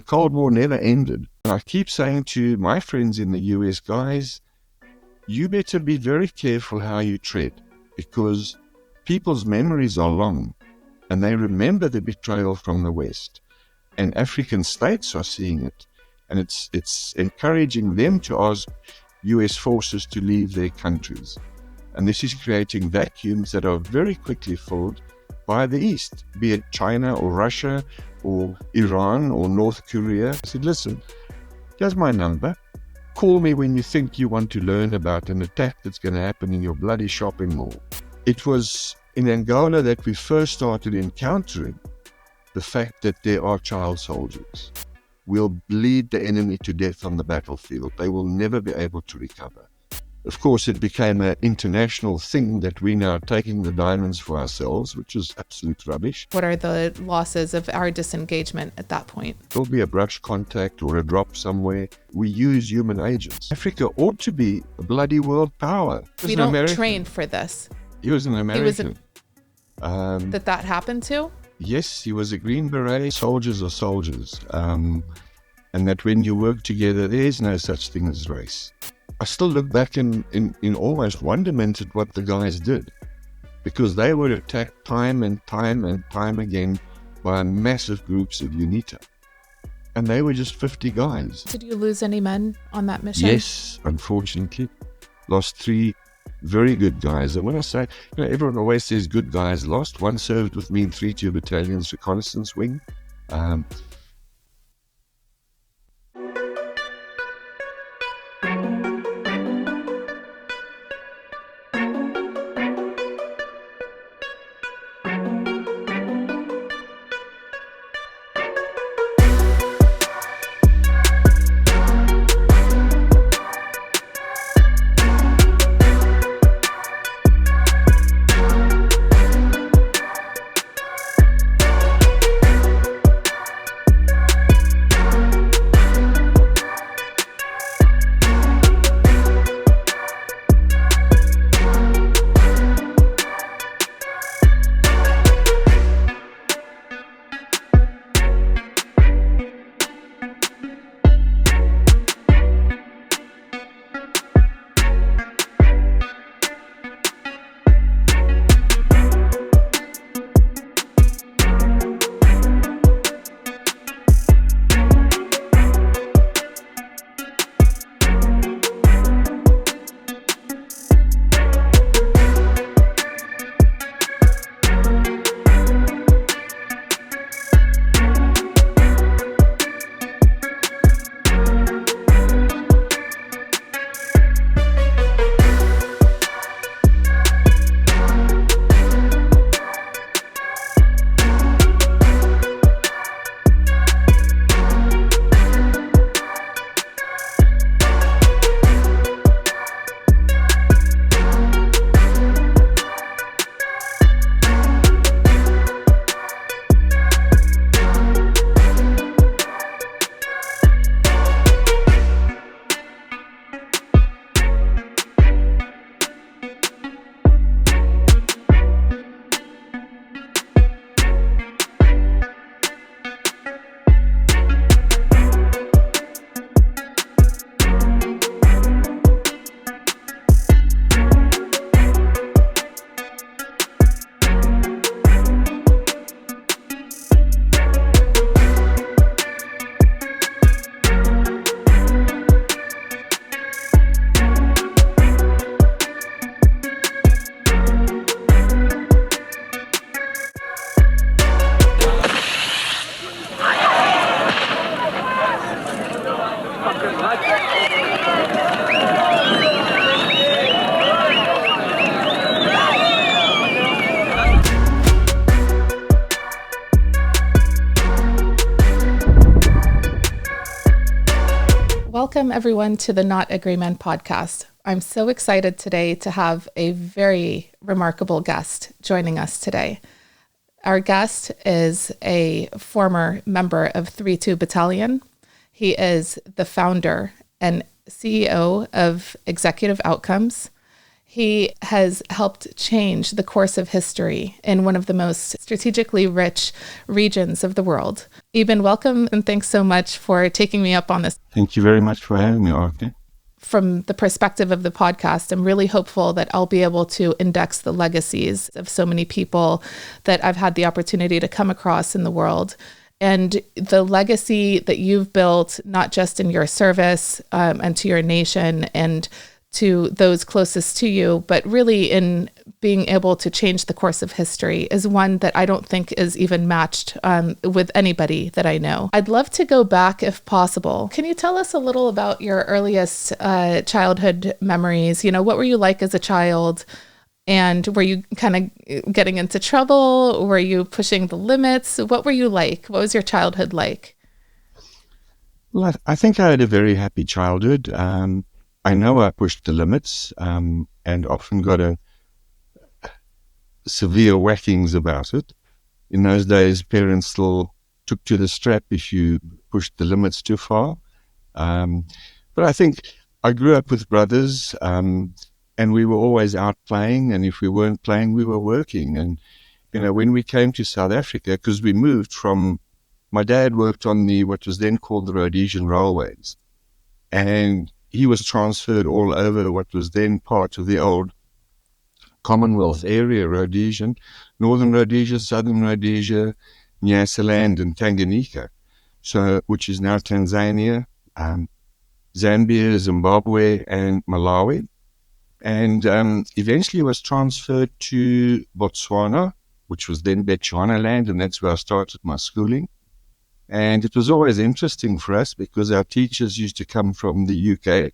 The Cold War never ended. And I keep saying to my friends in the US, guys, you better be very careful how you tread, because people's memories are long and they remember the betrayal from the West. And African states are seeing it. And it's encouraging them to ask US forces to leave their countries. And this is creating vacuums that are very quickly filled by the East, be it China or Russia or Iran or North Korea. I said, listen, here's my number. Call me when you think you want to learn about an attack that's going to happen in your bloody shopping mall. It was in Angola that we first started encountering the fact that there are child soldiers. We'll bleed the enemy to death on the battlefield. They will never be able to recover. Of course, it became an international thing that we're now taking the diamonds for ourselves, which is absolute rubbish. What are the losses of our disengagement at that point? There'll be a brush contact or a drop somewhere. We use human agents. Africa ought to be a bloody world power. We don't train for this. He was an American. That happened to? Yes, he was a Green Beret. Soldiers are soldiers. And that when you work together, there is no such thing as race. I still look back in almost wonderment at what the guys did, because they were attacked time and time and time again by massive groups of UNITA. And they were just 50 guys. Did you lose any men on that mission? Yes, unfortunately. Lost 3 very good guys. And when I say, everyone always says good guys lost. One served with me in 3-2 Battalion's reconnaissance wing. Welcome everyone to the Not A Grayman Podcast. I'm so excited today to have a very remarkable guest joining us today. Our guest is a former member of 3-2 Battalion. He is the founder and CEO of Executive Outcomes. He has helped change the course of history in one of the most strategically rich regions of the world. Eeben, welcome, and thanks so much for taking me up on this. Thank you very much for having me, Arthur. From the perspective of the podcast, I'm really hopeful that I'll be able to index the legacies of so many people that I've had the opportunity to come across in the world. And the legacy that you've built, not just in your service and to your nation and to those closest to you, but really in being able to change the course of history, is one that I don't think is even matched with anybody that I know. I'd love to go back if possible. Can you tell us a little about your earliest childhood memories? You know, what were you like as a child? And were you kind of getting into trouble? Were you pushing the limits? What were you like? What was your childhood like? Well, I think I had a very happy childhood. I know I pushed the limits and often got a severe whackings about it. In those days, parents still took to the strap if you pushed the limits too far. But I think I grew up with brothers, and we were always out playing. And if we weren't playing, we were working. And, you know, when we came to South Africa, because we moved from, my dad worked on what was then called the Rhodesian Railways. And he was transferred all over what was then part of the old Commonwealth area, Rhodesian, Northern Rhodesia, Southern Rhodesia, Nyasaland, and Tanganyika, which is now Tanzania, Zambia, Zimbabwe, and Malawi. And eventually was transferred to Botswana, which was then Bechuanaland, and that's where I started my schooling. And it was always interesting for us because our teachers used to come from the UK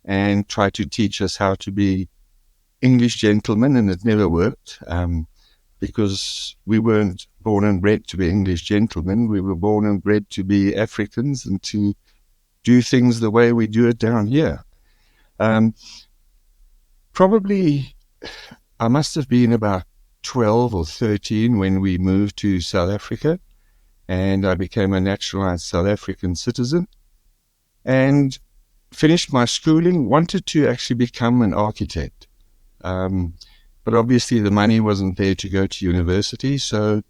and try to teach us how to be English gentlemen, and it never worked because we weren't born and bred to be English gentlemen. We were born and bred to be Africans and to do things the way we do it down here. Probably I must have been about 12 or 13 when we moved to South Africa, and I became a naturalized South African citizen and finished my schooling, wanted to actually become an architect. But obviously the money wasn't there to go to university, so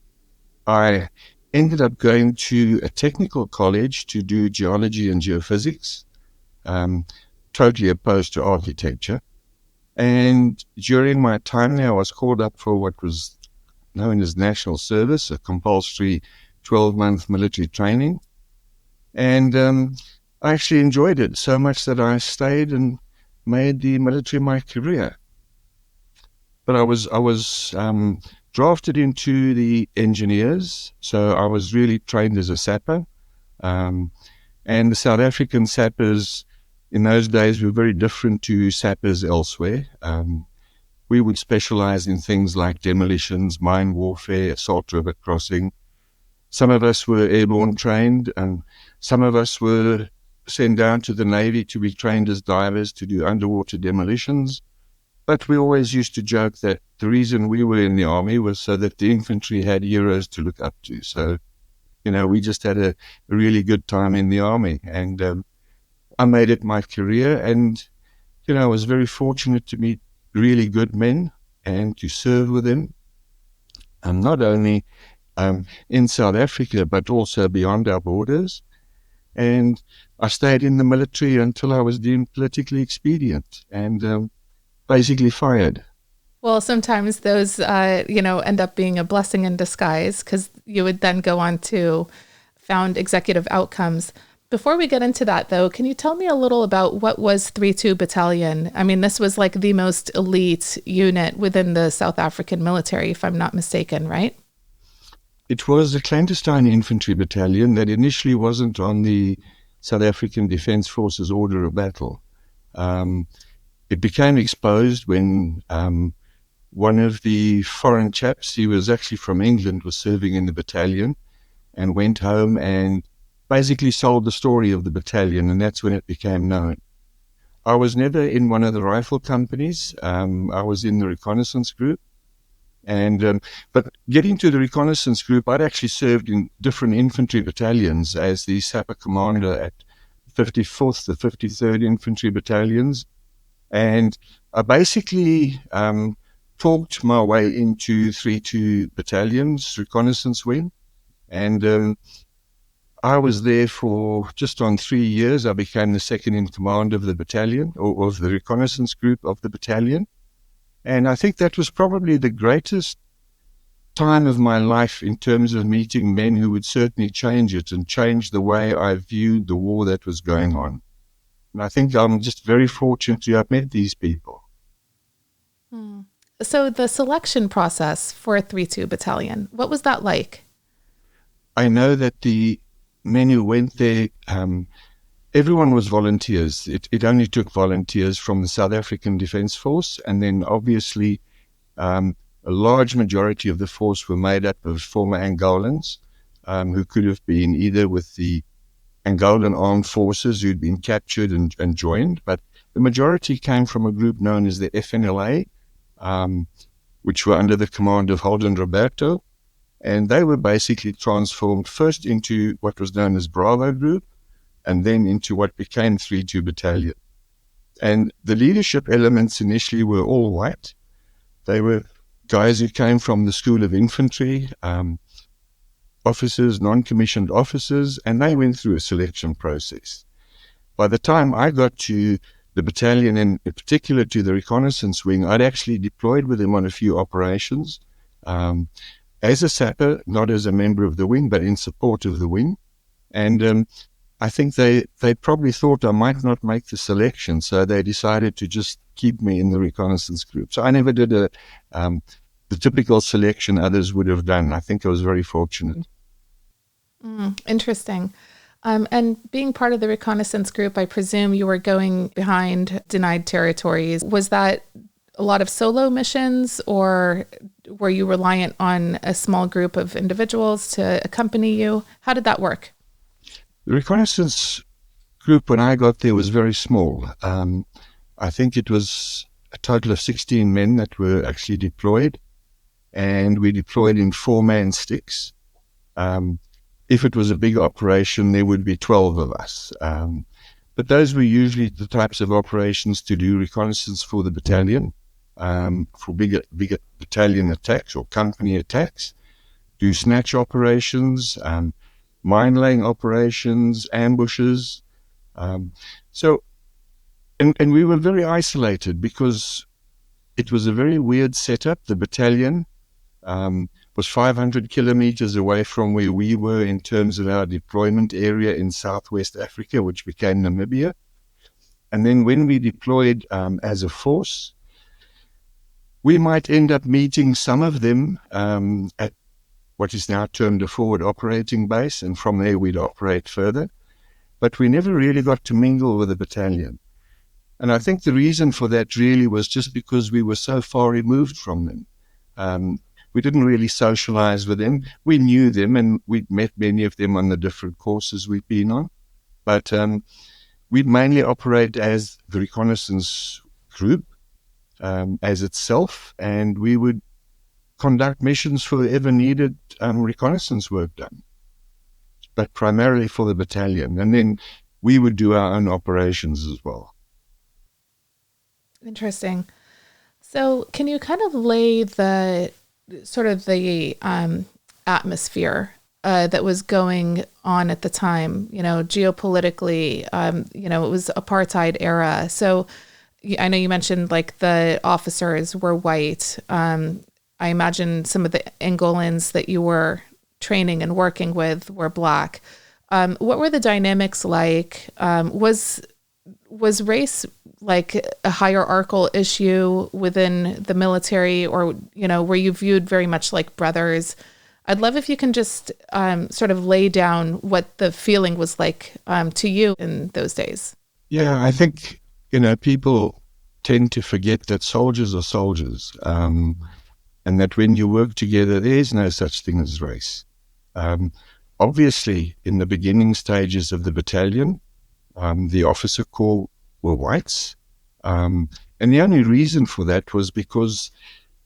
I ended up going to a technical college to do geology and geophysics, totally opposed to architecture. And during my time there, I was called up for what was known as national service, a compulsory 12-month military training. And I actually enjoyed it so much that I stayed and made the military my career. But I was drafted into the engineers, so I was really trained as a sapper. And the South African sappers in those days were very different to sappers elsewhere. We would specialize in things like demolitions, mine warfare, assault river crossing. Some of us were airborne trained, and some of us were sent down to the Navy to be trained as divers to do underwater demolitions. But we always used to joke that the reason we were in the army was so that the infantry had heroes to look up to. So, you know, we just had a really good time in the army. And I made it my career. And, you know, I was very fortunate to meet really good men and to serve with them. Not only in South Africa, but also beyond our borders. And I stayed in the military until I was deemed politically expedient and basically fired. Well, sometimes those, end up being a blessing in disguise, because you would then go on to found executive outcomes. Before we get into that, though, can you tell me a little about what was 3-2 Battalion? I mean, this was like the most elite unit within the South African military, if I'm not mistaken, right? It was a clandestine infantry battalion that initially wasn't on the South African Defence Forces order of battle. It became exposed when one of the foreign chaps, he was actually from England, was serving in the battalion and went home and basically sold the story of the battalion, and that's when it became known. I was never in one of the rifle companies. I was in the reconnaissance group. But getting to the reconnaissance group, I'd actually served in different infantry battalions as the sapper commander at 54th, the 53rd Infantry Battalions. And I basically talked my way into 3-2 Battalion's reconnaissance wing, and I was there for just on 3 years. I became the second in command of the battalion, or of the reconnaissance group of the battalion. And I think that was probably the greatest time of my life in terms of meeting men who would certainly change it and change the way I viewed the war that was going on. And I think I'm just very fortunate to have met these people. So the selection process for 3-2 Battalion, what was that like? I know that the men who went there, everyone was volunteers. It only took volunteers from the South African Defence Force, and then obviously a large majority of the force were made up of former Angolans who could have been either with the Angolan armed forces who'd been captured and joined, but the majority came from a group known as the FNLA, which were under the command of Holden Roberto, and they were basically transformed first into what was known as Bravo Group, and then into what became 3-2 Battalion. And the leadership elements initially were all white. They were guys who came from the School of Infantry, officers, non-commissioned officers, and they went through a selection process. By the time I got to the battalion, and in particular to the reconnaissance wing, I'd actually deployed with them on a few operations as a sapper, not as a member of the wing, but in support of the wing. And I think they probably thought I might not make the selection, so they decided to just keep me in the reconnaissance group. So I never did the typical selection others would have done. I think I was very fortunate. Interesting. And being part of the reconnaissance group, I presume you were going behind denied territories. Was that a lot of solo missions, or were you reliant on a small group of individuals to accompany you? How did that work? The reconnaissance group, when I got there, was very small. I think it was a total of 16 men that were actually deployed, and we deployed in 4-man sticks. If it was a big operation, there would be 12 of us. But those were usually the types of operations to do reconnaissance for the battalion, for bigger battalion attacks or company attacks, do snatch operations, mine-laying operations, ambushes. And we were very isolated because it was a very weird setup. The battalion was 500 kilometers away from where we were in terms of our deployment area in Southwest Africa, which became Namibia. And then when we deployed as a force, we might end up meeting some of them at what is now termed a forward operating base, and from there we'd operate further. But we never really got to mingle with the battalion. And I think the reason for that really was just because we were so far removed from them. We didn't really socialize with them. We knew them, and we'd met many of them on the different courses we'd been on. But we'd mainly operate as the reconnaissance group, as itself, and we would conduct missions for whoever needed reconnaissance work done, but primarily for the battalion. And then we would do our own operations as well. Interesting. So can you kind of lay the sort of the atmosphere that was going on at the time, geopolitically, it was apartheid era. So I know you mentioned like the officers were white. I imagine some of the Angolans that you were training and working with were black. What were the dynamics like? Was race like a hierarchical issue within the military, or, were you viewed very much like brothers? I'd love if you can just sort of lay down what the feeling was like to you in those days. Yeah, I think, people tend to forget that soldiers are soldiers, and that when you work together, there is no such thing as race. Obviously, in the beginning stages of the battalion, the officer corps were whites. And the only reason for that was because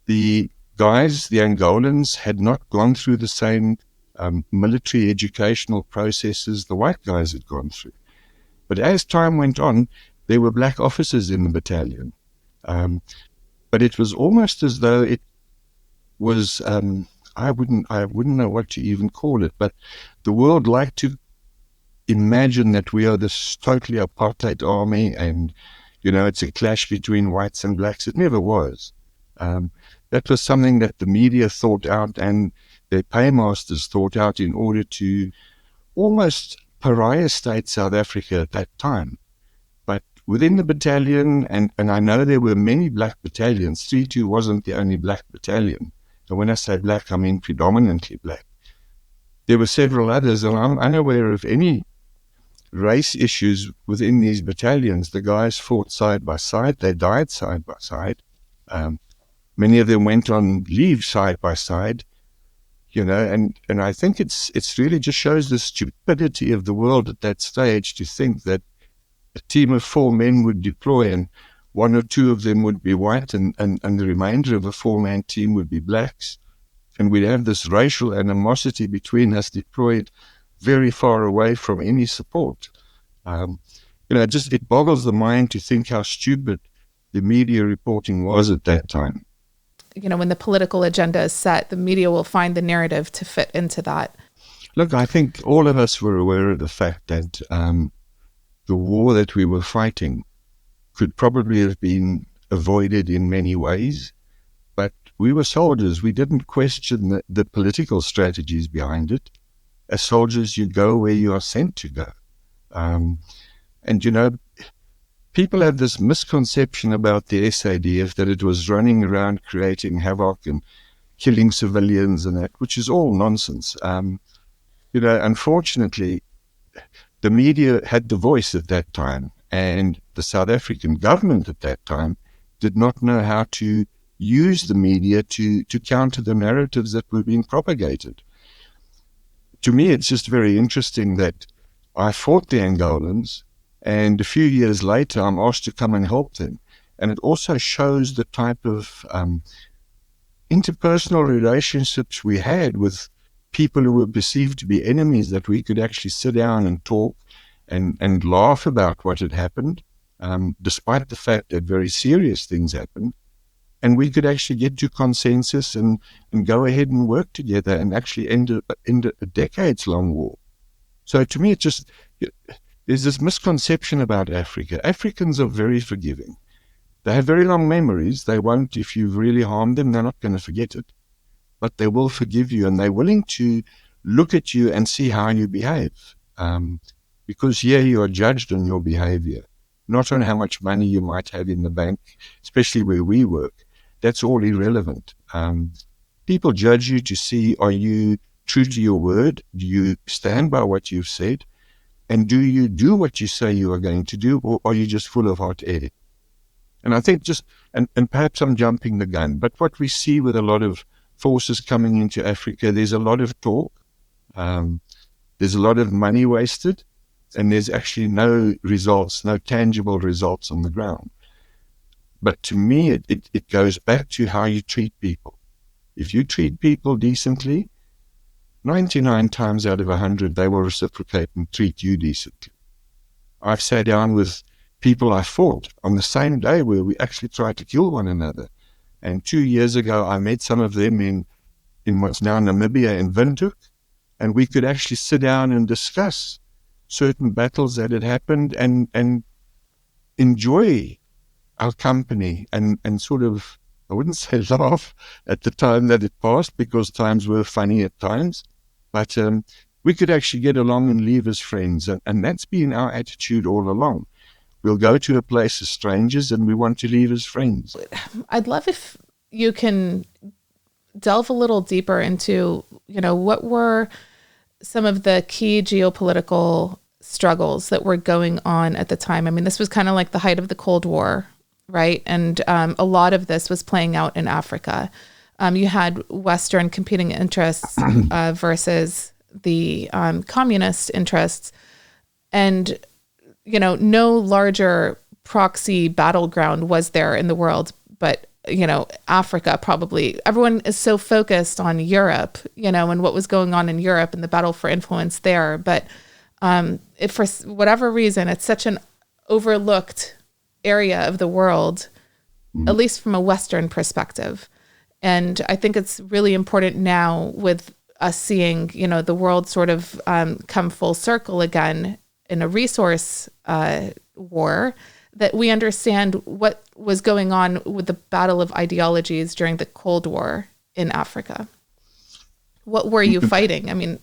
the guys, the Angolans, had not gone through the same military educational processes the white guys had gone through. But as time went on, there were black officers in the battalion. But it was almost as though it was, I wouldn't know what to even call it, but the world liked to imagine that we are this totally apartheid army and, it's a clash between whites and blacks. It never was. That was something that the media thought out and their paymasters thought out in order to almost pariah state South Africa at that time. But within the battalion, and I know there were many black battalions, 3-2 wasn't the only black battalion. And when I say black, I mean predominantly black. There were several others, and I'm unaware of any race issues within these battalions. The guys fought side by side. They died side by side. Many of them went on leave side by side, and I think it's really just shows the stupidity of the world at that stage to think that a team of 4 men would deploy and 1 or 2 of them would be white and the remainder of a 4-man team would be blacks. And we'd have this racial animosity between us deployed very far away from any support. It boggles the mind to think how stupid the media reporting was at that time. When the political agenda is set, the media will find the narrative to fit into that. Look, I think all of us were aware of the fact that the war that we were fighting could probably have been avoided in many ways, but we were soldiers. We didn't question the political strategies behind it. As soldiers, you go where you are sent to go. People have this misconception about the SADF that it was running around creating havoc and killing civilians and that, which is all nonsense. Unfortunately, the media had the voice at that time, and the South African government at that time did not know how to use the media to counter the narratives that were being propagated. To me, it's just very interesting that I fought the Angolans, and a few years later, I'm asked to come and help them. And it also shows the type of interpersonal relationships we had with people who were perceived to be enemies, that we could actually sit down and talk and laugh about what had happened, despite the fact that very serious things happened. And we could actually get to consensus and go ahead and work together and actually end a decades-long war. So to me, there's this misconception about Africa. Africans are very forgiving. They have very long memories. They won't, if you've really harmed them, they're not going to forget it. But they will forgive you, and they're willing to look at you and see how you behave. Because here you are judged on your behavior, not on how much money you might have in the bank, especially where we work. That's all irrelevant. People judge you to see, are you true to your word? Do you stand by what you've said? And do you do what you say you are going to do, or are you just full of hot air? And I think and perhaps I'm jumping the gun, but what we see with a lot of forces coming into Africa, there's a lot of talk, there's a lot of money wasted, and there's actually no results, no tangible results on the ground. But to me, it goes back to how you treat people. If you treat people decently, 99 times out of 100, they will reciprocate and treat you decently. I've sat down with people I fought on the same day where we actually tried to kill one another. And 2 years ago, I met some of them in what's now Namibia, in Windhoek, and we could actually sit down and discuss certain battles that had happened and enjoy our company and sort of, I wouldn't say laugh at the time that it passed, because times were funny at times, but we could actually get along and leave as friends. And that's been our attitude all along. We'll go to a place as strangers and we want to leave as friends. I'd love if you can delve a little deeper into, what were some of the key geopolitical struggles that were going on at the time. I mean, this was kind of like the height of the Cold War, right? And a lot of this was playing out in Africa. You had Western competing interests versus the communist interests. And, no larger proxy battleground was there in the world, but, Africa probably, everyone is so focused on Europe, and what was going on in Europe and the battle for influence there. But if for whatever reason, it's such an overlooked area of the world. at least from a Western perspective. And I think it's really important now with us seeing, the world sort of come full circle again in a resource war, that we understand what was going on with the battle of ideologies during the Cold War in Africa. What were you fighting? I mean,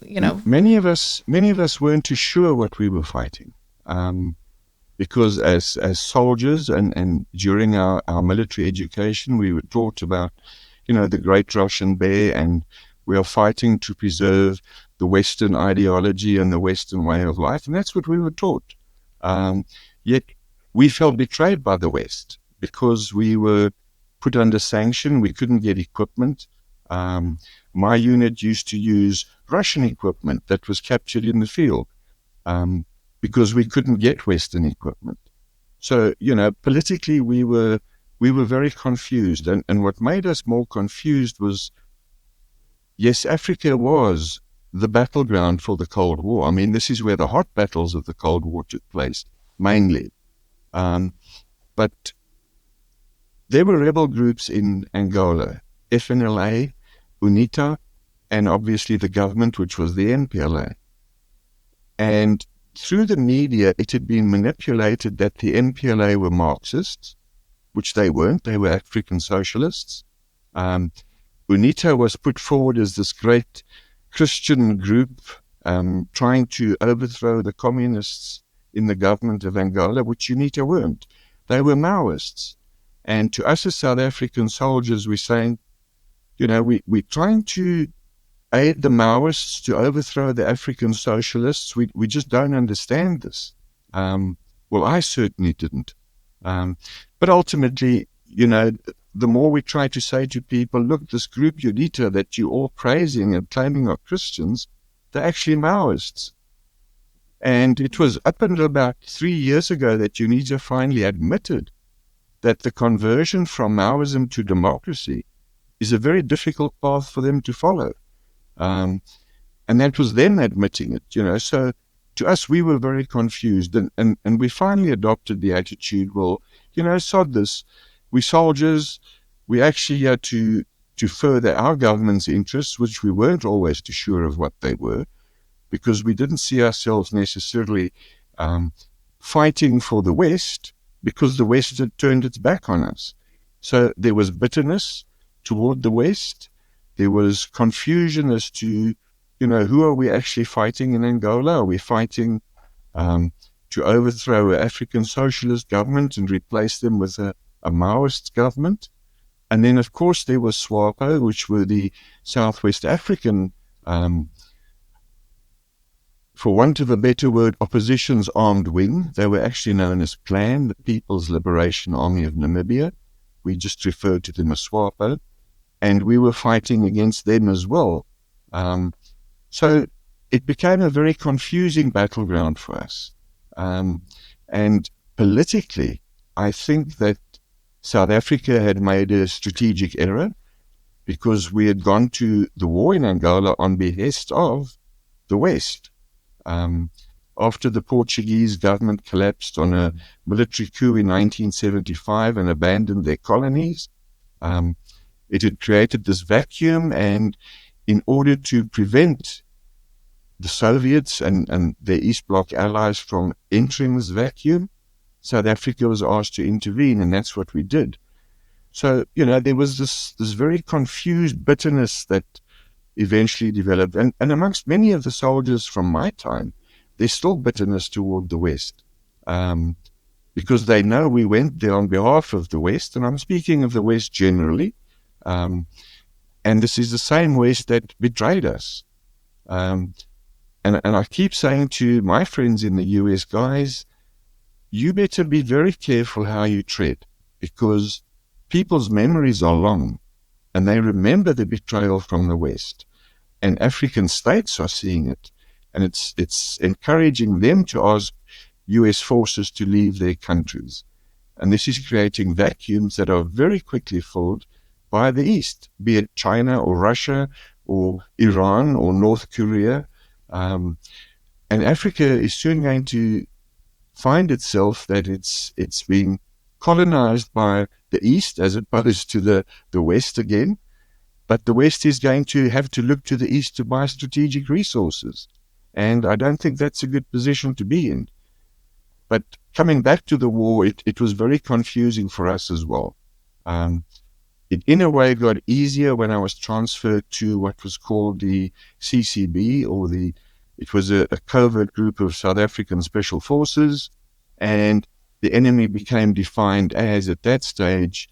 Many of us weren't too sure what we were fighting. Because as soldiers and during our military education, we were taught about, the Great Russian Bear, and we are fighting to preserve the Western ideology and the Western way of life. And that's what we were taught. Yet we felt betrayed by the West because we were put under sanction. We couldn't get equipment. My unit used to use Russian equipment that was captured in the field because we couldn't get Western equipment. So, politically we were very confused. And what made us more confused was, yes, Africa was the battleground for the Cold War. I mean, this is where the hot battles of the Cold War took place, mainly. But there were rebel groups in Angola, FNLA, UNITA, and obviously the government, which was the MPLA. And through the media, it had been manipulated that the MPLA were Marxists, which they weren't. They were African socialists. UNITA was put forward as this great Christian group trying to overthrow the communists in the government of Angola, which UNITA weren't. They were Maoists. And to us as South African soldiers, we're saying, we're trying to aid the Maoists to overthrow the African socialists. We just don't understand this. Well, I certainly didn't. But ultimately, the more we try to say to people, look, this group UNITA that you're all praising and claiming are Christians, they're actually Maoists. And it was up until about 3 years ago that UNITA finally admitted that the conversion from Maoism to democracy is a very difficult path for them to follow. And that was them admitting it, So to us, we were very confused. And we finally adopted the attitude, well, sod this. We soldiers, we actually here to further our government's interests, which we weren't always too sure of what they were, because we didn't see ourselves necessarily fighting for the West, because the West had turned its back on us. So there was bitterness toward the West. There was confusion as to, who are we actually fighting in Angola? Are we fighting to overthrow an African socialist government and replace them with a Maoist government? And then, of course, there was SWAPO, which were the Southwest African, for want of a better word, opposition's armed wing. They were actually known as PLAN, the People's Liberation Army of Namibia. We just referred to them as SWAPO. And we were fighting against them as well. So it became a very confusing battleground for us. And politically, I think that South Africa had made a strategic error because we had gone to the war in Angola on behest of the West. After the Portuguese government collapsed on a military coup in 1975 and abandoned their colonies, it had created this vacuum, and in order to prevent the Soviets and their East Bloc allies from entering this vacuum, South Africa was asked to intervene, and that's what we did. So, there was this very confused bitterness that eventually developed. And amongst many of the soldiers from my time, there's still bitterness toward the West, because they know we went there on behalf of the West, and I'm speaking of the West generally. And this is the same West that betrayed us. And I keep saying to my friends in the US, guys, you better be very careful how you tread, because people's memories are long and they remember the betrayal from the West, and African states are seeing it. And it's encouraging them to ask US forces to leave their countries. And this is creating vacuums that are very quickly filled by the East, be it China or Russia or Iran or North Korea. And Africa is soon going to find itself that it's being colonized by the East as opposed to the West again. But the West is going to have to look to the East to buy strategic resources. And I don't think that's a good position to be in. But coming back to the war, it was very confusing for us as well. It in a way got easier when I was transferred to what was called the CCB, it was a covert group of South African special forces, and the enemy became defined as, at that stage,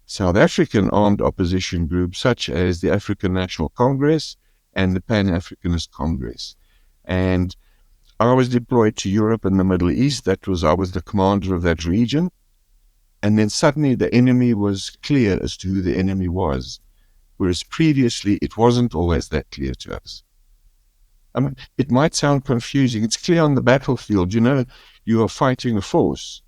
South African armed opposition groups such as the African National Congress and the Pan-Africanist Congress. And I was deployed to Europe and the Middle East. I was the commander of that region. And then suddenly the enemy was clear as to who the enemy was, whereas previously it wasn't always that clear to us. I mean, it might sound confusing. It's clear on the battlefield. You know, you are fighting a force,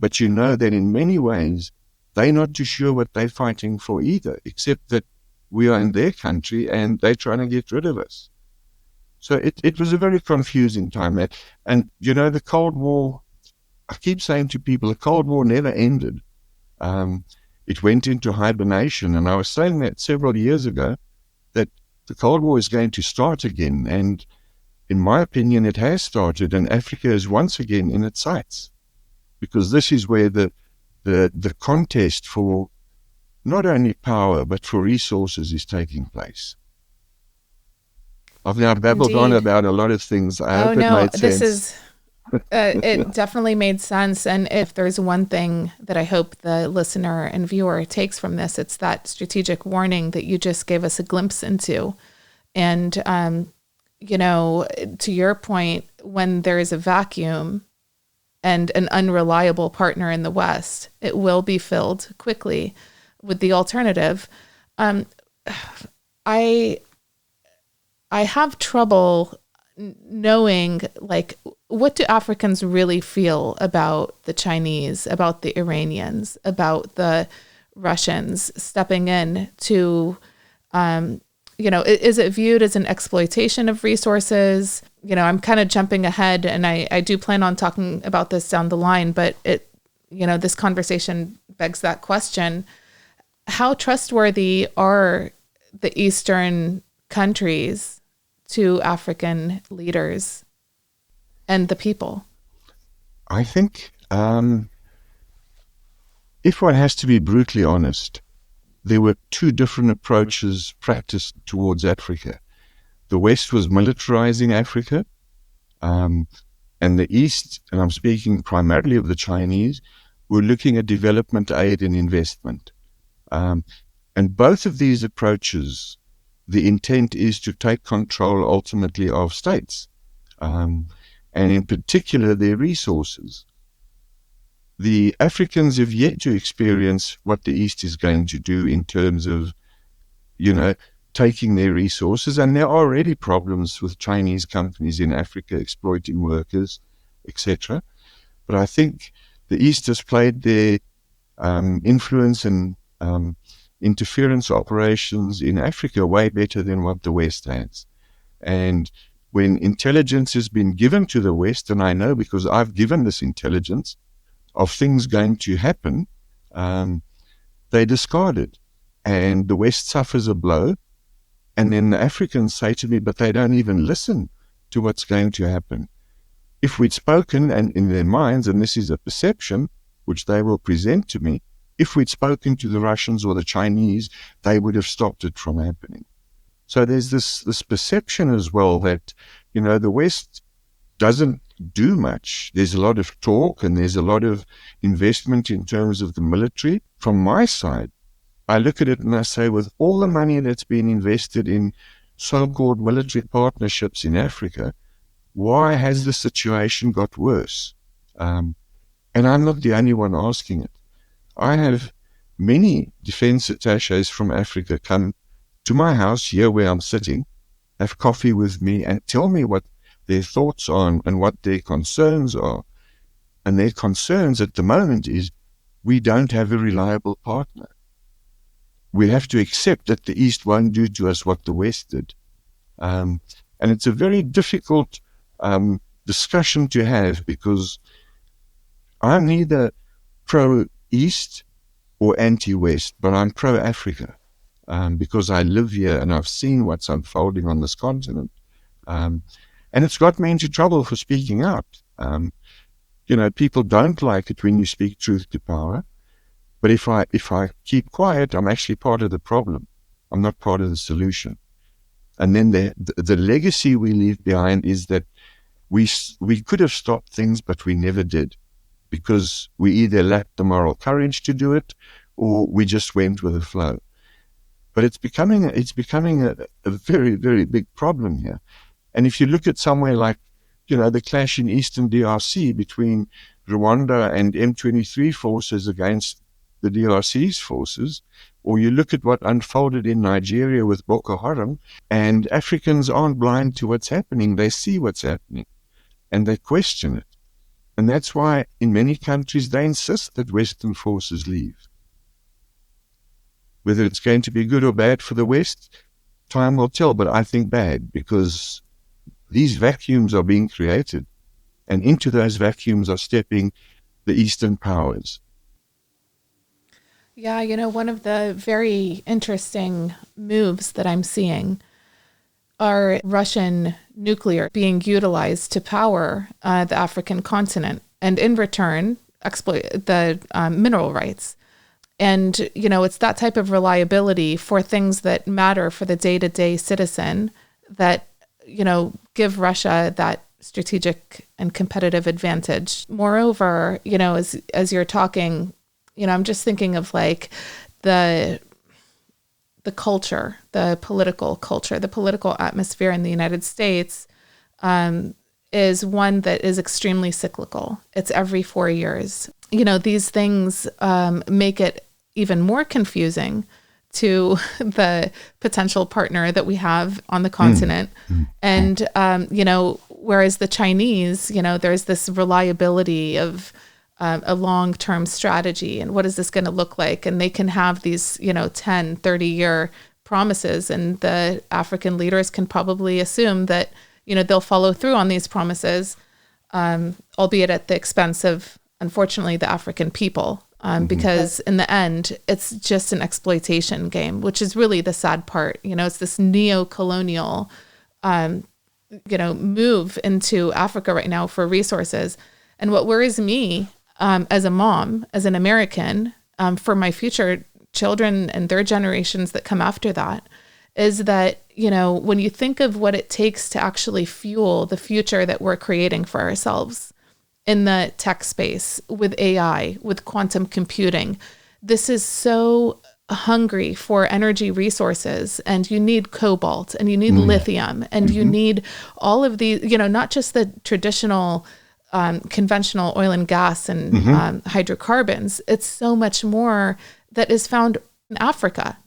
but you know that in many ways, they're not too sure what they're fighting for either, except that we are in their country and they're trying to get rid of us. So it was a very confusing time. And you know, the Cold War, I keep saying to people, the Cold War never ended. It went into hibernation. And I was saying that several years ago, that the Cold War is going to start again. And in my opinion, it has started. And Africa is once again in its sights. Because this is where the contest for not only power, but for resources is taking place. I've now babbled on about a lot of things. I hope it made sense. It definitely made sense. And if there's one thing that I hope the listener and viewer takes from this, it's that strategic warning that you just gave us a glimpse into. And, you know, to your point, when there is a vacuum and an unreliable partner in the West, it will be filled quickly with the alternative. I have trouble knowing, like, what do Africans really feel about the Chinese, about the Iranians, about the Russians stepping in to, you know, is it viewed as an exploitation of resources? You know, I'm kind of jumping ahead, and I do plan on talking about this down the line, but you know, this conversation begs that question. How trustworthy are the Eastern countries to African leaders and the people? I think if one has to be brutally honest, there were two different approaches practiced towards Africa. The West was militarizing Africa, and the East, and I'm speaking primarily of the Chinese, were looking at development aid and investment. And both of these approaches, the intent is to take control ultimately of states, and in particular their resources. The Africans have yet to experience what the East is going to do in terms of, you know, taking their resources. And there are already problems with Chinese companies in Africa exploiting workers, etc. But I think the East has played their influence and interference operations in Africa way better than what the West has. And when intelligence has been given to the West, and I know because I've given this intelligence of things going to happen, they discard it. And the West suffers a blow. And then the Africans say to me, but they don't even listen to what's going to happen. If we'd spoken, and in their minds, and this is a perception which they will present to me, if we'd spoken to the Russians or the Chinese, they would have stopped it from happening. So there's this perception as well that, you know, the West doesn't do much. There's a lot of talk and there's a lot of investment in terms of the military. From my side, I look at it and I say, with all the money that's been invested in so-called military partnerships in Africa, why has the situation got worse? And I'm not the only one asking it. I have many defense attaches from Africa come to my house here where I'm sitting, have coffee with me and tell me what their thoughts are and what their concerns are. And their concerns at the moment is we don't have a reliable partner. We have to accept that the East won't do to us what the West did. And it's a very difficult discussion to have because I'm neither pro-East or anti-West, but I'm pro-Africa because I live here and I've seen what's unfolding on this continent. And it's got me into trouble for speaking out. People don't like it when you speak truth to power. But if I keep quiet, I'm actually part of the problem. I'm not part of the solution. And then the legacy we leave behind is that we could have stopped things, but we never did, because we either lacked the moral courage to do it, or we just went with the flow. But it's becoming a very, very big problem here. And if you look at somewhere like, the clash in Eastern DRC between Rwanda and M23 forces against the DRC's forces, or you look at what unfolded in Nigeria with Boko Haram, and Africans aren't blind to what's happening. They see what's happening, and they question it. And that's why in many countries they insist that Western forces leave. Whether it's going to be good or bad for the West, time will tell, but I think bad, because these vacuums are being created, and into those vacuums are stepping the Eastern powers. Yeah, one of the very interesting moves that I'm seeing are Russian nuclear being utilized to power the African continent, and in return, exploit the mineral rights. And, it's that type of reliability for things that matter for the day-to-day citizen that, give Russia that strategic and competitive advantage. Moreover, as you're talking, I'm just thinking of like the culture, the political culture, the political atmosphere in the United States is one that is extremely cyclical. It's every 4 years. These things make it even more confusing to the potential partner that we have on the continent. And, whereas the Chinese, there's this reliability of a long-term strategy, and what is this going to look like? And they can have these, 10, 30-year promises, and the African leaders can probably assume that, they'll follow through on these promises, albeit at the expense of, unfortunately, the African people. Because in the end, it's just an exploitation game, which is really the sad part. It's this neo-colonial, move into Africa right now for resources. And what worries me as a mom, as an American, for my future children and their generations that come after that, is that, when you think of what it takes to actually fuel the future that we're creating for ourselves in the tech space, with AI, with quantum computing, this is so hungry for energy resources, and you need cobalt, and you need lithium, and you need all of these, not just the traditional conventional oil and gas and hydrocarbons. It's so much more that is found in Africa.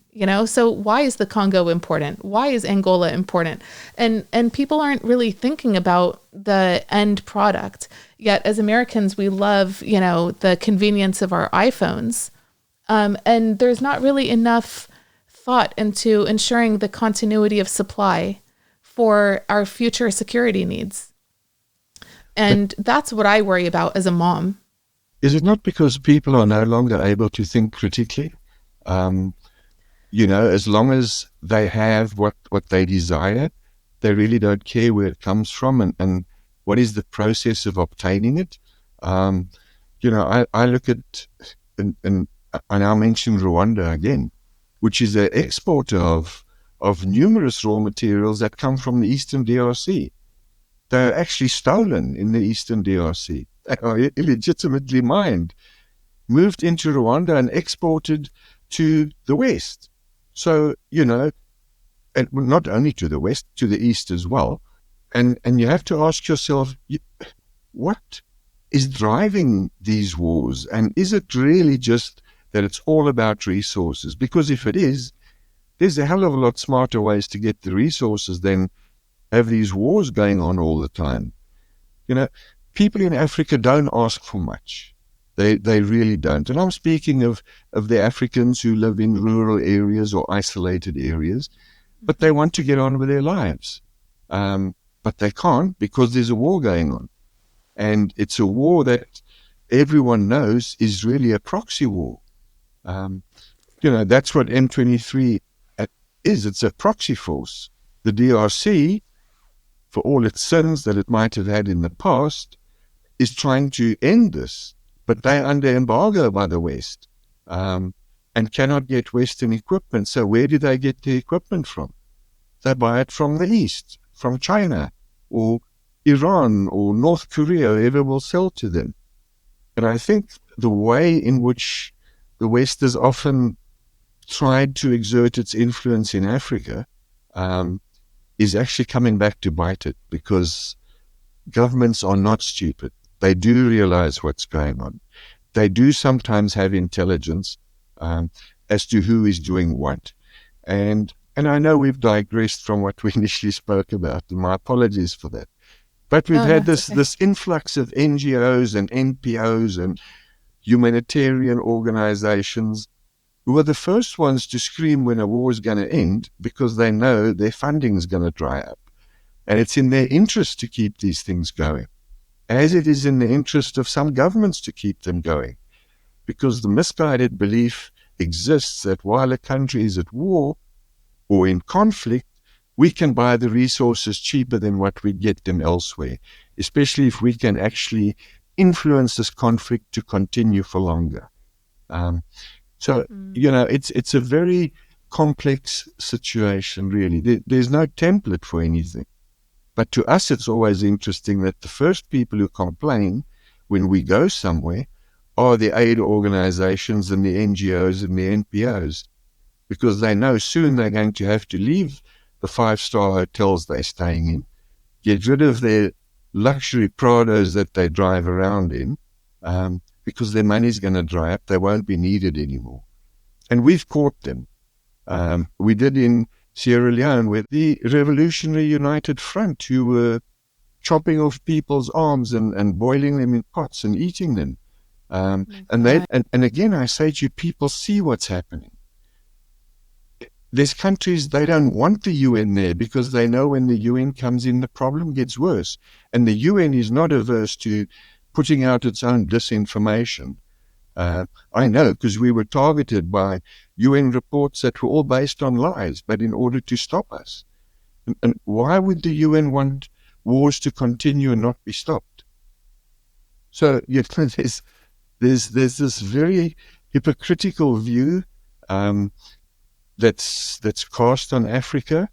So why is the Congo important? Why is Angola important? And people aren't really thinking about the end product. Yet as Americans, we love, the convenience of our iPhones. And there's not really enough thought into ensuring the continuity of supply for our future security needs. And that's what I worry about as a mom. Is it not because people are no longer able to think critically? As long as they have what they desire, they really don't care where it comes from and what is the process of obtaining it. I look at, and I now mention Rwanda again, which is an exporter of numerous raw materials that come from the Eastern DRC. They're actually stolen in the Eastern DRC. They are illegitimately mined, moved into Rwanda and exported to the West. So, and not only to the West, to the East as well. And you have to ask yourself, what is driving these wars? And is it really just that it's all about resources? Because if it is, there's a hell of a lot smarter ways to get the resources than have these wars going on all the time. People in Africa don't ask for much. They really don't. And I'm speaking of the Africans who live in rural areas or isolated areas, but they want to get on with their lives. But they can't because there's a war going on. And it's a war that everyone knows is really a proxy war. That's what M23 is. It's a proxy force. The DRC, for all its sins that it might have had in the past, is trying to end this, but they're under embargo by the West, and cannot get Western equipment. So where do they get the equipment from? They buy it from the East, from China, or Iran, or North Korea, whoever will sell to them. And I think the way in which the West has often tried to exert its influence in Africa is actually coming back to bite it, because governments are not stupid. They do realize what's going on. They do sometimes have intelligence as to who is doing what. And I know we've digressed from what we initially spoke about, and my apologies for that. But we've had this influx of NGOs and NPOs and humanitarian organizations who are the first ones to scream when a war is going to end, because they know their funding is going to dry up. And it's in their interest to keep these things going, as it is in the interest of some governments to keep them going, because the misguided belief exists that while a country is at war or in conflict, we can buy the resources cheaper than what we get them elsewhere, especially if we can actually influence this conflict to continue for longer. It's a very complex situation, really. There's no template for anything. But to us, it's always interesting that the first people who complain when we go somewhere are the aid organizations and the NGOs and the NPOs, because they know soon they're going to have to leave the 5-star hotels they're staying in, get rid of their luxury Prados that they drive around in, because their money's going to dry up. They won't be needed anymore. And we've caught them. We did in Sierra Leone with the Revolutionary United Front, who were chopping off people's arms and boiling them in pots and eating them. And again, I say to you, people see what's happening. There's countries, they don't want the UN there, because they know when the UN comes in, the problem gets worse. And the UN is not averse to putting out its own disinformation. I know, because we were targeted by UN reports that were all based on lies, but in order to stop us. And why would the UN want wars to continue and not be stopped? So there's this very hypocritical view that's cast on Africa.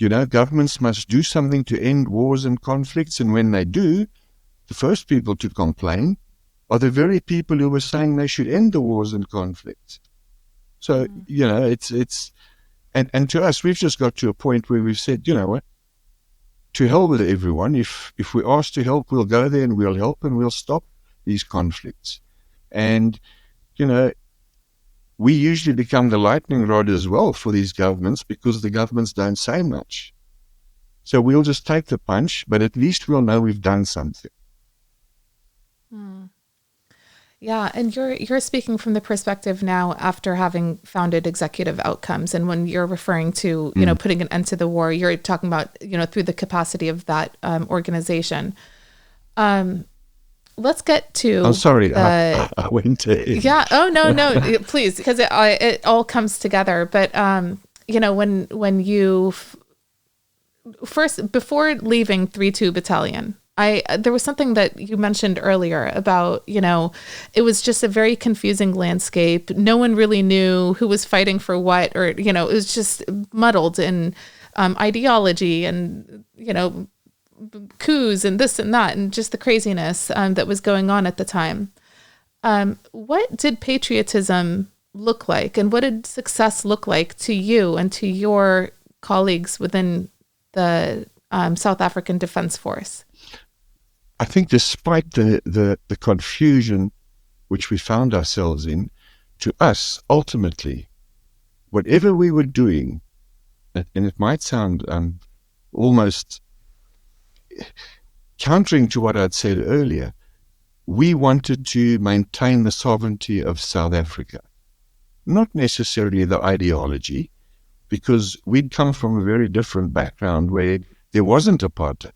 Governments must do something to end wars and conflicts, and when they do, the first people to complain are the very people who were saying they should end the wars and conflicts. So, it's and to us, we've just got to a point where we've said, you know what, to hell with everyone. If we're asked to help, we'll go there and we'll help and we'll stop these conflicts. And, we usually become the lightning rod as well for these governments, because the governments don't say much. So we'll just take the punch, but at least we'll know we've done something. Yeah, and you're speaking from the perspective now after having founded Executive Outcomes, and when you're referring to putting an end to the war, you're talking about through the capacity of that organization. Let's get to. I'm sorry, I went to. Yeah. Oh no, please, because it all comes together. But when you first, before leaving 3-2 Battalion, there was something that you mentioned earlier about, it was just a very confusing landscape. No one really knew who was fighting for what, or, it was just muddled in ideology and, coups and this and that, and just the craziness that was going on at the time. What did patriotism look like, and what did success look like to you and to your colleagues within the South African Defence Force? I think despite the confusion which we found ourselves in, to us, ultimately, whatever we were doing, and it might sound almost countering to what I'd said earlier, we wanted to maintain the sovereignty of South Africa. Not necessarily the ideology, because we'd come from a very different background where there wasn't apartheid.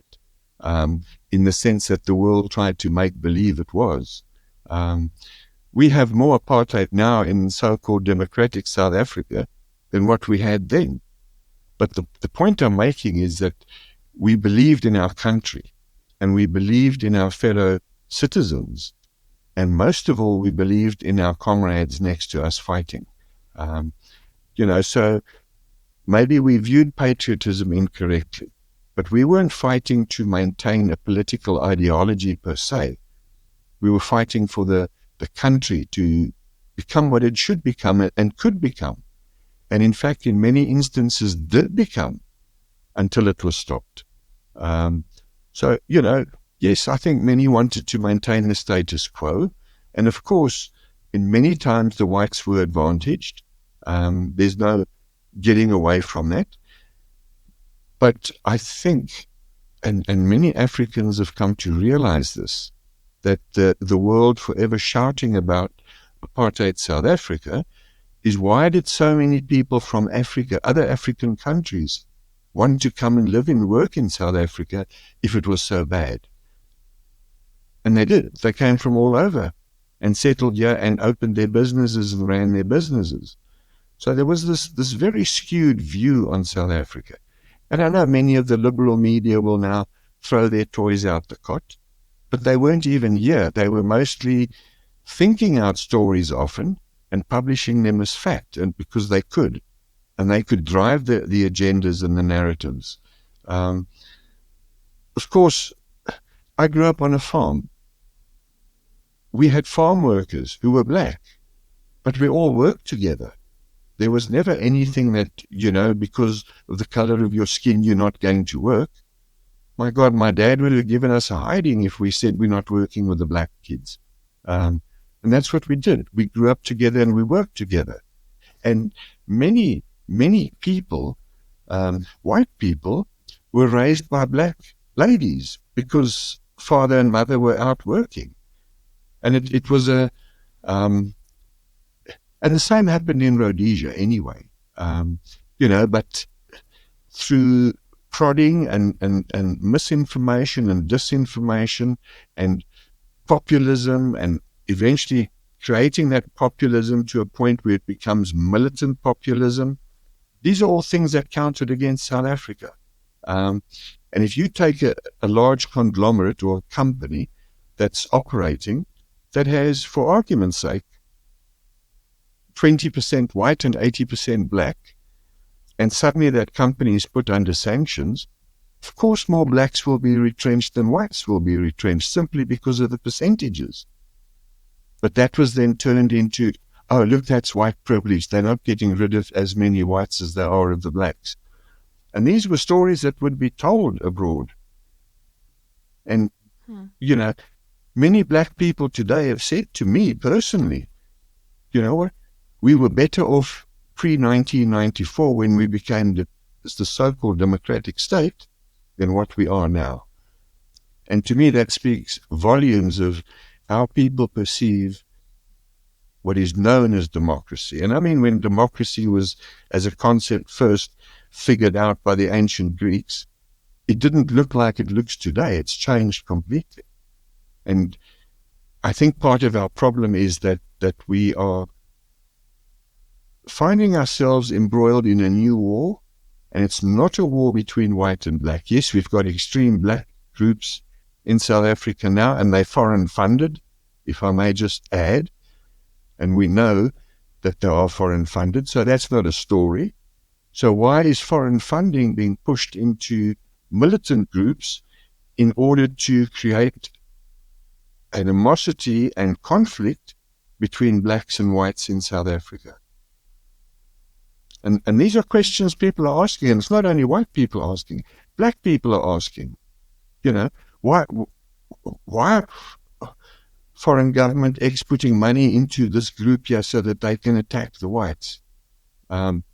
In the sense that the world tried to make believe it was. We have more apartheid now in so-called democratic South Africa than what we had then. But the point I'm making is that we believed in our country and we believed in our fellow citizens. And most of all, we believed in our comrades next to us fighting. So maybe we viewed patriotism incorrectly, but we weren't fighting to maintain a political ideology per se. We were fighting for the country to become what it should become and could become. And in fact, in many instances, did become until it was stopped. Yes, I think many wanted to maintain the status quo. And of course, in many times, the whites were advantaged. There's no getting away from that. But I think, and many Africans have come to realize this, that the world forever shouting about apartheid South Africa is why did so many people from Africa, other African countries, want to come and live and work in South Africa if it was so bad? And they did. They came from all over and settled here and opened their businesses and ran their businesses. So there was this very skewed view on South Africa. And I know many of the liberal media will now throw their toys out the cot, but they weren't even here. They were mostly thinking out stories often and publishing them as fact, and because they could. And they could drive the agendas and the narratives. Of course, I grew up on a farm. We had farm workers who were black, but we all worked together. There was never anything that, because of the color of your skin, you're not going to work. My God, my dad would have given us a hiding if we said we're not working with the black kids. And that's what we did. We grew up together and we worked together. And many people, white people, were raised by black ladies because father and mother were out working. And it was and the same happened in Rhodesia anyway, but through prodding and misinformation and disinformation and populism, and eventually creating that populism to a point where it becomes militant populism. These are all things that counted against South Africa. And if you take a large conglomerate or a company that's operating, that has, for argument's sake, 20% white and 80% black, and suddenly that company is put under sanctions, of course more blacks will be retrenched than whites will be retrenched simply because of the percentages. But that was then turned into, oh, look, that's white privilege. They're not getting rid of as many whites as there are of the blacks. And these were stories that would be told abroad. And, many black people today have said to me personally, you know what, we were better off pre-1994 when we became the so-called democratic state than what we are now. And to me, that speaks volumes of how people perceive what is known as democracy. And I mean, when democracy was, as a concept, first figured out by the ancient Greeks, it didn't look like it looks today. It's changed completely. And I think part of our problem is that we are finding ourselves embroiled in a new war, and it's not a war between white and black. Yes, we've got extreme black groups in South Africa now, and they're foreign funded, if I may just add. And we know that they are foreign funded, so that's not a story. So why is foreign funding being pushed into militant groups in order to create animosity and conflict between blacks and whites in South Africa? And these are questions people are asking, and it's not only white people asking, black people are asking, why are foreign government X putting money into this group here so that they can attack the whites? And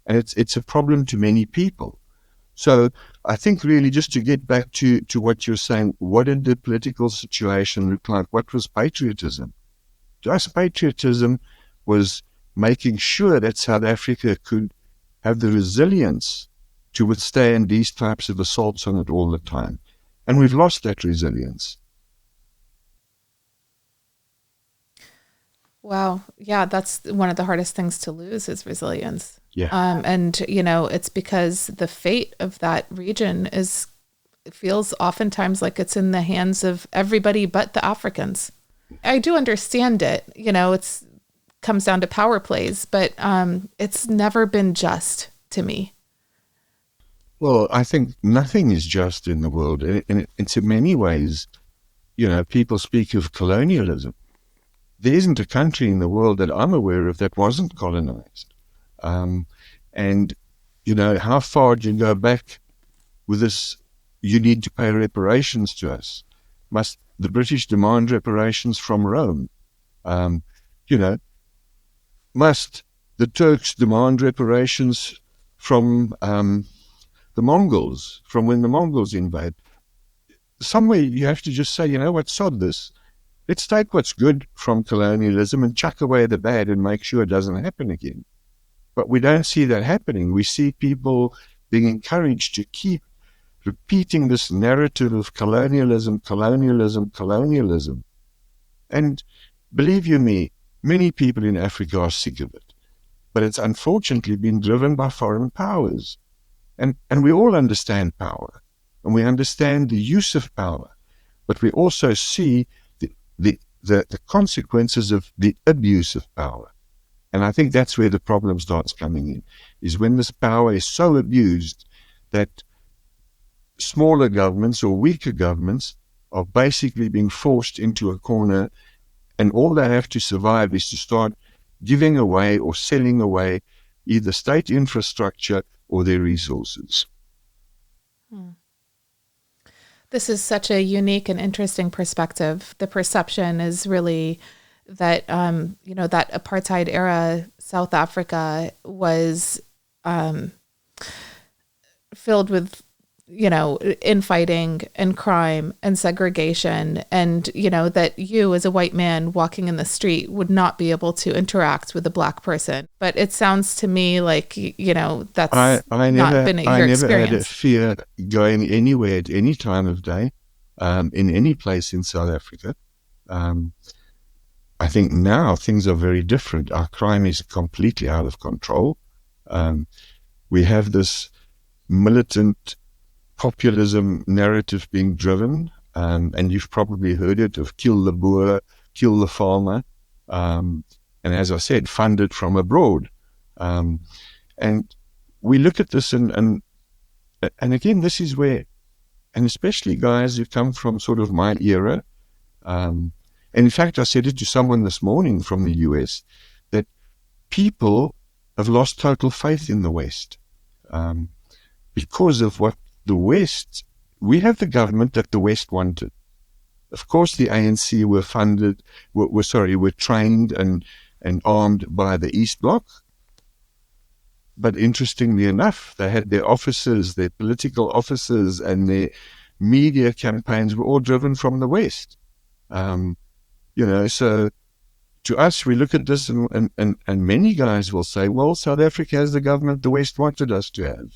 it's a problem to many people. So I think really, just to get back to what you're saying, what did the political situation look like? What was patriotism? To us, patriotism was making sure that South Africa could have the resilience to withstand these types of assaults on it all the time. And we've lost that resilience. Wow. Yeah, that's one of the hardest things to lose is resilience. Yeah. And, it's because the fate of that region it feels oftentimes like it's in the hands of everybody but the Africans. I do understand it. It's comes down to power plays, but it's never been just to me. Well, I think nothing is just in the world. And it's in many ways, people speak of colonialism. There isn't a country in the world that I'm aware of that wasn't colonized. And, how far do you go back with this? You need to pay reparations to us. Must the British demand reparations from Rome? Must the Turks demand reparations from the Mongols, from when the Mongols invade? Somewhere you have to just say, what, sod this. Let's take what's good from colonialism and chuck away the bad and make sure it doesn't happen again. But we don't see that happening. We see people being encouraged to keep repeating this narrative of colonialism. And believe you me, many people in Africa are sick of it. But it's unfortunately been driven by foreign powers. And we all understand power, and we understand the use of power, but we also see the consequences of the abuse of power. And I think that's where the problem starts coming in, is when this power is so abused that smaller governments or weaker governments are basically being forced into a corner, and all they have to survive is to start giving away or selling away either state infrastructure or their resources. This is such a unique and interesting perspective. The perception is really that, that apartheid era South Africa was filled with, infighting and crime and segregation, and, that you as a white man walking in the street would not be able to interact with a black person. But it sounds to me like, that's not been your experience. I never had a fear going anywhere at any time of day, in any place in South Africa. I think now things are very different. Our crime is completely out of control. We have this militant populism narrative being driven, and you've probably heard it, of kill the boer, kill the farmer, and as I said, funded from abroad. And we look at this and again, this is where, and especially guys who come from sort of my era, and in fact, I said it to someone this morning from the US, that people have lost total faith in the West, because of what the West, we have the government that the West wanted. Of course, the ANC were trained and armed by the East Bloc. But interestingly enough, they had their officers, their political officers, and their media campaigns were all driven from the West. So to us, we look at this and many guys will say, well, South Africa has the government the West wanted us to have.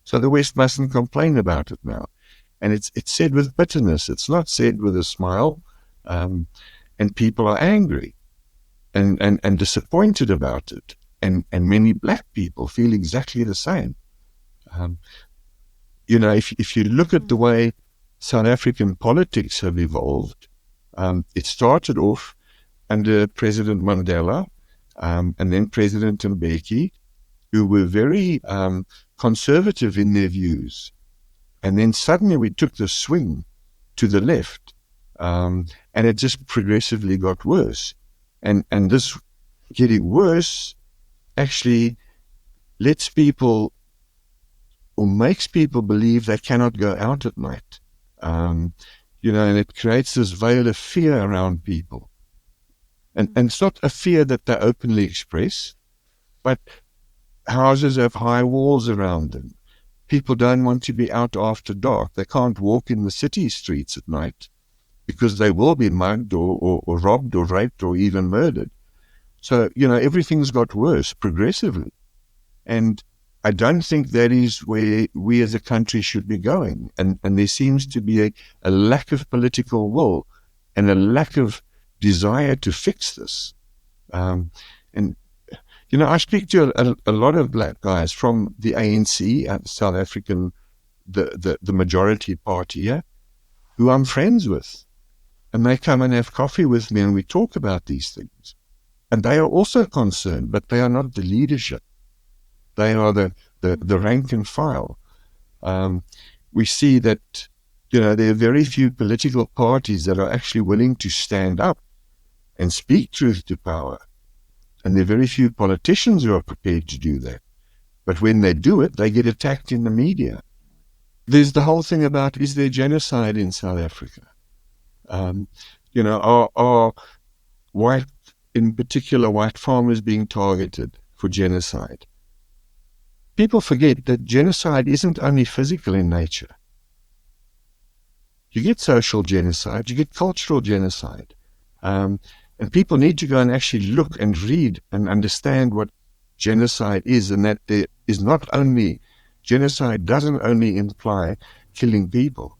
So the West mustn't complain about it now. And it's said with bitterness. It's not said with a smile. And people are angry and disappointed about it. And many black people feel exactly the same. If you look at the way South African politics have evolved, it started off under President Mandela, and then President Mbeki, who were very conservative in their views. And then suddenly we took the swing to the left, and it just progressively got worse. And this getting worse actually lets people, or makes people believe they cannot go out at night. And it creates this veil of fear around people. And it's not a fear that they openly express, but houses have high walls around them. People don't want to be out after dark. They can't walk in the city streets at night because they will be mugged or robbed or raped or even murdered. So, everything's got worse progressively. And I don't think that is where we as a country should be going. And there seems to be a lack of political will and a lack of desire to fix this. And, I speak to a lot of black guys from the ANC, South African, the majority party here, who I'm friends with. And they come and have coffee with me and we talk about these things. And they are also concerned, but they are not the leadership. They are the rank and file. We see that, there are very few political parties that are actually willing to stand up and speak truth to power. And there are very few politicians who are prepared to do that. But when they do it, they get attacked in the media. There's the whole thing about, is there genocide in South Africa? Are white, in particular white farmers, being targeted for genocide? People forget that genocide isn't only physical in nature. You get social genocide, you get cultural genocide. And people need to go and actually look and read and understand what genocide is, and that there is not only, genocide doesn't only imply killing people.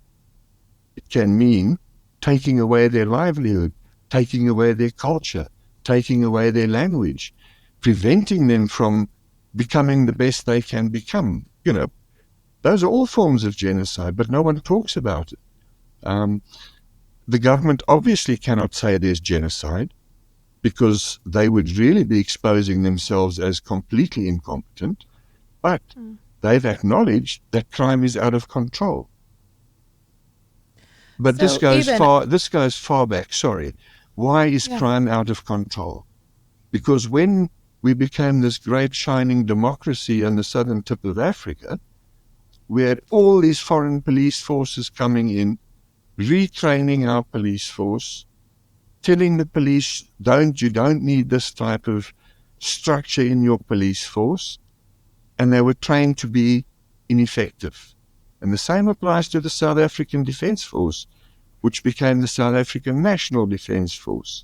It can mean taking away their livelihood, taking away their culture, taking away their language, preventing them from becoming the best they can become. Those are all forms of genocide, but no one talks about it. The government obviously cannot say there's genocide, because they would really be exposing themselves as completely incompetent, but they've acknowledged that crime is out of control. But this goes far back. Sorry. Why is crime out of control? Because when we became this great shining democracy on the southern tip of Africa, we had all these foreign police forces coming in, retraining our police force, telling the police, you don't need this type of structure in your police force, and they were trained to be ineffective. And the same applies to the South African Defence Force, which became the South African National Defence Force.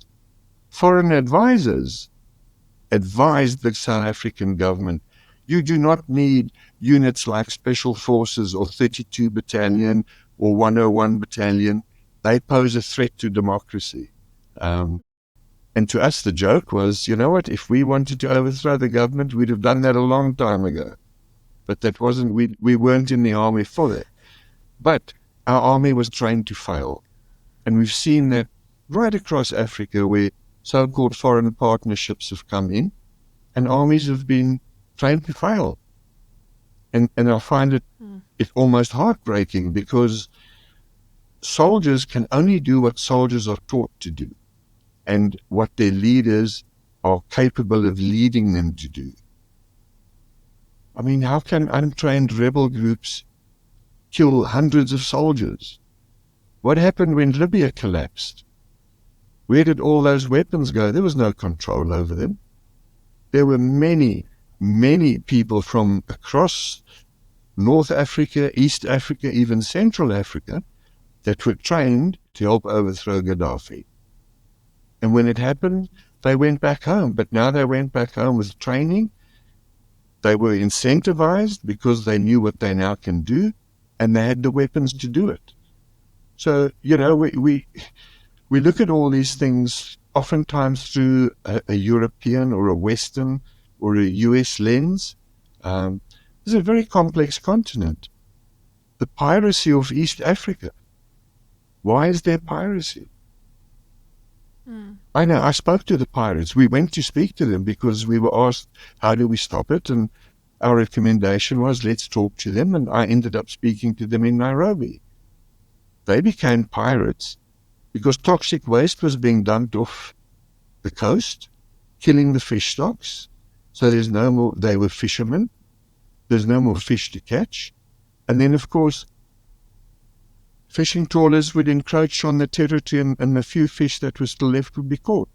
Foreign advisors advised the South African government, you do not need units like Special Forces or 32 Battalion or 101 Battalion. They pose a threat to democracy. And to us, the joke was, you know what, if we wanted to overthrow the government, we'd have done that a long time ago. But that wasn't, we weren't in the army for that. But our army was trained to fail. And we've seen that right across Africa, where so-called foreign partnerships have come in, and armies have been trained to fail. And I find it almost heartbreaking, because soldiers can only do what soldiers are taught to do, and what their leaders are capable of leading them to do. I mean, how can untrained rebel groups kill hundreds of soldiers? What happened when Libya collapsed? Where did all those weapons go? There was no control over them. There were many, many people from across North Africa, East Africa, even Central Africa, that were trained to help overthrow Gaddafi. And when it happened, they went back home. But now they went back home with training. They were incentivized because they knew what they now can do, and they had the weapons to do it. So, we look at all these things oftentimes through a European or a Western or a US lens. It's a very complex continent. The piracy of East Africa. Why is there piracy? I know, I spoke to the pirates. We went to speak to them because we were asked, how do we stop it? And our recommendation was, let's talk to them. And I ended up speaking to them in Nairobi. They became pirates because toxic waste was being dumped off the coast, killing the fish stocks. So there's no more, they were fishermen. There's no more fish to catch. And then, of course, fishing trawlers would encroach on the territory, and the few fish that were still left would be caught.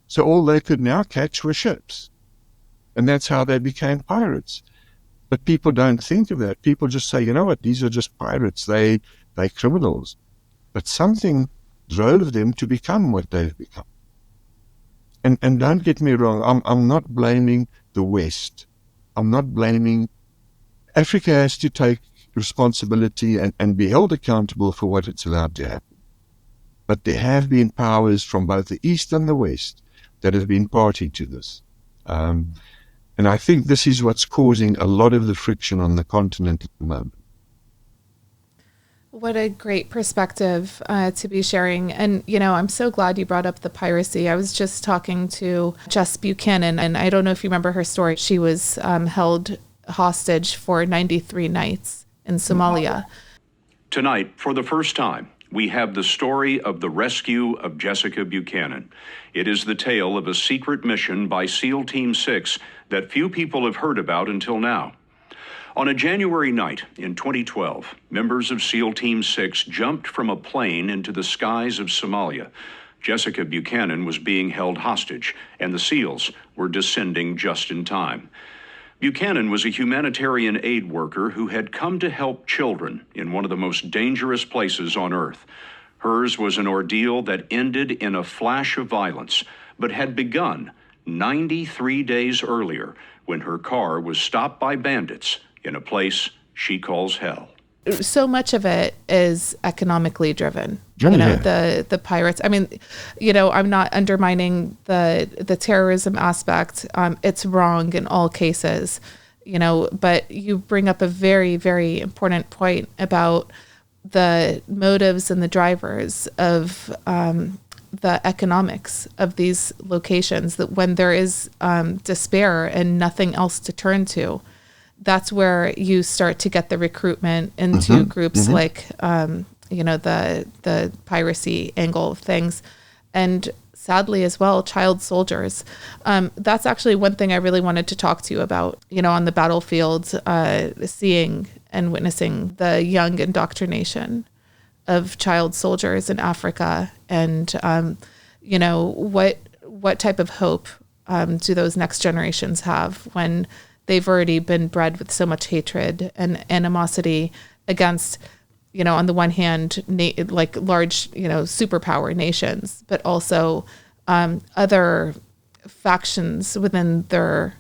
So all they could now catch were ships. And that's how they became pirates. But people don't think of that. People just say, you know what, these are just pirates. They're criminals. But something drove them to become what they've become. And don't get me wrong, I'm not blaming the West. I'm not blaming. Africa has to take responsibility and be held accountable for what it's allowed to happen. but there have been powers from both the East and the West that have been party to this. And I think this is what's causing a lot of the friction on the continent at the moment. What a great perspective to be sharing. And, you know, I'm so glad you brought up the piracy. I was just talking to Jess Buchanan, and I don't know if you remember her story. She was held hostage for 93 nights in Somalia. Tonight, for the first time, we have the story of the rescue of Jessica Buchanan. It is the tale of a secret mission by SEAL Team 6 that few people have heard about until now. On a January night in 2012, members of SEAL Team 6 jumped from a plane into the skies of Somalia. Jessica Buchanan was being held hostage, and the SEALs were descending just in time. Buchanan was a humanitarian aid worker who had come to help children in one of the most dangerous places on earth. Hers was an ordeal that ended in a flash of violence, but had begun 93 days earlier when her car was stopped by bandits in a place she calls hell. So much of it is economically driven. You know, the pirates. I mean, you know, I'm not undermining the terrorism aspect. It's wrong in all cases, you know, but you bring up a very, very important point about the motives and the drivers of the economics of these locations, that when there is despair and nothing else to turn to, that's where you start to get the recruitment into groups like, you know, the piracy angle of things. And sadly as well, child soldiers. That's actually one thing I really wanted to talk to you about, you know, on the battlefield, seeing and witnessing the young indoctrination of child soldiers in Africa. And, you know, what type of hope do those next generations have when they've already been bred with so much hatred and animosity against, you know, on the one hand, like large, you know, superpower nations, but also other factions within their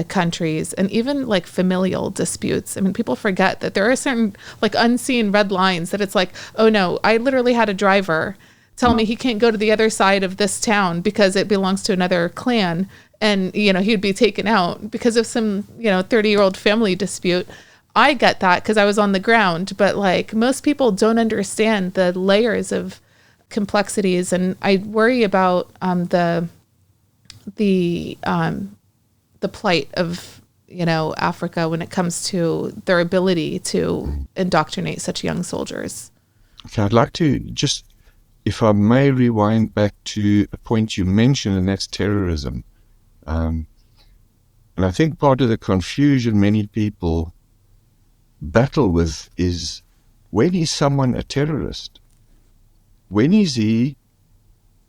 countries, and even like familial disputes. I mean, people forget that there are certain like unseen red lines that it's like, oh no, I literally had a driver tell me he can't go to the other side of this town because it belongs to another clan. And, you know, he'd be taken out because of some, you know, 30-year-old family dispute. I get that because I was on the ground, but like most people don't understand the layers of complexities. And I worry about the plight of, you know, Africa when it comes to their ability to indoctrinate such young soldiers. Okay, I'd like to just, if I may, rewind back to a point you mentioned, and that's terrorism. And I think part of the confusion many people battle with is, when is someone a terrorist? When is he,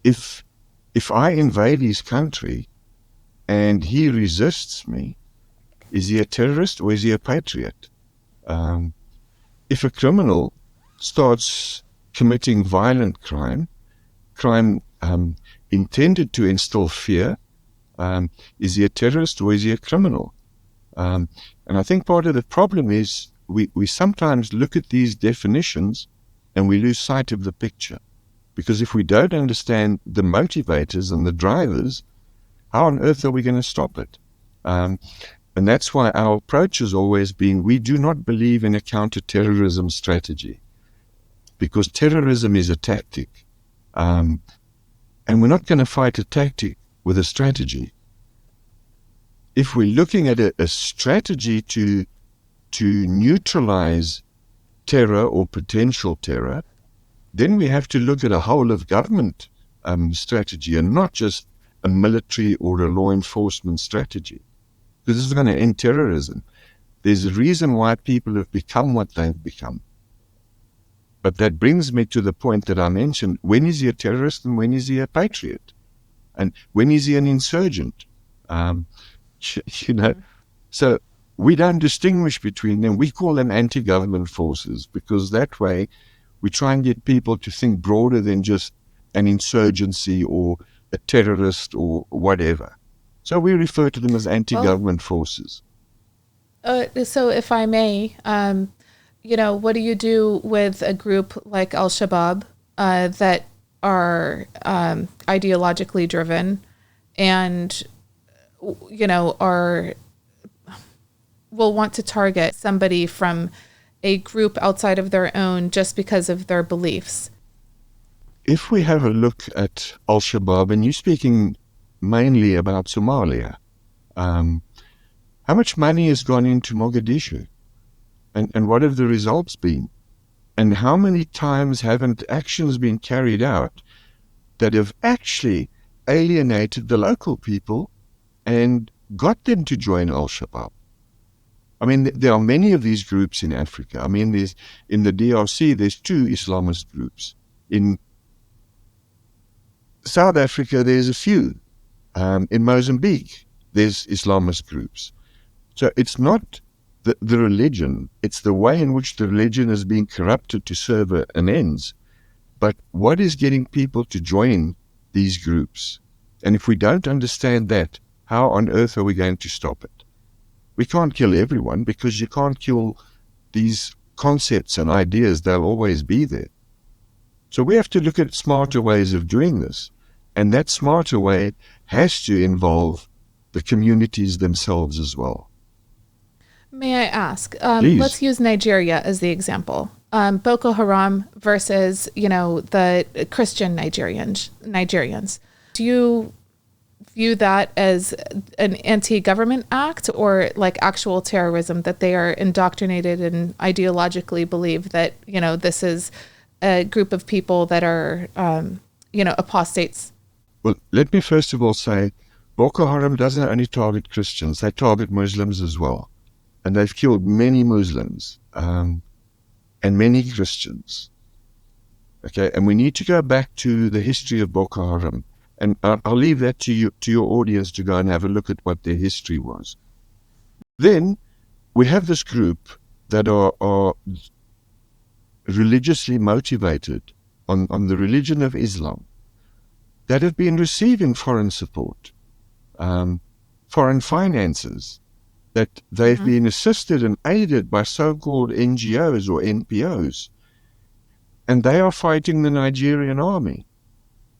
if I invade his country and he resists me, is he a terrorist or is he a patriot? If a criminal starts committing violent crime intended to instill fear, is he a terrorist or is he a criminal? And I think part of the problem is we sometimes look at these definitions and we lose sight of the picture. Because if we don't understand the motivators and the drivers, how on earth are we going to stop it? And that's why our approach has always been, we do not believe in a counter-terrorism strategy, because terrorism is a tactic. And we're not going to fight a tactic with a strategy. If we're looking at a strategy to neutralize terror or potential terror, then we have to look at a whole of government strategy and not just a military or a law enforcement strategy. Because this is going to end terrorism. There's a reason why people have become what they've become. But that brings me to the point that I mentioned. When is he a terrorist and when is he a patriot? And when is he an insurgent? You know, so we don't distinguish between them. We call them anti-government forces because that way we try and get people to think broader than just an insurgency or a terrorist or whatever. So we refer to them as anti-government forces. So if I may, you know, what do you do with a group like Al-Shabaab that are ideologically driven and, will want to target somebody from a group outside of their own just because of their beliefs. If we have a look at Al-Shabaab, and you're speaking mainly about Somalia, how much money has gone into Mogadishu? And what have the results been? And how many times haven't actions been carried out that have actually alienated the local people and got them to join Al-Shabaab? I mean, there are many of these groups in Africa. I mean, in the DRC, there's 2 Islamist groups. In South Africa, there's a few. In Mozambique, there's Islamist groups. So it's not the religion, it's the way in which the religion is being corrupted to serve an ends. But what is getting people to join these groups? And if we don't understand that, how on earth are we going to stop it? We can't kill everyone, because you can't kill these concepts and ideas. They'll always be there. So we have to look at smarter ways of doing this. And that smarter way has to involve the communities themselves as well. May I ask, let's use Nigeria as the example. Boko Haram versus, the Christian Nigerians. Do you view that as an anti-government act, or like actual terrorism, that they are indoctrinated and ideologically believe that, this is a group of people that are, apostates? Well, let me first of all say, Boko Haram doesn't only target Christians, they target Muslims as well. And they've killed many Muslims and many Christians. Okay, and we need to go back to the history of Boko Haram. And I'll leave that to your audience to go and have a look at what their history was. Then we have this group that are religiously motivated on the religion of Islam, that have been receiving foreign support, foreign finances, that they've been assisted and aided by so-called NGOs or NPOs. And they are fighting the Nigerian army.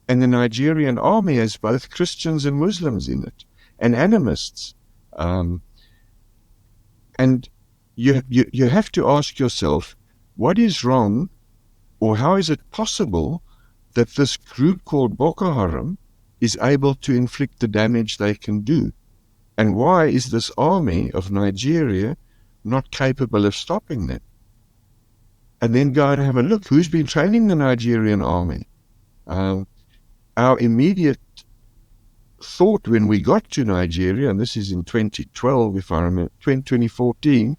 And the Nigerian army has both Christians and Muslims in it, and animists. And you have to ask yourself, what is wrong, or how is it possible that this group called Boko Haram is able to inflict the damage they can do? And why is this army of Nigeria not capable of stopping them? And then go and have a look. Who's been training the Nigerian army? Our immediate thought when we got to Nigeria, and this is in 2012, if I remember, 2014,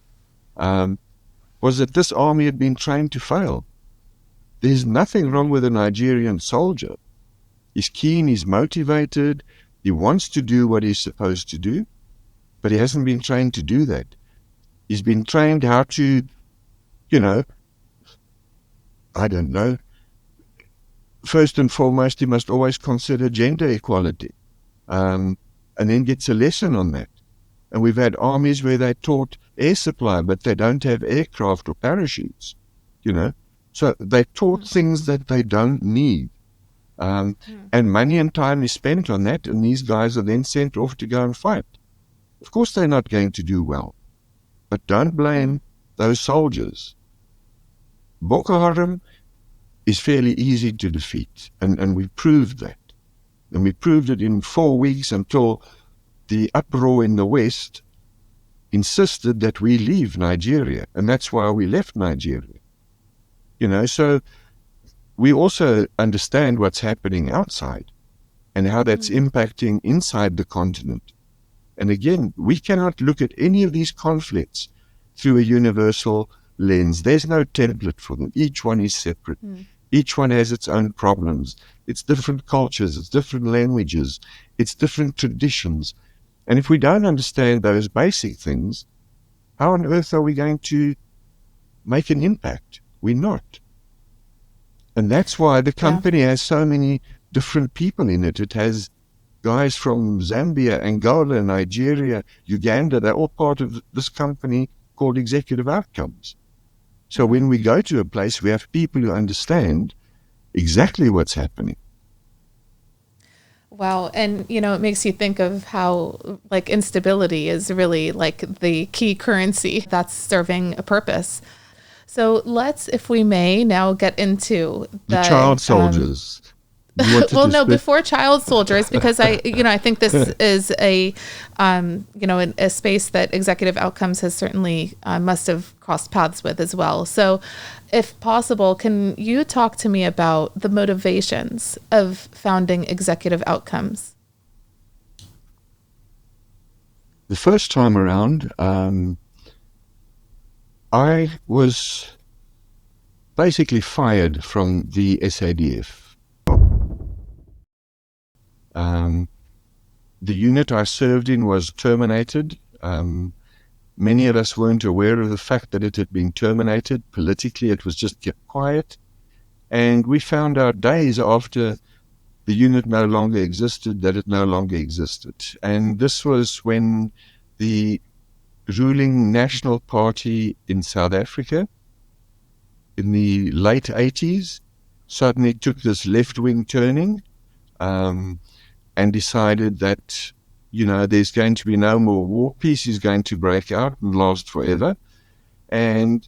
was that this army had been trained to fail. There's nothing wrong with a Nigerian soldier. He's keen, he's motivated, he wants to do what he's supposed to do, but he hasn't been trained to do that. He's been trained how to, I don't know. First and foremost, he must always consider gender equality, and then gets a lesson on that. And we've had armies where they taught air supply, but they don't have aircraft or parachutes, So they taught things that they don't need. And money and time is spent on that, and these guys are then sent off to go and fight. Of course they're not going to do well, but don't blame those soldiers. Boko Haram is fairly easy to defeat, and we proved that. And we proved it in 4 weeks, until the uproar in the West insisted that we leave Nigeria, and that's why we left Nigeria. So we also understand what's happening outside and how that's impacting inside the continent. And again, we cannot look at any of these conflicts through a universal lens. There's no template for them. Each one is separate. Each one has its own problems. It's different cultures, it's different languages, it's different traditions. And if we don't understand those basic things, how on earth are we going to make an impact? We're not. And that's why the company has so many different people in it. It has guys from Zambia, Angola, Nigeria, Uganda. They're all part of this company called Executive Outcomes. So when we go to a place, we have people who understand exactly what's happening. Wow. And, it makes you think of how like instability is really like the key currency that's serving a purpose. So let's, if we may, now get into The child soldiers. Well, no, before child soldiers, because I think this is a space that executive outcomes has certainly must have crossed paths with as well. So if possible, can you talk to me about the motivations of founding executive outcomes? The first time around, I was basically fired from the SADF. The unit I served in was terminated. Many of us weren't aware of the fact that it had been terminated. Politically, it was just kept quiet. And we found out days after the unit no longer existed that it no longer existed. And this was when the ruling National Party in South Africa in the late 80s suddenly took this left-wing turning and decided that, there's going to be no more war. Peace is going to break out and last forever. And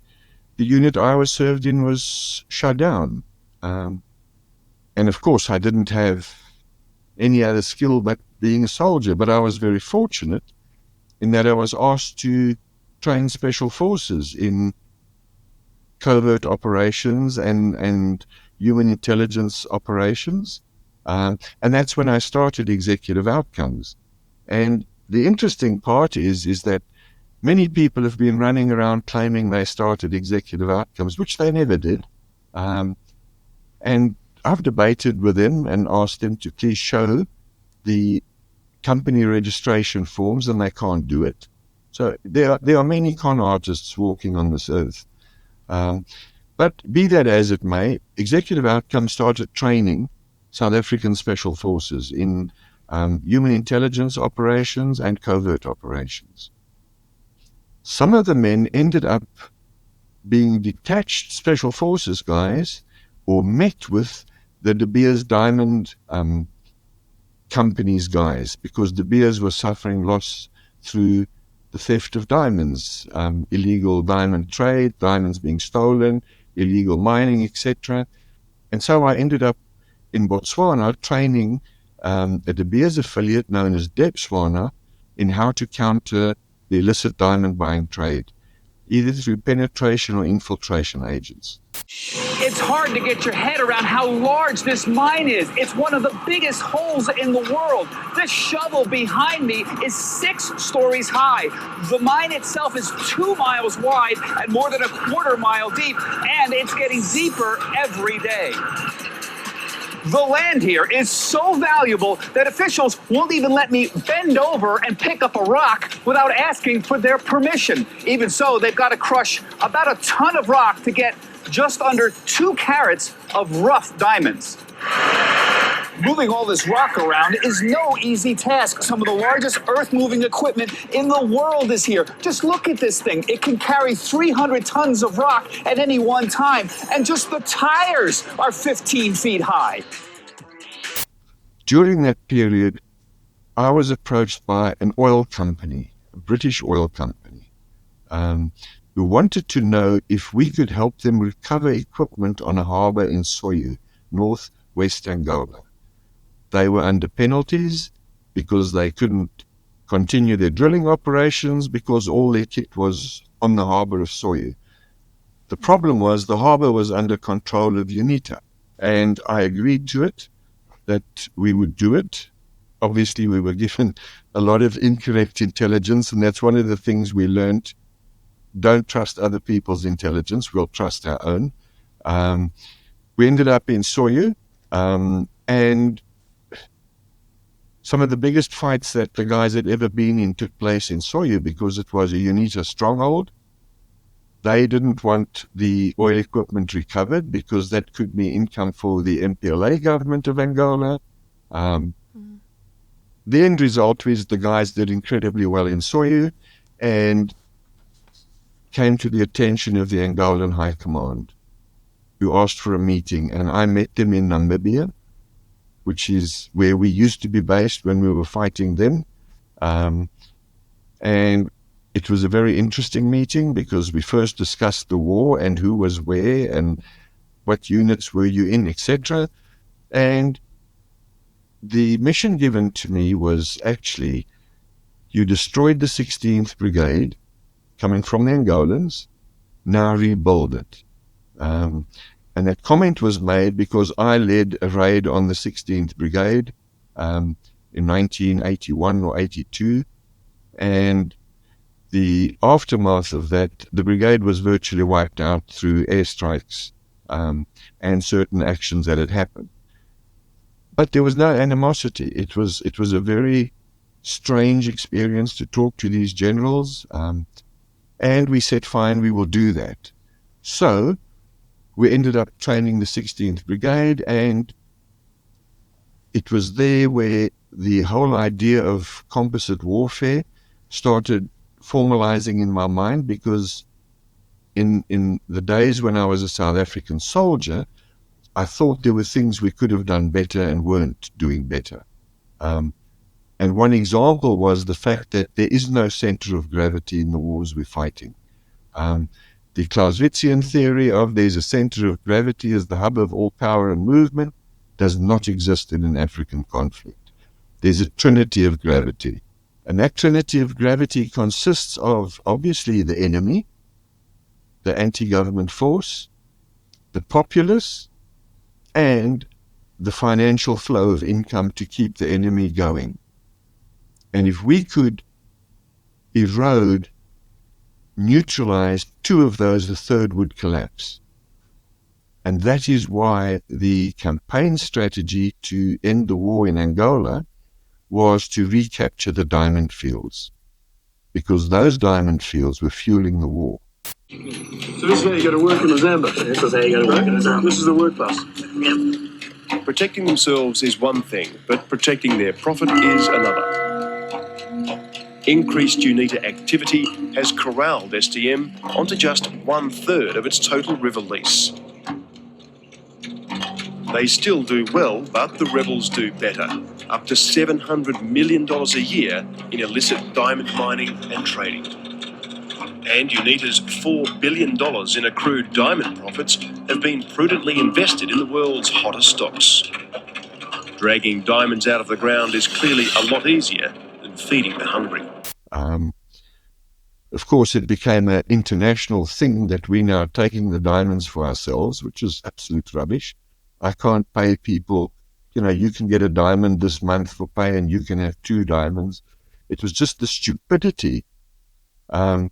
the unit I was served in was shut down. And of course, I didn't have any other skill but being a soldier. But I was very fortunate in that I was asked to train special forces in covert operations and human intelligence operations. And that's when I started Executive Outcomes. And the interesting part is that many people have been running around claiming they started Executive Outcomes, which they never did. And I've debated with them and asked them to please show the company registration forms, and they can't do it. So there are many con artists walking on this earth. But be that as it may, Executive Outcomes started training South African special forces in human intelligence operations and covert operations. Some of the men ended up being detached special forces guys or met with the De Beers Diamond Company's guys, because De Beers was suffering loss through the theft of diamonds, illegal diamond trade, diamonds being stolen, illegal mining, etc. And so I ended up in Botswana training a De Beers affiliate known as Botswana in how to counter the illicit diamond buying trade, either through penetration or infiltration agents. It's hard to get your head around how large this mine is. It's one of the biggest holes in the world. This shovel behind me is 6 stories high. The mine itself is 2 miles wide and more than a quarter mile deep, and it's getting deeper every day. The land here is so valuable that officials won't even let me bend over and pick up a rock without asking for their permission. Even so, they've got to crush about a ton of rock to get just under 2 carats of rough diamonds. Moving all this rock around is no easy task. Some of the largest earth-moving equipment in the world is here. Just look at this thing. It can carry 300 tons of rock at any one time, and just the tires are 15 feet high. During that period, I was approached by an oil company, a British oil company, who wanted to know if we could help them recover equipment on a harbor in Soyu, northwest Angola. They were under penalties because they couldn't continue their drilling operations because all their kit was on the harbor of Soyu. The problem was the harbor was under control of UNITA, and I agreed to it, that we would do it. Obviously, we were given a lot of incorrect intelligence, and that's one of the things we learned. Don't trust other people's intelligence. We'll trust our own. We ended up in Soyu, and some of the biggest fights that the guys had ever been in took place in Soyu because it was a UNITA stronghold. They didn't want the oil equipment recovered because that could be income for the MPLA government of Angola. The end result was the guys did incredibly well in Soyu and came to the attention of the Angolan High Command, who asked for a meeting, and I met them in Namibia, which is where we used to be based when we were fighting them. And it was a very interesting meeting because we first discussed the war and who was where and what units were you in, etc. And the mission given to me was actually, you destroyed the 16th Brigade, coming from the Angolans, now rebuild it. And that comment was made because I led a raid on the 16th Brigade in 1981 or 82. And the aftermath of that, the brigade was virtually wiped out through airstrikes and certain actions that had happened. But there was no animosity. It was a very strange experience to talk to these generals. And we said, fine, we will do that. So we ended up training the 16th Brigade, and it was there where the whole idea of composite warfare started formalizing in my mind, because in the days when I was a South African soldier, I thought there were things we could have done better and weren't doing better. And one example was the fact that there is no center of gravity in the wars we're fighting. The Clausewitzian theory of there's a center of gravity as the hub of all power and movement does not exist in an African conflict. There's a trinity of gravity. And that trinity of gravity consists of, obviously, the enemy, the anti-government force, the populace, and the financial flow of income to keep the enemy going. And if we could erode, neutralize two of those, the third would collapse. And that is why the campaign strategy to end the war in Angola was to recapture the diamond fields, because those diamond fields were fueling the war. So this is how you got to work in Mozambique. This is how you got to work in Mozambique. This is the work bus. Yep. Protecting themselves is one thing, but protecting their profit is another. Increased UNITA activity has corralled STM onto just 1/3 of its total river lease. They still do well, but the rebels do better. Up to $700 million a year in illicit diamond mining and trading. And UNITA's $4 billion in accrued diamond profits have been prudently invested in the world's hottest stocks. Dragging diamonds out of the ground is clearly a lot easier than feeding the hungry. Of course, it became an international thing that we're now taking the diamonds for ourselves, which is absolute rubbish. I can't pay people, you can get a diamond this month for pay and you can have 2 diamonds. It was just the stupidity and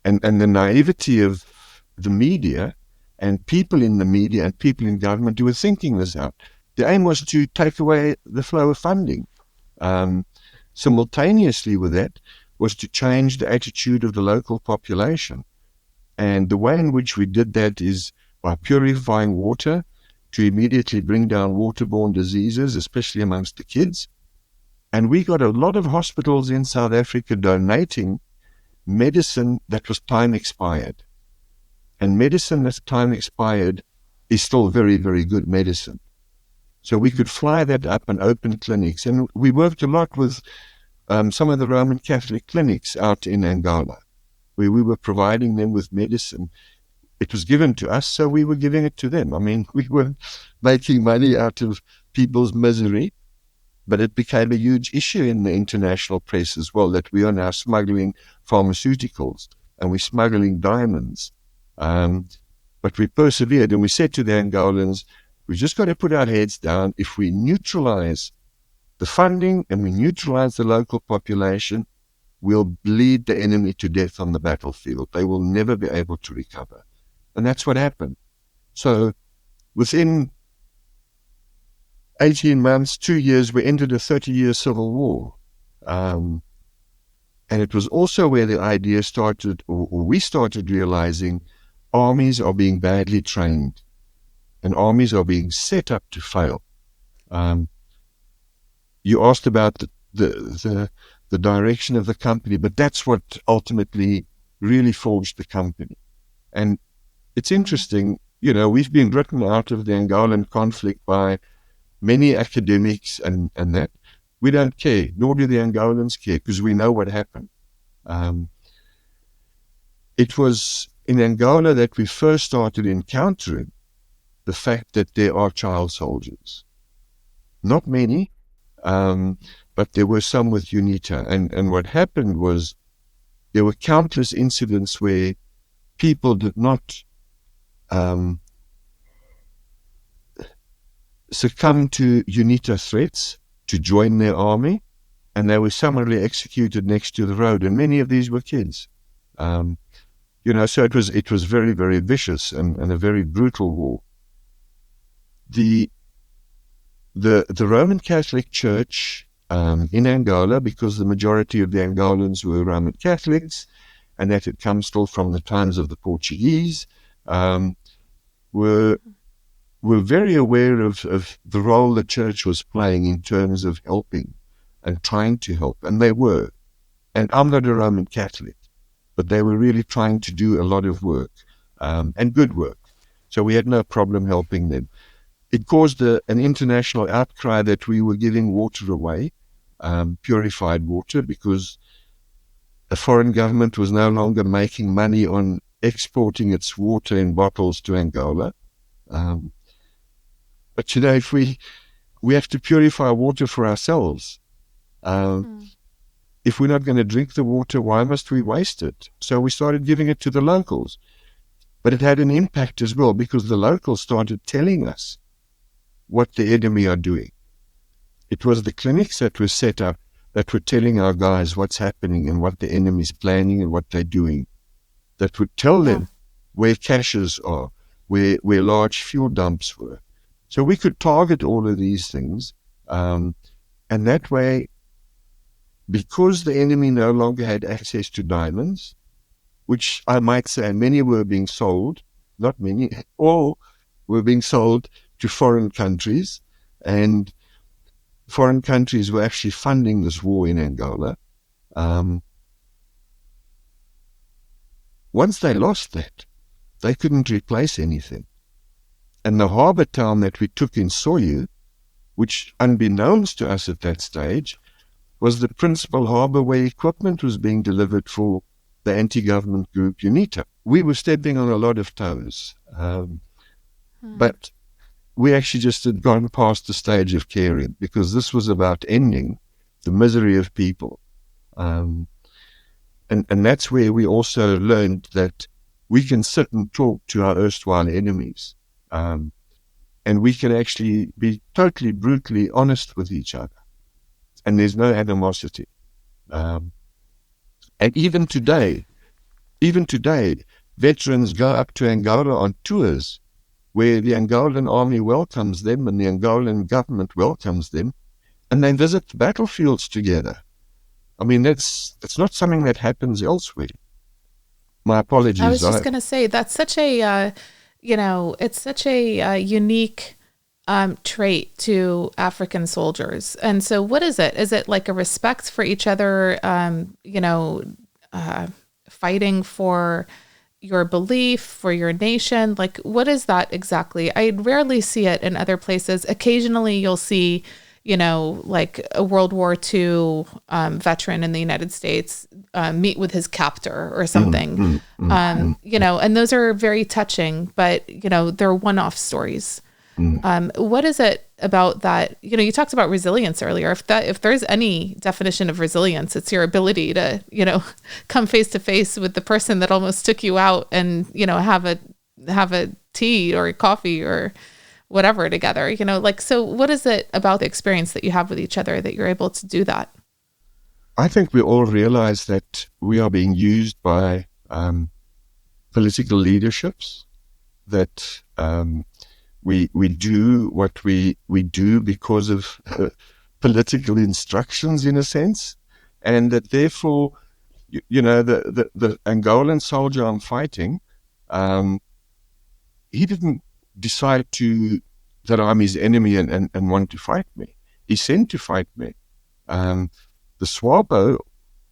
the naivety of the media and people in the media and people in government who were thinking this out. The aim was to take away the flow of funding. Simultaneously with that was to change the attitude of the local population. And the way in which we did that is by purifying water to immediately bring down waterborne diseases, especially amongst the kids. And we got a lot of hospitals in South Africa donating medicine that was time expired. And medicine that's time expired is still very, very good medicine. So we could fly that up and open clinics. And we worked a lot with some of the Roman Catholic clinics out in Angola, where we were providing them with medicine. It was given to us, so we were giving it to them. I mean, we were making money out of people's misery, but it became a huge issue in the international press as well, that we are now smuggling pharmaceuticals and we're smuggling diamonds. But we persevered, and we said to the Angolans, we just got to put our heads down. If we neutralize the funding and we neutralize the local population, we'll bleed the enemy to death on the battlefield. They will never be able to recover. And that's what happened. So within 18 months, 2 years, we entered a 30-year civil war. And it was also where the idea started, or we started realizing armies are being badly trained and armies are being set up to fail. You asked about the direction of the company, but that's what ultimately really forged the company. And it's interesting, we've been written out of the Angolan conflict by many academics and that. We don't care, nor do the Angolans care, because we know what happened. It was in Angola that we first started encountering the fact that there are child soldiers. Not many, but there were some with UNITA. And what happened was there were countless incidents where people did not succumb to UNITA threats to join their army, and they were summarily executed next to the road, and many of these were kids. So it was very, very vicious and a very brutal war. The Roman Catholic Church in Angola, because the majority of the Angolans were Roman Catholics, and that had come still from the times of the Portuguese, were very aware of the role the church was playing in terms of helping and trying to help, and they were. And I'm not a Roman Catholic, but they were really trying to do a lot of work, and good work. So we had no problem helping them. It caused an international outcry that we were giving water away, purified water, because a foreign government was no longer making money on exporting its water in bottles to Angola. But today, if we have to purify water for ourselves. If we're not going to drink the water, why must we waste it? So we started giving it to the locals. But it had an impact as well, because the locals started telling us what the enemy are doing. It was the clinics that were set up that were telling our guys what's happening and what the enemy's planning and what they're doing, that would tell them where caches are, where large fuel dumps were. So we could target all of these things, and that way, because the enemy no longer had access to diamonds, which I might say many were being sold, not many, all were being sold to foreign countries, and foreign countries were actually funding this war in Angola. Once they lost that, they couldn't replace anything. And the harbour town that we took in Soyu, which unbeknownst to us at that stage, was the principal harbour where equipment was being delivered for the anti-government group UNITA. We were stepping on a lot of toes, but we actually just had gone past the stage of caring, because this was about ending the misery of people. And that's where we also learned that we can sit and talk to our erstwhile enemies, and we can actually be totally brutally honest with each other, and there's no animosity. And even today, veterans go up to Angola on tours where the Angolan army welcomes them and the Angolan government welcomes them, and they visit the battlefields together. I mean, that's not something that happens elsewhere. My apologies. I was just going to say, that's such a, it's such a unique trait to African soldiers. And so what is it? Is it like a respect for each other, fighting for your belief, for your nation? Like, what is that exactly? I rarely see it in other places. Occasionally you'll see, like a World War II veteran in the United States meet with his captor or something, and those are very touching, but, they're one-off stories. What is it about that? You talked about resilience earlier. If there's any definition of resilience, it's your ability to, come face to face with the person that almost took you out and, have a tea or a coffee or whatever together, so what is it about the experience that you have with each other that you're able to do that? I think we all realize that we are being used by political leaderships, that we do what we do because of political instructions, in a sense, and that therefore, the Angolan soldier I'm fighting, he didn't decide that I'm his enemy and want to fight me. He's sent to fight me. The Swabo,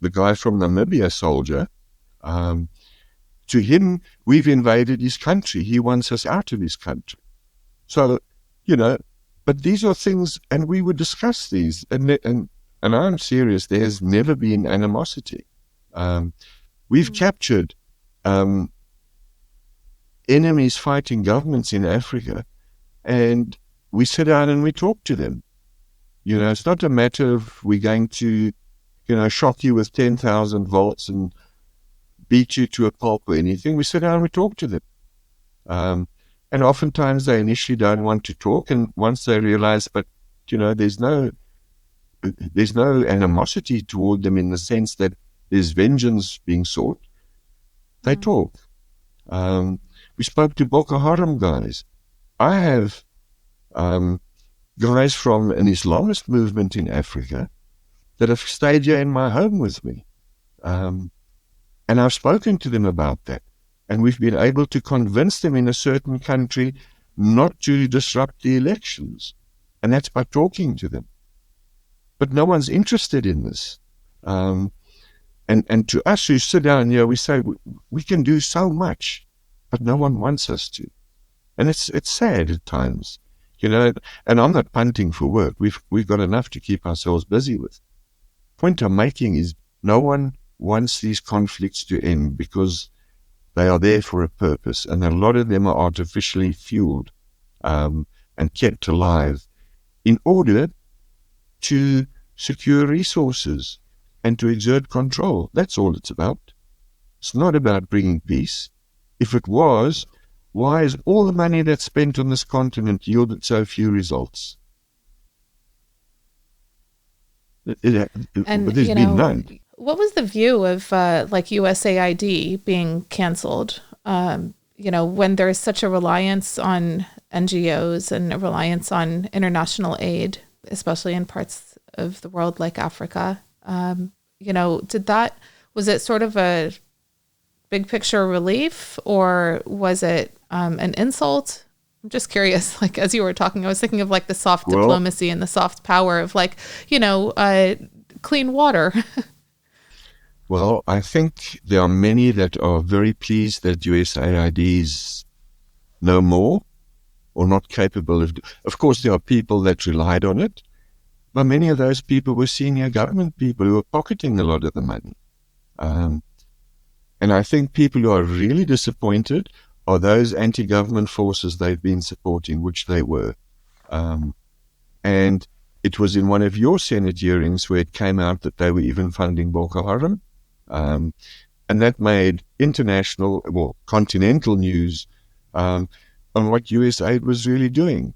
the guy from Namibia soldier, to him, we've invaded his country. He wants us out of his country. So, but these are things, and we would discuss these. And I'm serious, there's never been animosity. We've captured enemies fighting governments in Africa, and we sit down and we talk to them. It's not a matter of we're going to, shock you with 10,000 volts and beat you to a pulp or anything. We sit down and we talk to them. And oftentimes they initially don't want to talk, and once they realize, but, there's no animosity toward them in the sense that there's vengeance being sought, they talk. We spoke to Boko Haram guys. I have guys from an Islamist movement in Africa that have stayed here in my home with me. And I've spoken to them about that. And we've been able to convince them in a certain country not to disrupt the elections. And that's by talking to them. But no one's interested in this. And to us who sit down here, we say, we can do so much, but no one wants us to. And it's sad at times, and I'm not punting for work. We've got enough to keep ourselves busy with. Point I'm making is no one wants these conflicts to end because they are there for a purpose, and a lot of them are artificially fueled and kept alive in order to secure resources and to exert control. That's all it's about. It's not about bringing peace. If it was, why is all the money that's spent on this continent yielded so few results? There's been none. What was the view of USAID being canceled? When there's such a reliance on NGOs and a reliance on international aid, especially in parts of the world like Africa, was it sort of a big picture relief, or was it an insult? I'm just curious, as you were talking, I was thinking of the soft diplomacy and the soft power of clean water. Well, I think there are many that are very pleased that USAID is no more or not capable of. Of course, there are people that relied on it, but many of those people were senior government people who were pocketing a lot of the money. And I think people who are really disappointed are those anti-government forces they've been supporting, which they were. And it was in one of your Senate hearings where it came out that they were even funding Boko Haram. And that made continental news on what USAID was really doing.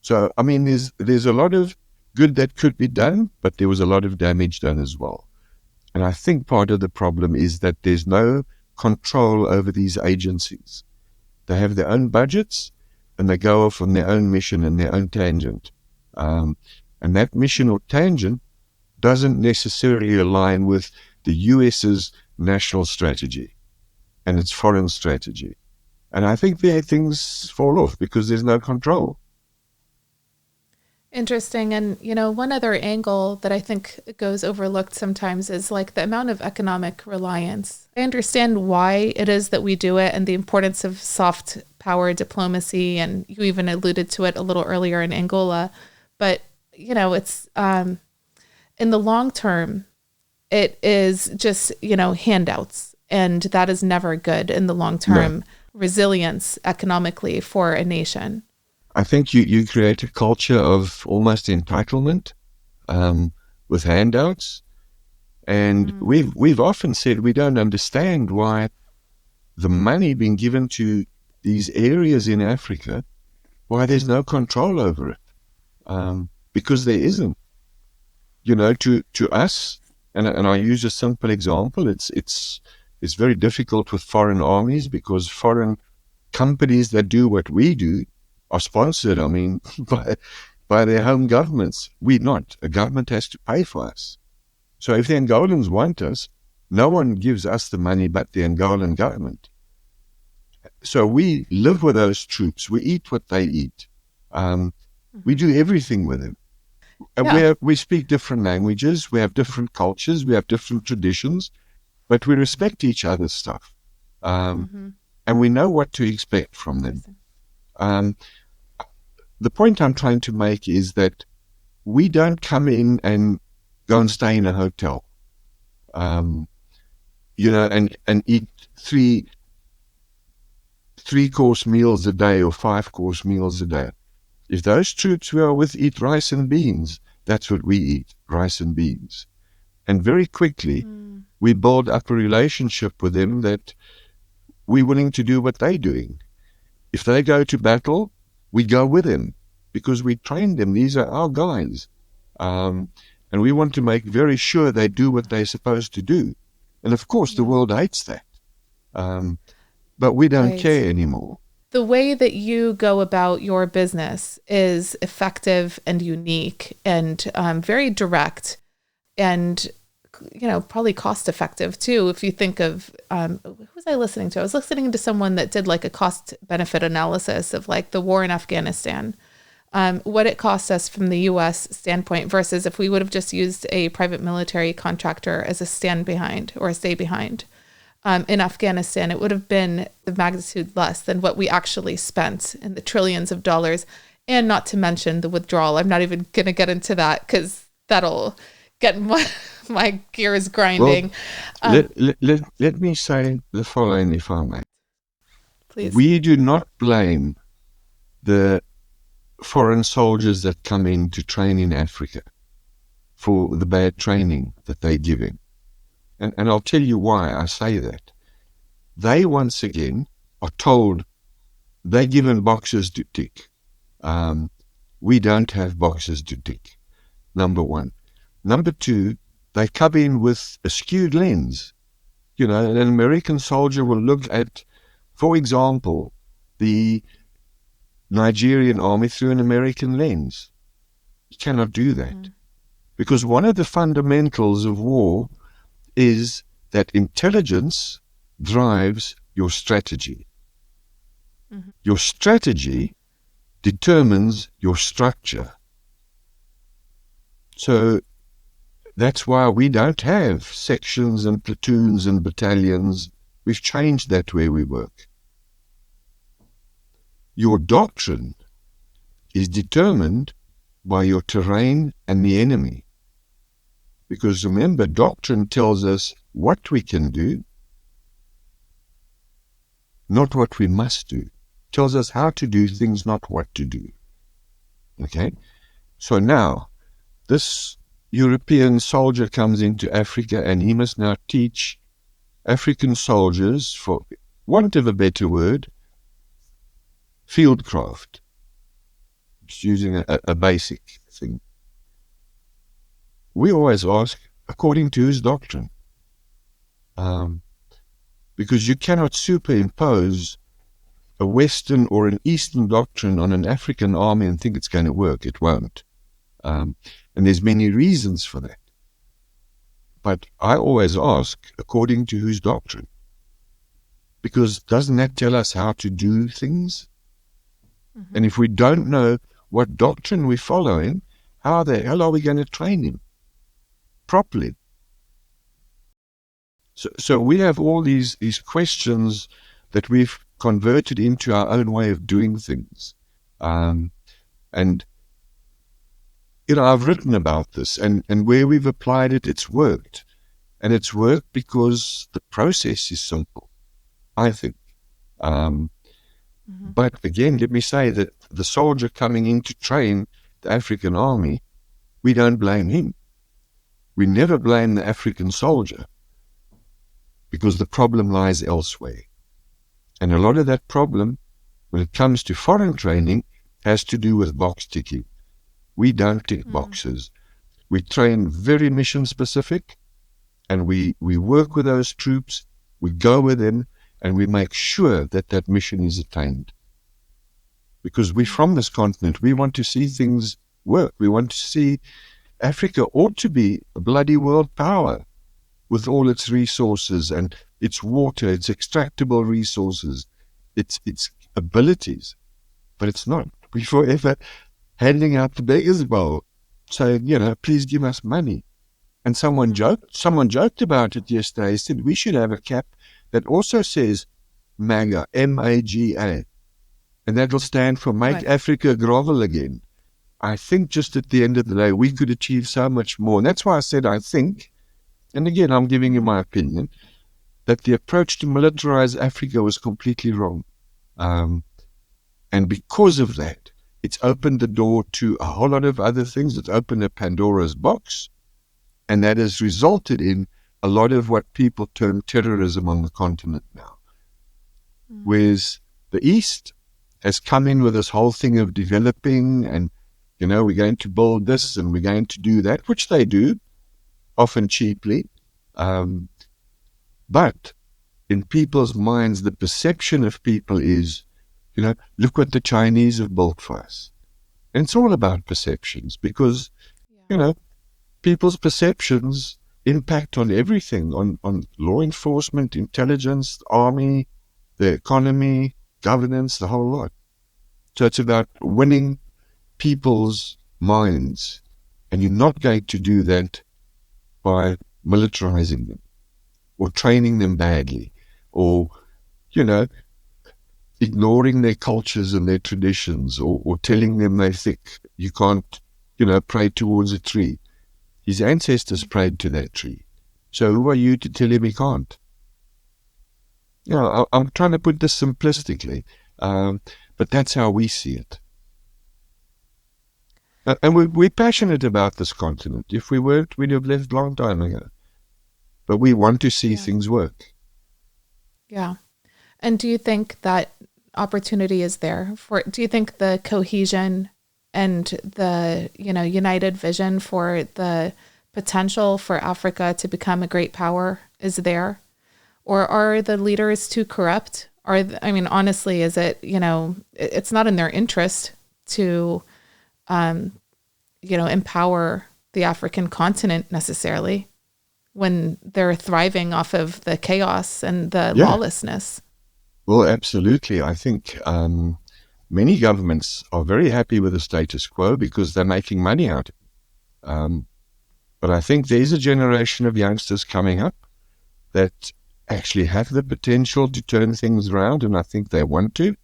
So, there's a lot of good that could be done, but there was a lot of damage done as well. And I think part of the problem is that there's no control over these agencies. They have their own budgets, and they go off on their own mission and their own tangent. And that mission or tangent doesn't necessarily align with the US's national strategy and its foreign strategy. And I think there things fall off because there's no control. Interesting. And, one other angle that I think goes overlooked sometimes is the amount of economic reliance. I understand why it is that we do it and the importance of soft power diplomacy. And you even alluded to it a little earlier in Angola. But, it's in the long term, it is just, handouts. And that is never good in the long term resilience economically for a nation. I think you create a culture of almost entitlement with handouts. And we've often said we don't understand why the money being given to these areas in Africa, why there's no control over it. Because there isn't. To us, and I use a simple example, it's very difficult with foreign armies because foreign companies that do what we do are sponsored, by their home governments. We're not. A government has to pay for us. So if the Angolans want us, no one gives us the money but the Angolan government. So we live with those troops. We eat what they eat. We do everything with them. We speak different languages. We have different cultures. We have different traditions. But we respect each other's stuff. and we know what to expect from them. The point I'm trying to make is that we don't come in and go and stay in a hotel, and eat three-course meals a day or 5-course meals a day. If those troops we are with eat rice and beans, that's what we eat, rice and beans. And very quickly, we build up a relationship with them that we're willing to do what they're doing. If they go to battle, we go with them because we train them. These are our guys. And we want to make very sure they do what they're supposed to do. And of course, the world hates that. But we don't care anymore. The way that you go about your business is effective and unique and very direct and, probably cost effective too. If you think of, who was I listening to? I was listening to someone that did like a cost benefit analysis of like the war in Afghanistan, what it cost us from the US standpoint versus if we would have just used a private military contractor as a stand behind or a stay behind. In Afghanistan, it would have been the magnitude less than what we actually spent in the trillions of dollars, and not to mention the withdrawal. I'm not even going to get into that because that'll get my gears grinding. Well, let me say the following, if I may. Please. We do not blame the foreign soldiers that come in to train in Africa for the bad training that they're giving. And I'll tell you why I say that. They, once again, are told they're given boxes to tick. We don't have boxes to tick, number one. Number two, they come in with a skewed lens. An American soldier will look at, for example, the Nigerian army through an American lens. You cannot do that. Because one of the fundamentals of war is that intelligence drives your strategy. Your strategy determines your structure. So that's why we don't have sections and platoons and battalions. We've changed that where we work. Your doctrine is determined by your terrain and the enemy. Because remember, doctrine tells us what we can do, not what we must do. It tells us how to do things, not what to do. Okay? So now, this European soldier comes into Africa and he must now teach African soldiers, for want of a better word, fieldcraft. Just using a basic thing. We always ask, according to whose doctrine? Because you cannot superimpose a Western or an Eastern doctrine on an African army and think it's going to work. It won't. And there's many reasons for that. But I always ask, according to whose doctrine? Because doesn't that tell us how to do things? And if we don't know what doctrine we're following, how the hell are we going to train him properly? So we have all these questions that we've converted into our own way of doing things. And I've written about this, and where we've applied it, it's worked. And it's worked because the process is simple, I think. But again, let me say that the soldier coming in to train the African army, we don't blame him. We never blame the African soldier because the problem lies elsewhere. And a lot of that problem, when it comes to foreign training, has to do with box ticking. We don't tick boxes. We train very mission specific, and we work with those troops, we go with them, and we make sure that that mission is attained. Because we're from this continent, we want to see things work. We want to see Africa ought to be a bloody world power with all its resources and its water, its extractable resources, its abilities. But it's not. We're forever handing out the beggar's bowl, saying, please give us money. And someone joked about it yesterday. He said we should have a cap that also says MAGA, M-A-G-A. And that will stand for Make Africa Grovel Again. I think just at the end of the day, we could achieve so much more. And that's why I said I think, and again, I'm giving you my opinion, that the approach to militarize Africa was completely wrong. And because of that, it's opened the door to a whole lot of other things. It's opened a Pandora's box, and that has resulted in a lot of what people term terrorism on the continent now. Whereas the East has come in with this whole thing of developing and, we're going to build this and we're going to do that, which they do, often cheaply. But in people's minds, the perception of people is, look what the Chinese have built for us. And it's all about perceptions because, people's perceptions impact on everything, on law enforcement, intelligence, army, the economy, governance, the whole lot. So it's about winning people's minds. And you're not going to do that by militarizing them or training them badly or, ignoring their cultures and their traditions or telling them they're thick. You can't, pray towards a tree. His ancestors prayed to that tree. So who are you to tell him he can't? I'm trying to put this simplistically, but that's how we see it. And we're passionate about this continent. If we weren't, we'd have left a long time ago. But we want to see things work. Yeah. And do you think that opportunity is there do you think the cohesion and the, united vision for the potential for Africa to become a great power is there? Or are the leaders too corrupt? Honestly, is it, it's not in their interest to, empower the African continent necessarily when they're thriving off of the chaos and the lawlessness. Well, absolutely. I think many governments are very happy with the status quo because they're making money out of it. But I think there's a generation of youngsters coming up that actually have the potential to turn things around, and I think they want to.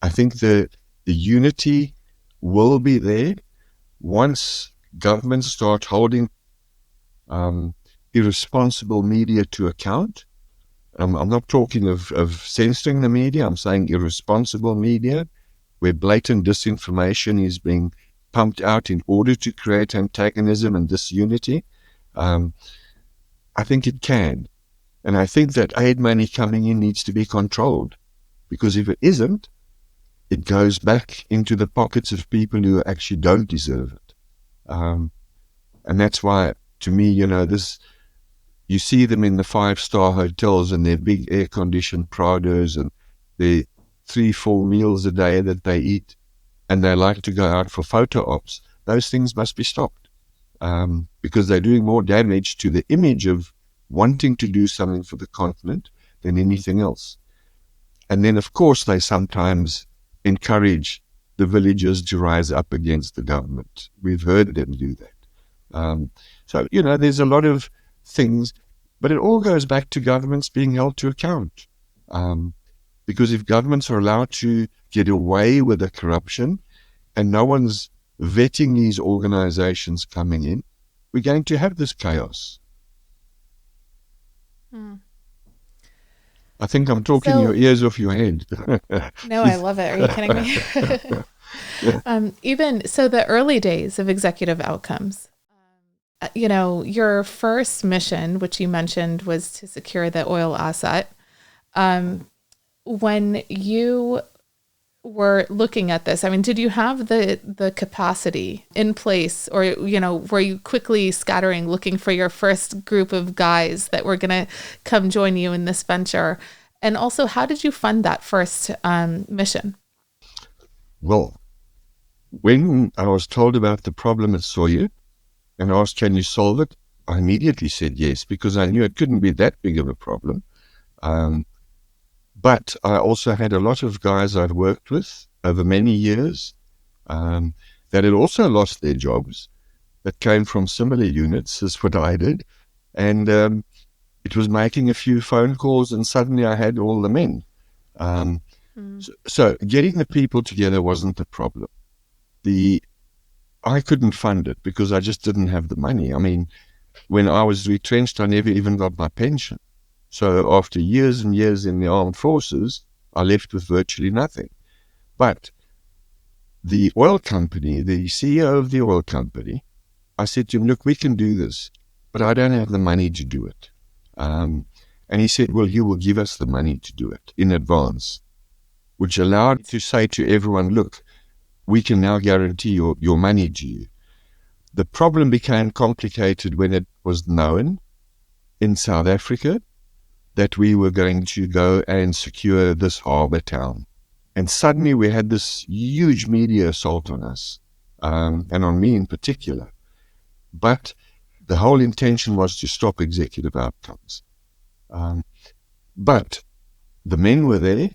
I think the unity will be there once governments start holding irresponsible media to account. I'm not talking of censoring the media. I'm saying irresponsible media, where blatant disinformation is being pumped out in order to create antagonism and disunity. I think it can. And I think that aid money coming in needs to be controlled, because if it isn't, it goes back into the pockets of people who actually don't deserve it. And that's why, to me, you see them in the 5-star hotels and their big air-conditioned Prados and their 3-4 meals a day that they eat, and they like to go out for photo ops. Those things must be stopped because they're doing more damage to the image of wanting to do something for the continent than anything else. And then, of course, they sometimes encourage the villagers to rise up against the government. We've heard them do that. So, there's a lot of things, but it all goes back to governments being held to account. Because if governments are allowed to get away with the corruption and no one's vetting these organizations coming in, we're going to have this chaos. I think I'm talking your ears off your head. No, I love it. Are you kidding me? Even so, the early days of executive outcomes, your first mission, which you mentioned, was to secure the oil asset. When you were looking at this, did you have the capacity in place, or, were you quickly scattering, looking for your first group of guys that were going to come join you in this venture? And also, how did you fund that first mission? Well, when I was told about the problem at Sawyer and asked, can you solve it? I immediately said yes, because I knew it couldn't be that big of a problem. But I also had a lot of guys I'd worked with over many years that had also lost their jobs, that came from similar units as what I did. And it was making a few phone calls and suddenly I had all the men. So getting the people together wasn't the problem. I couldn't fund it because I just didn't have the money. I mean, when I was retrenched, I never even got my pension. So after years and years in the armed forces, I left with virtually nothing. But the oil company, the CEO of the oil company, I said to him, look, we can do this, but I don't have the money to do it. And he said, well, you will give us the money to do it in advance, which allowed to say to everyone, look, we can now guarantee your money to you. The problem became complicated when it was known in South Africa that we were going to go and secure this harbour town. And suddenly we had this huge media assault on us, and on me in particular. But the whole intention was to stop executive outcomes. But the men were there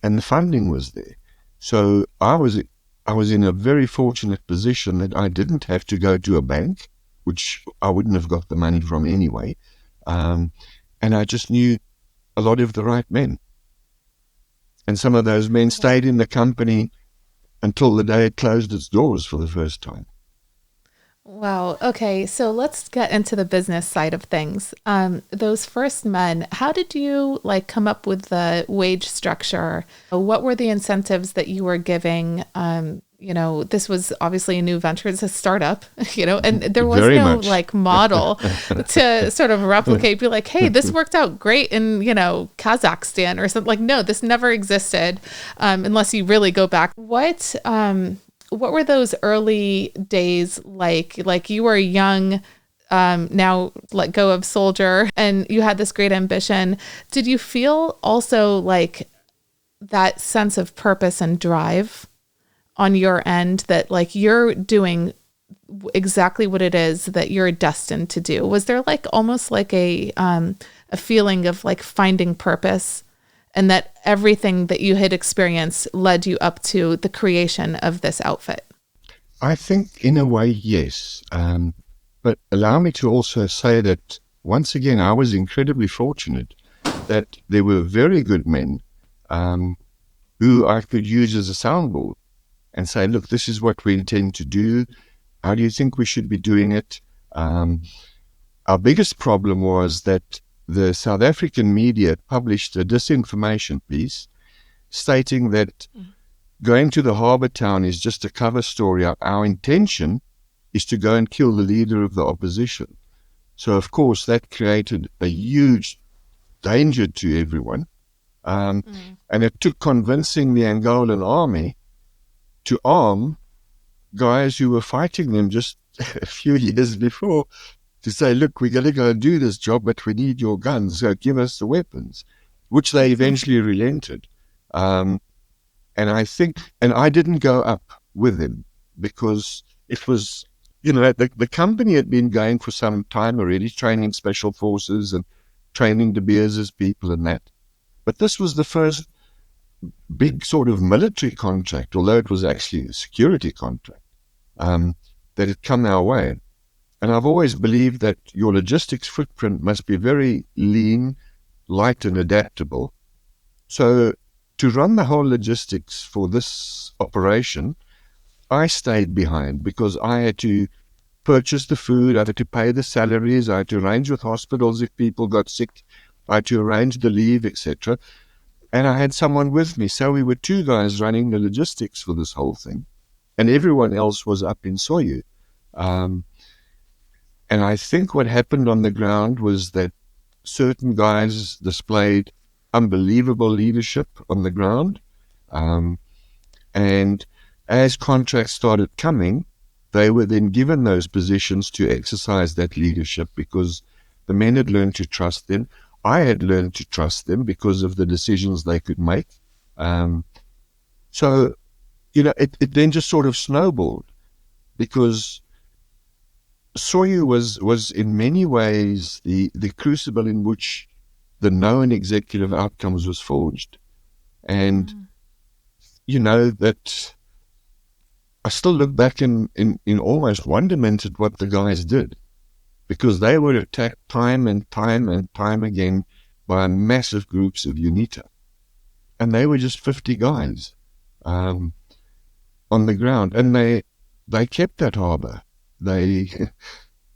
and the funding was there. So I was in a very fortunate position that I didn't have to go to a bank, which I wouldn't have got the money from anyway. And I just knew a lot of the right men. And some of those men stayed in the company until the day it closed its doors for the first time. Wow. Okay. So let's get into the business side of things. Those first men, how did you come up with the wage structure? What were the incentives that you were giving? This was obviously a new venture. It's a startup, and there was Very no much. model to sort of replicate, be like, hey, this worked out great in, Kazakhstan or something. No, this never existed unless you really go back. What were those early days like? Like you were young, now let go of soldier, and you had this great ambition. Did you feel also like that sense of purpose and drive on your end that you're doing exactly what it is that you're destined to do? Was there almost a feeling of finding purpose? And that everything that you had experienced led you up to the creation of this outfit? I think in a way, yes. But allow me to also say that, once again, I was incredibly fortunate that there were very good men who I could use as a soundboard and say, look, this is what we intend to do. How do you think we should be doing it? Our biggest problem was that the South African media published a disinformation piece stating that going to the harbour town is just a cover story. Our intention is to go and kill the leader of the opposition. So, of course, that created a huge danger to everyone. And it took convincing the Angolan army to arm guys who were fighting them just a few years before, to say, look, we're going to go and do this job, but we need your guns, so give us the weapons, which they eventually relented. And I didn't go up with him because it was, the company had been going for some time already, training special forces and training De Beers' people and that. But this was the first big sort of military contract, although it was actually a security contract, that had come our way. And I've always believed that your logistics footprint must be very lean, light, and adaptable. So to run the whole logistics for this operation, I stayed behind because I had to purchase the food, I had to pay the salaries, I had to arrange with hospitals if people got sick, I had to arrange the leave, etc. And I had someone with me. So we were two guys running the logistics for this whole thing. And everyone else was up in Soyu. And I think what happened on the ground was that certain guys displayed unbelievable leadership on the ground. And as contracts started coming, they were then given those positions to exercise that leadership because the men had learned to trust them. I had learned to trust them because of the decisions they could make. So, it then just sort of snowballed because Soyu was in many ways the crucible in which the known executive outcomes was forged. And, that I still look back in almost wonderment at what the guys did, because they were attacked time and time and time again by massive groups of UNITA. and they were just 50 guys on the ground, and they kept that harbour. They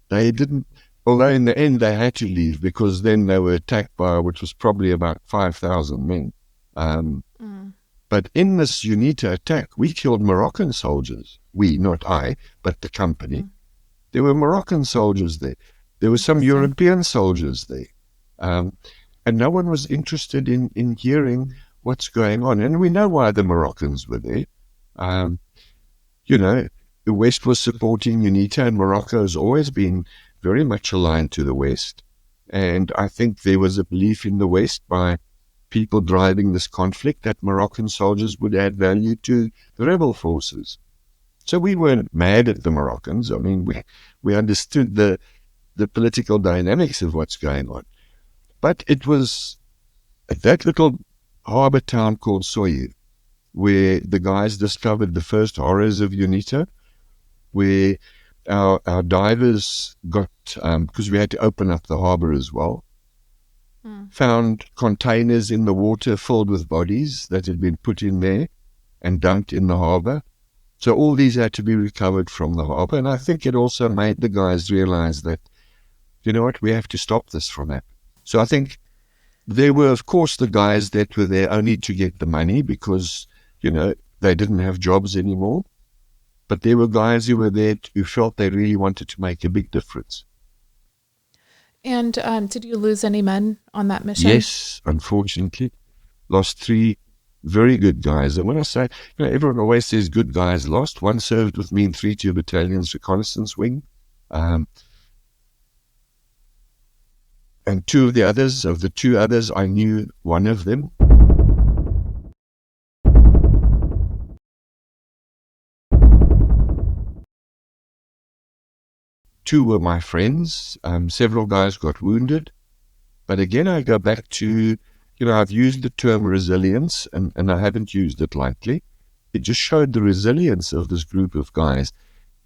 didn't, although in the end they had to leave because then they were attacked by, which was probably about 5,000 men. But in this UNITA attack, we killed Moroccan soldiers. We, not I, but the company. There were Moroccan soldiers there. There were some European soldiers there. And no one was interested in hearing what's going on. And we know why the Moroccans were there. You know, the West was supporting UNITA, and Morocco has always been very much aligned to the West. And I think there was a belief in the West by people driving this conflict that Moroccan soldiers would add value to the rebel forces. So we weren't mad at the Moroccans. I mean, we understood the political dynamics of what's going on. But it was at that little harbour town called Soye where the guys discovered the first horrors of UNITA, where our divers got, because we had to open up the harbour as well, found containers in the water filled with bodies that had been put in there and dumped in the harbour. So all these had to be recovered from the harbour. And I think it also made the guys realize that, you know what, we have to stop this from happening. So I think there were, of course, the guys that were there only to get the money because, you know, they didn't have jobs anymore. But there were guys who were there who felt they really wanted to make a big difference. And did you lose any men on that mission? Yes, unfortunately. Lost 3 very good guys. And when I say, you know, everyone always says good guys lost. One served with me in 3-2 Battalion's reconnaissance wing. And 2 of the 2 others, I knew one of them. Two were my friends. Several guys got wounded. But again, I go back to, you know, I've used the term resilience, and I haven't used it lightly. It just showed the resilience of this group of guys.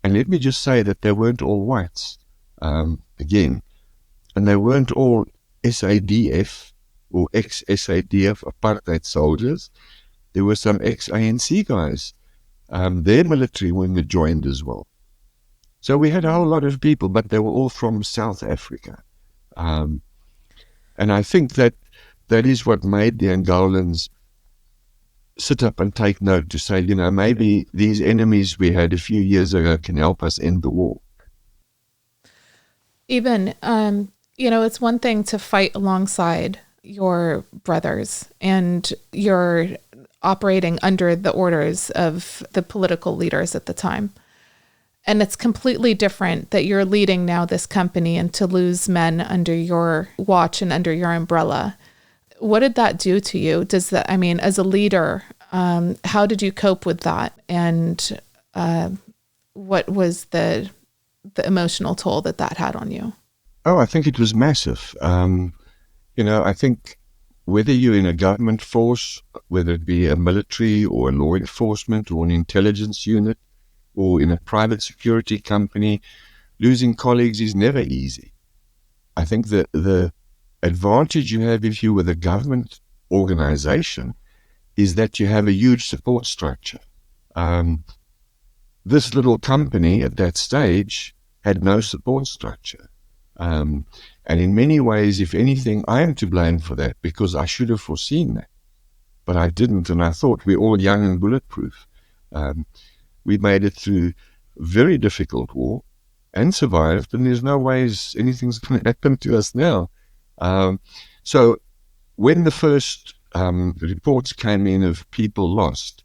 And let me just say that they weren't all whites, again. And they weren't all SADF or ex-SADF apartheid soldiers. There were some ex-ANC guys. Their military wing had joined as well. So we had a whole lot of people, but they were all from South Africa. And I think that is what made the Angolans sit up and take note to say, you know, maybe these enemies we had a few years ago can help us end the war. Eeben, you know, it's one thing to fight alongside your brothers and you're operating under the orders of the political leaders at the time. And it's completely different that you're leading now this company and to lose men under your watch and under your umbrella. What did that do to you? Does that, I mean, as a leader, how did you cope with that? And what was the emotional toll that had on you? Oh, I think it was massive. You know, I think whether you're in a government force, whether it be a military or a law enforcement or an intelligence unit, or in a private security company, losing colleagues is never easy. I think that the advantage you have if you're with a government organization is that you have a huge support structure. This little company at that stage had no support structure. And in many ways, if anything, I am to blame for that because I should have foreseen that. But I didn't, and I thought we're all young and bulletproof. We made it through a very difficult war and survived, and there's no ways anything's going to happen to us now. So when the first reports came in of people lost,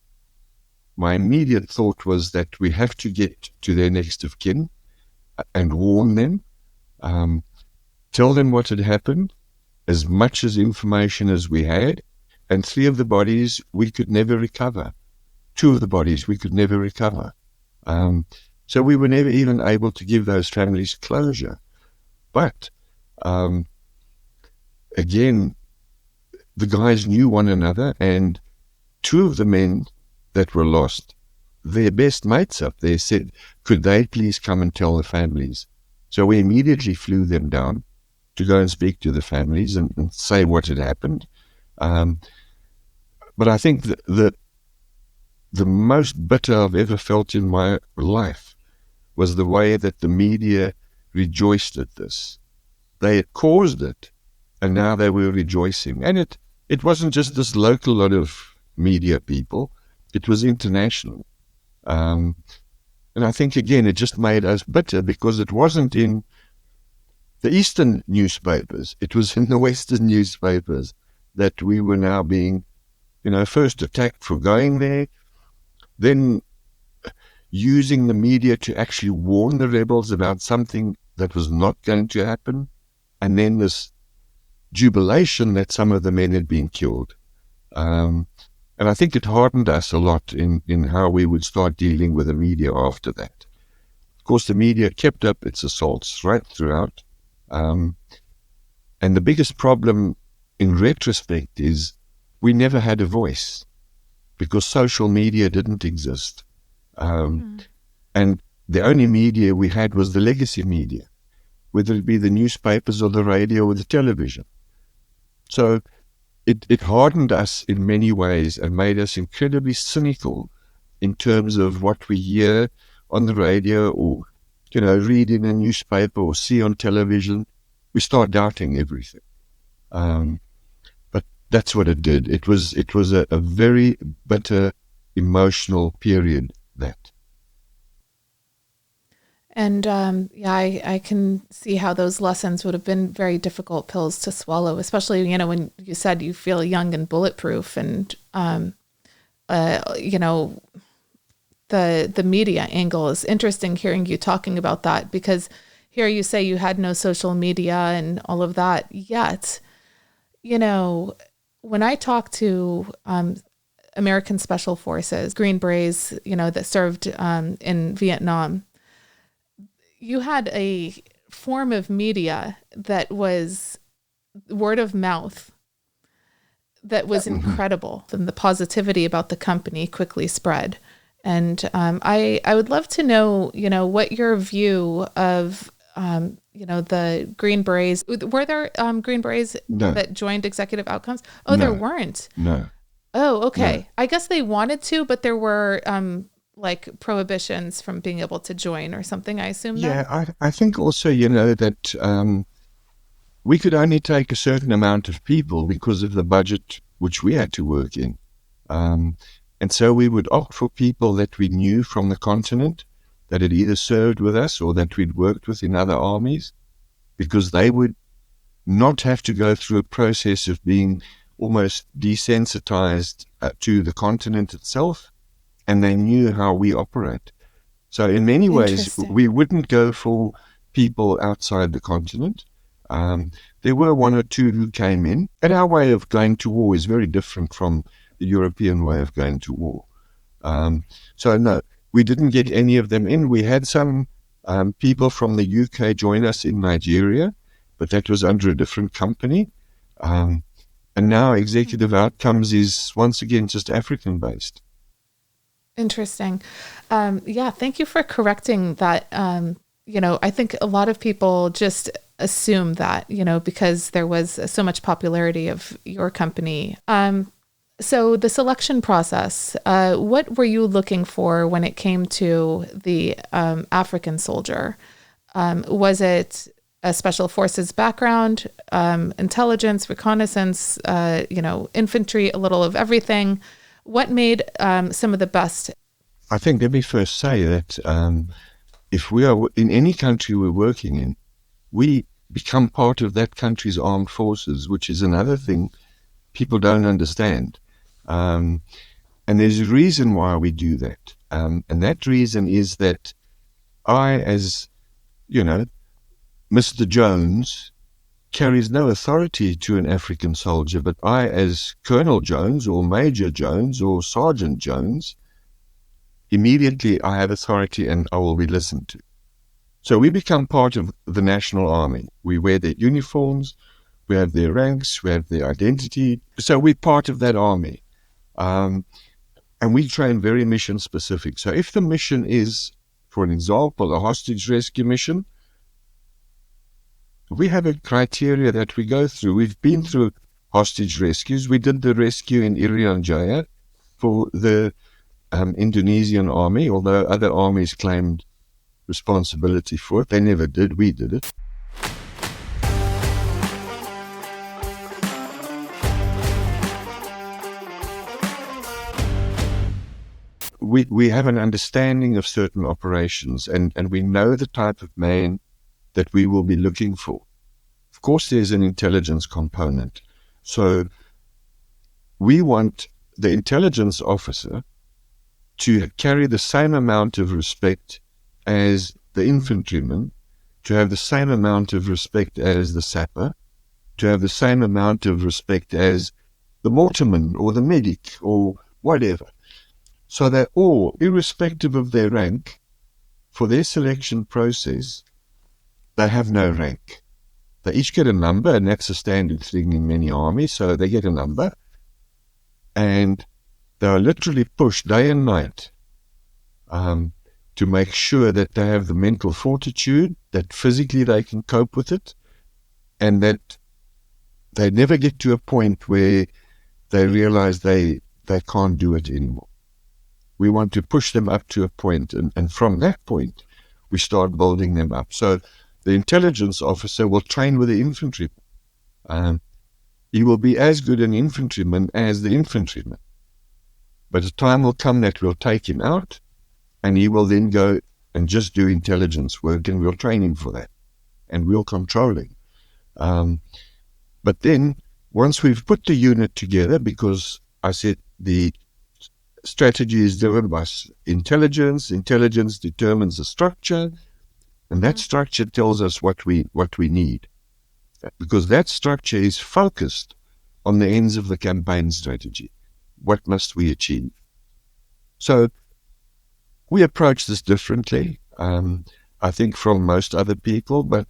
my immediate thought was that we have to get to their next of kin and warn them, tell them what had happened, as much as information as we had, and 3 of the bodies we could never recover. 2 of the bodies we could never recover. So we were never even able to give those families closure. But again, the guys knew one another, and 2 of the men that were lost, their best mates up there said, could they please come and tell the families? So we immediately flew them down to go and speak to the families and say what had happened. But I think that the most bitter I've ever felt in my life was the way that the media rejoiced at this. They had caused it, and now they were rejoicing. And it wasn't just this local lot of media people, it was international. And I think, again, it just made us bitter because it wasn't in the Eastern newspapers, it was in the Western newspapers that we were now being, first attacked for going there, then using the media to actually warn the rebels about something that was not going to happen, and then this jubilation that some of the men had been killed. And I think it hardened us a lot in how we would start dealing with the media after that. Of course, the media kept up its assaults right throughout. And the biggest problem in retrospect is we never had a voice because social media didn't exist. And the only media we had was the legacy media, whether it be the newspapers or the radio or the television. So it hardened us in many ways and made us incredibly cynical in terms of what we hear on the radio or, read in a newspaper or see on television. We start doubting everything. But that's what it did. It was a very bitter, emotional period, that. And I can see how those lessons would have been very difficult pills to swallow, especially, when you said you feel young and bulletproof, and, the media angle is interesting hearing you talking about that, because here you say you had no social media and all of that, yet, when I talk to American Special Forces, Green Berets, that served in Vietnam, you had a form of media that was word of mouth that was incredible, and the positivity about the company quickly spread. And I would love to know, what your view of, the Green Berets, were there Green Berets that joined Executive Outcomes? Oh, no. There weren't. No. Oh, okay. No. I guess they wanted to, but there were prohibitions from being able to join or something, I assume. Yeah, I think also, that we could only take a certain amount of people because of the budget which we had to work in. And so we would opt for people that we knew from the continent that had either served with us or that we'd worked with in other armies, because they would not have to go through a process of being almost desensitized to the continent itself, and they knew how we operate. So in many ways, we wouldn't go for people outside the continent. There were one or two who came in, and our way of going to war is very different from the European way of going to war. So no, we didn't get any of them in. We had some people from the UK join us in Nigeria, but that was under a different company. And now Executive Outcomes is once again just African-based. Interesting. Thank you for correcting that. I think a lot of people just assume that, because there was so much popularity of your company. So the selection process, what were you looking for when it came to the African soldier? Was it a special forces background, intelligence, reconnaissance, infantry, a little of everything? What made some of the best? I think let me first say that if we are in any country we're working in, we become part of that country's armed forces, which is another thing people don't understand. And there's a reason why we do that. And that reason is that I, as, Mr. Jones, carries no authority to an African soldier, but I, as Colonel Jones or Major Jones or Sergeant Jones, immediately I have authority and I will be listened to. So we become part of the National Army. We wear their uniforms, we have their ranks, we have their identity. So we're part of that army. And we train very mission specific. So if the mission is, for an example, a hostage rescue mission, we have a criteria that we go through. We've been through hostage rescues. We did the rescue in Irian Jaya for the Indonesian army, although other armies claimed responsibility for it. They never did. We did it. We have an understanding of certain operations, and we know the type of man that we will be looking for. Of course, there's an intelligence component. So we want the intelligence officer to carry the same amount of respect as the infantryman, to have the same amount of respect as the sapper, to have the same amount of respect as the mortarman or the medic or whatever. So they're all, irrespective of their rank, for their selection process, they have no rank. They each get a number, and that's a standard thing in many armies. So they get a number, and they are literally pushed day and night to make sure that they have the mental fortitude, that physically they can cope with it, and that they never get to a point where they realize they can't do it anymore. We want to push them up to a point, and from that point, we start building them up. So the intelligence officer will train with the infantryman. He will be as good an infantryman as the infantryman. But a time will come that we'll take him out, and he will then go and just do intelligence work, and we'll train him for that, and we'll control him. But then, once we've put the unit together, because I said the strategy is driven by intelligence determines the structure, and that structure tells us what we need, because that structure is focused on the ends of the campaign strategy. What must we achieve? So we approach this differently, I think, from most other people, but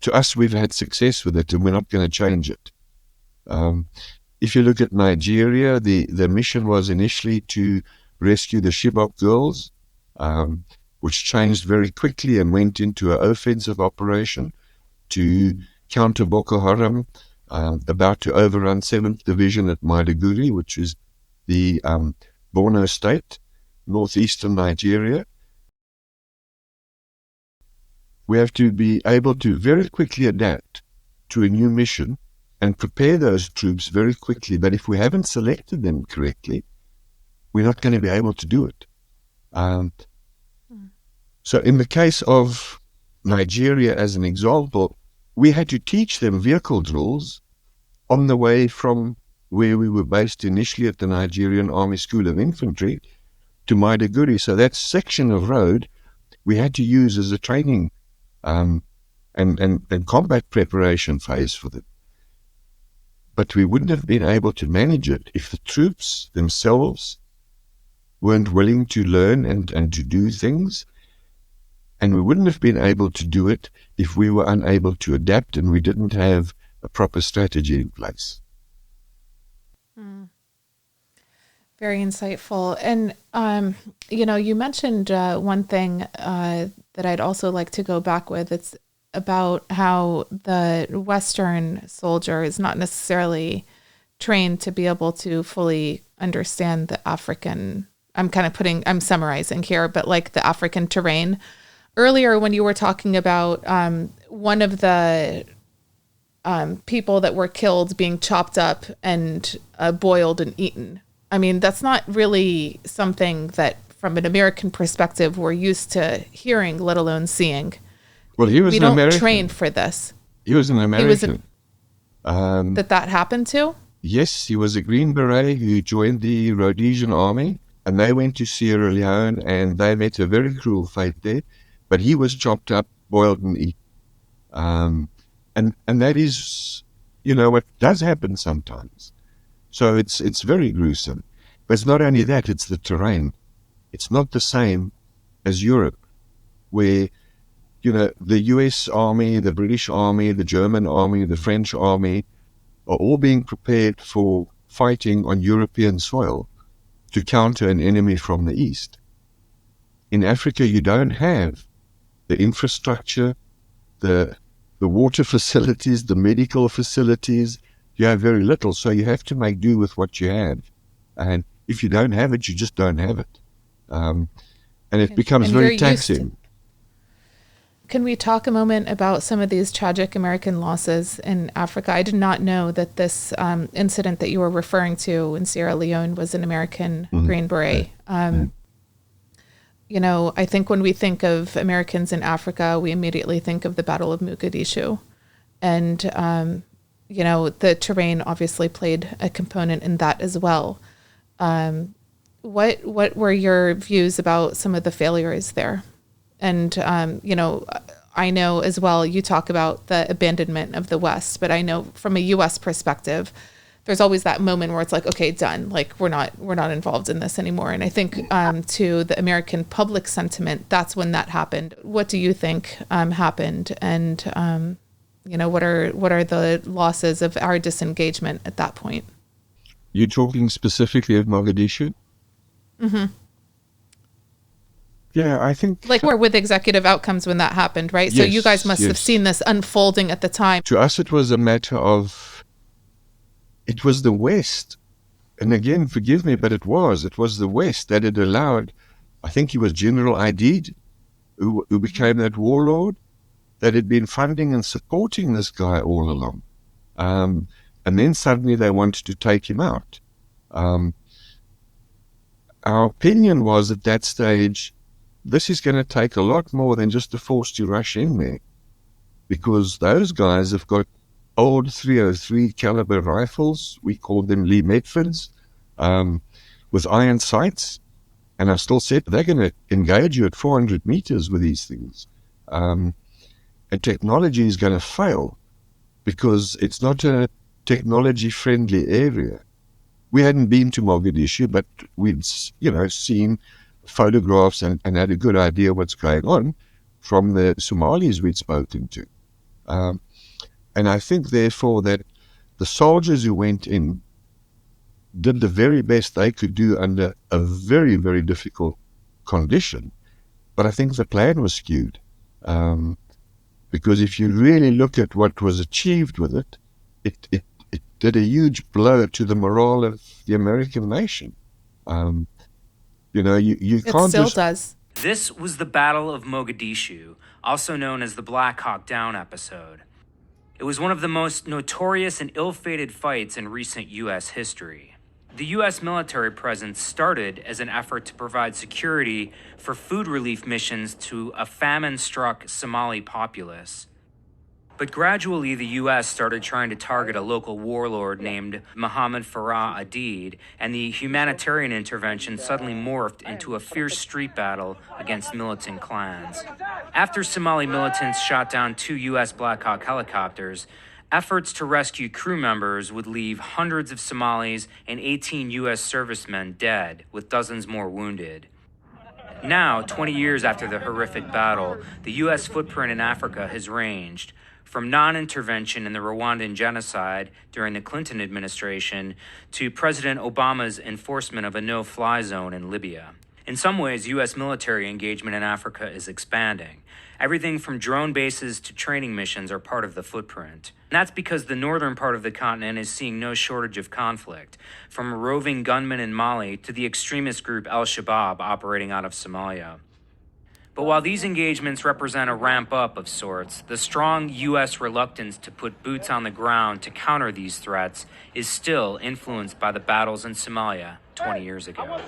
to us, we've had success with it, and we're not going to change it. If you look at Nigeria, the mission was initially to rescue the Chibok girls, which changed very quickly and went into an offensive operation to counter Boko Haram, about to overrun 7th Division at Maiduguri, which is the Borno state, northeastern Nigeria. We have to be able to very quickly adapt to a new mission and prepare those troops very quickly. But if we haven't selected them correctly, we're not going to be able to do it. So in the case of Nigeria, as an example, we had to teach them vehicle drills on the way from where we were based initially at the Nigerian Army School of Infantry to Maiduguri. So that section of road we had to use as a training and combat preparation phase for them. But we wouldn't have been able to manage it if the troops themselves weren't willing to learn and to do things. And we wouldn't have been able to do it if we were unable to adapt and we didn't have a proper strategy in place. Very insightful. And, you mentioned one thing that I'd also like to go back with. It's about how the Western soldier is not necessarily trained to be able to fully understand the African, I'm summarizing here, but like the African terrain. Earlier, when you were talking about one of the people that were killed being chopped up and boiled and eaten, I mean, that's not really something that from an American perspective we're used to hearing, let alone seeing. Well, he was we an don't American. train for this. He was an American. That happened to? Yes, he was a Green Beret who joined the Rhodesian army, and they went to Sierra Leone, and they met a very cruel fate there. But he was chopped up, boiled, and eaten. And that is, what does happen sometimes. So it's very gruesome. But it's not only that; it's the terrain. It's not the same as Europe, where the US Army, the British Army, the German Army, the French Army are all being prepared for fighting on European soil to counter an enemy from the east. In Africa, you don't have the infrastructure, the water facilities, the medical facilities, You have very little, so you have to make do with what you have. And if you don't have it, you just don't have it. And it becomes very taxing. Can we talk a moment about some of these tragic American losses in Africa? I did not know that this incident that you were referring to in Sierra Leone was an American Green Beret. You know, I think when we think of Americans in Africa, we immediately think of the Battle of Mogadishu. And, you know, the terrain obviously played a component in that as well. What were your views about some of the failures there? And, you know, I know as well, you talk about the abandonment of the West, but I know from a U.S. perspective, there's always that moment where it's like, okay, done. Like we're not involved in this anymore. And I think to the American public sentiment, that's when that happened. What do you think happened? And, you know, what are the losses of our disengagement at that point? You're talking specifically of Mogadishu? Mm-hmm. Yeah, I think... Like we're with executive outcomes when that happened, right? Yes, so you guys must have seen this unfolding at the time. To us, it was a matter of... It was the West. And again, forgive me, but it was the West that had allowed... I think he was General Aidid, who became that warlord, that had been funding and supporting this guy all along. And then suddenly they wanted to take him out. Our opinion was at that stage... This is going to take a lot more than just a force to rush in there, because those guys have got old .303 caliber rifles. We call them Lee Metfords, with iron sights. And I still said they're going to engage you at 400 meters with these things. And technology is going to fail because it's not a technology-friendly area. We hadn't been to Mogadishu, but we'd, seen photographs and had a good idea what's going on from the Somalis we'd spoken to. And I think, therefore, that the soldiers who went in did the very best they could do under a very, very difficult condition. But I think the plan was skewed. Because if you really look at what was achieved with it, it did a huge blow to the morale of the American nation. You can't still does. This was the Battle of Mogadishu, also known as the Black Hawk Down episode. It was one of the most notorious and ill-fated fights in recent U.S. history. The U.S. military presence started as an effort to provide security for food relief missions to a famine-struck Somali populace. But gradually, the U.S. started trying to target a local warlord named Mohammed Farah Aidid, and the humanitarian intervention suddenly morphed into a fierce street battle against militant clans. After Somali militants shot down 2 U.S. Black Hawk helicopters, efforts to rescue crew members would leave hundreds of Somalis and 18 U.S. servicemen dead, with dozens more wounded. Now, 20 years after the horrific battle, the U.S. footprint in Africa has ranged from non-intervention in the Rwandan genocide during the Clinton administration to President Obama's enforcement of a no-fly zone in Libya. In some ways, U.S. military engagement in Africa is expanding. Everything from drone bases to training missions are part of the footprint. And that's because the northern part of the continent is seeing no shortage of conflict, from roving gunmen in Mali to the extremist group Al-Shabaab operating out of Somalia. But while these engagements represent a ramp-up of sorts, the strong U.S. reluctance to put boots on the ground to counter these threats is still influenced by the battles in Somalia 20 years ago.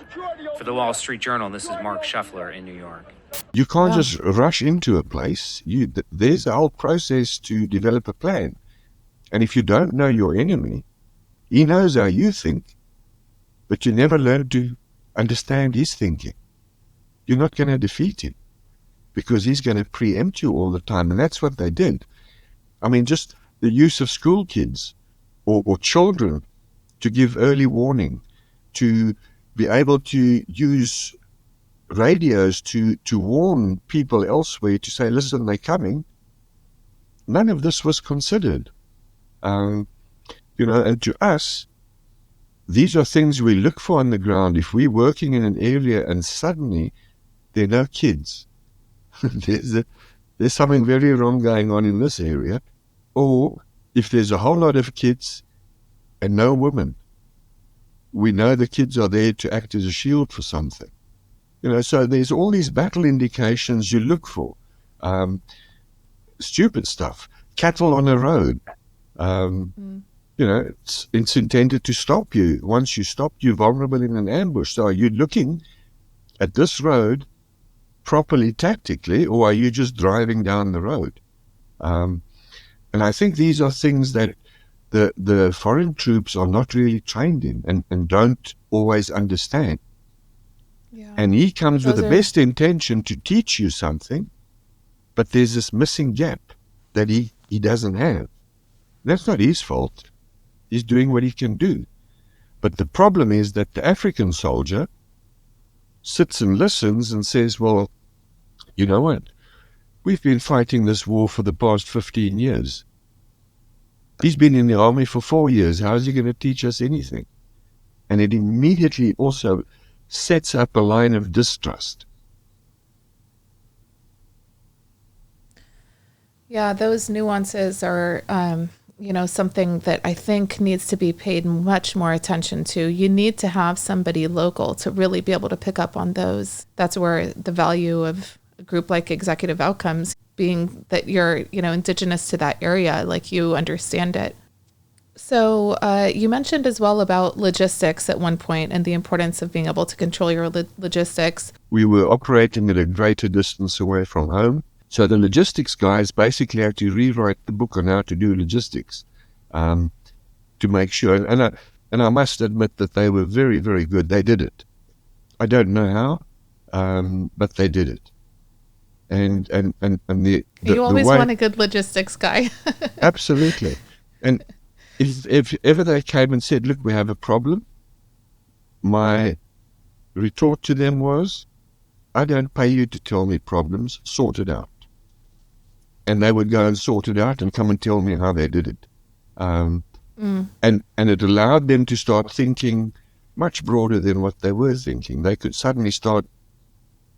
For the Wall Street Journal, this is Mark Scheffler in New York. You can't just rush into a place. There's a whole process to develop a plan. And if you don't know your enemy, he knows how you think, but you never learn to understand his thinking. You're not going to defeat him, because he's going to preempt you all the time. And that's what they did. I mean, just the use of school kids or children to give early warning, to be able to use radios to warn people elsewhere, to say, listen, they're coming. None of this was considered. And to us, these are things we look for on the ground. If we're working in an area and suddenly there are no kids, there's something very wrong going on in this area. Or if there's a whole lot of kids and no women. We know the kids are there to act as a shield for something. So there's all these battle indications you look for. Stupid stuff. Cattle on a road. It's intended to stop you. Once you stop, you're vulnerable in an ambush. So are you looking at this road properly tactically, or are you just driving down the road? And I think these are things that the foreign troops are not really trained in and don't always understand. Yeah. And he comes with the best intention to teach you something, but there's this missing gap that he doesn't have. That's not his fault. He's doing what he can do. But the problem is that the African soldier sits and listens and says, well, you know what? We've been fighting this war for the past 15 years. He's been in the army for 4 years. How is he going to teach us anything? And it immediately also sets up a line of distrust. Yeah, those nuances are, something that I think needs to be paid much more attention to. You need to have somebody local to really be able to pick up on those. That's where the value of a group like Executive Outcomes, being that you're, indigenous to that area, like you understand it. So you mentioned as well about logistics at one point and the importance of being able to control your logistics. We were operating at a greater distance away from home. So the logistics guys basically had to rewrite the book on how to do logistics to make sure. And I must admit that they were very, very good. They did it. I don't know how, but they did it. And you always want a good logistics guy. Absolutely. And if ever they came and said, look, we have a problem, my retort to them was, I don't pay you to tell me problems, sort it out. And they would go and sort it out and come and tell me how they did it. And it allowed them to start thinking much broader than what they were thinking. They could suddenly start,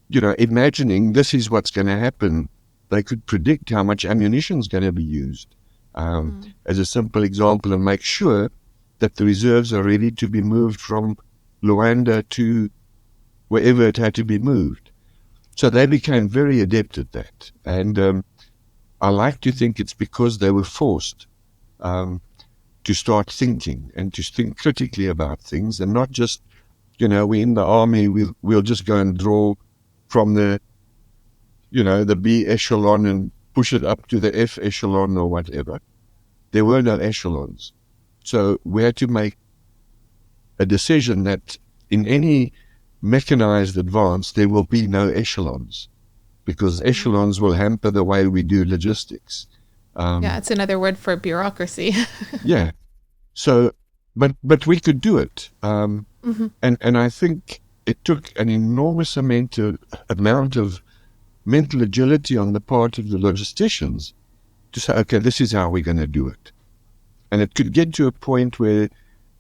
imagining this is what's going to happen. They could predict how much ammunition is going to be used. As a simple example, and make sure that the reserves are ready to be moved from Luanda to wherever it had to be moved. So they became very adept at that. And I like to think it's because they were forced to start thinking and to think critically about things, and not just, we're in the army, we'll just go and draw from the B echelon and push it up to the F echelon or whatever. There were no echelons. So we had to make a decision that in any mechanized advance, there will be no echelons, because echelons will hamper the way we do logistics. It's another word for bureaucracy. Yeah. So, but we could do it. And I think it took an enormous amount of mental agility on the part of the logisticians to say, okay, this is how we're going to do it. And it could get to a point where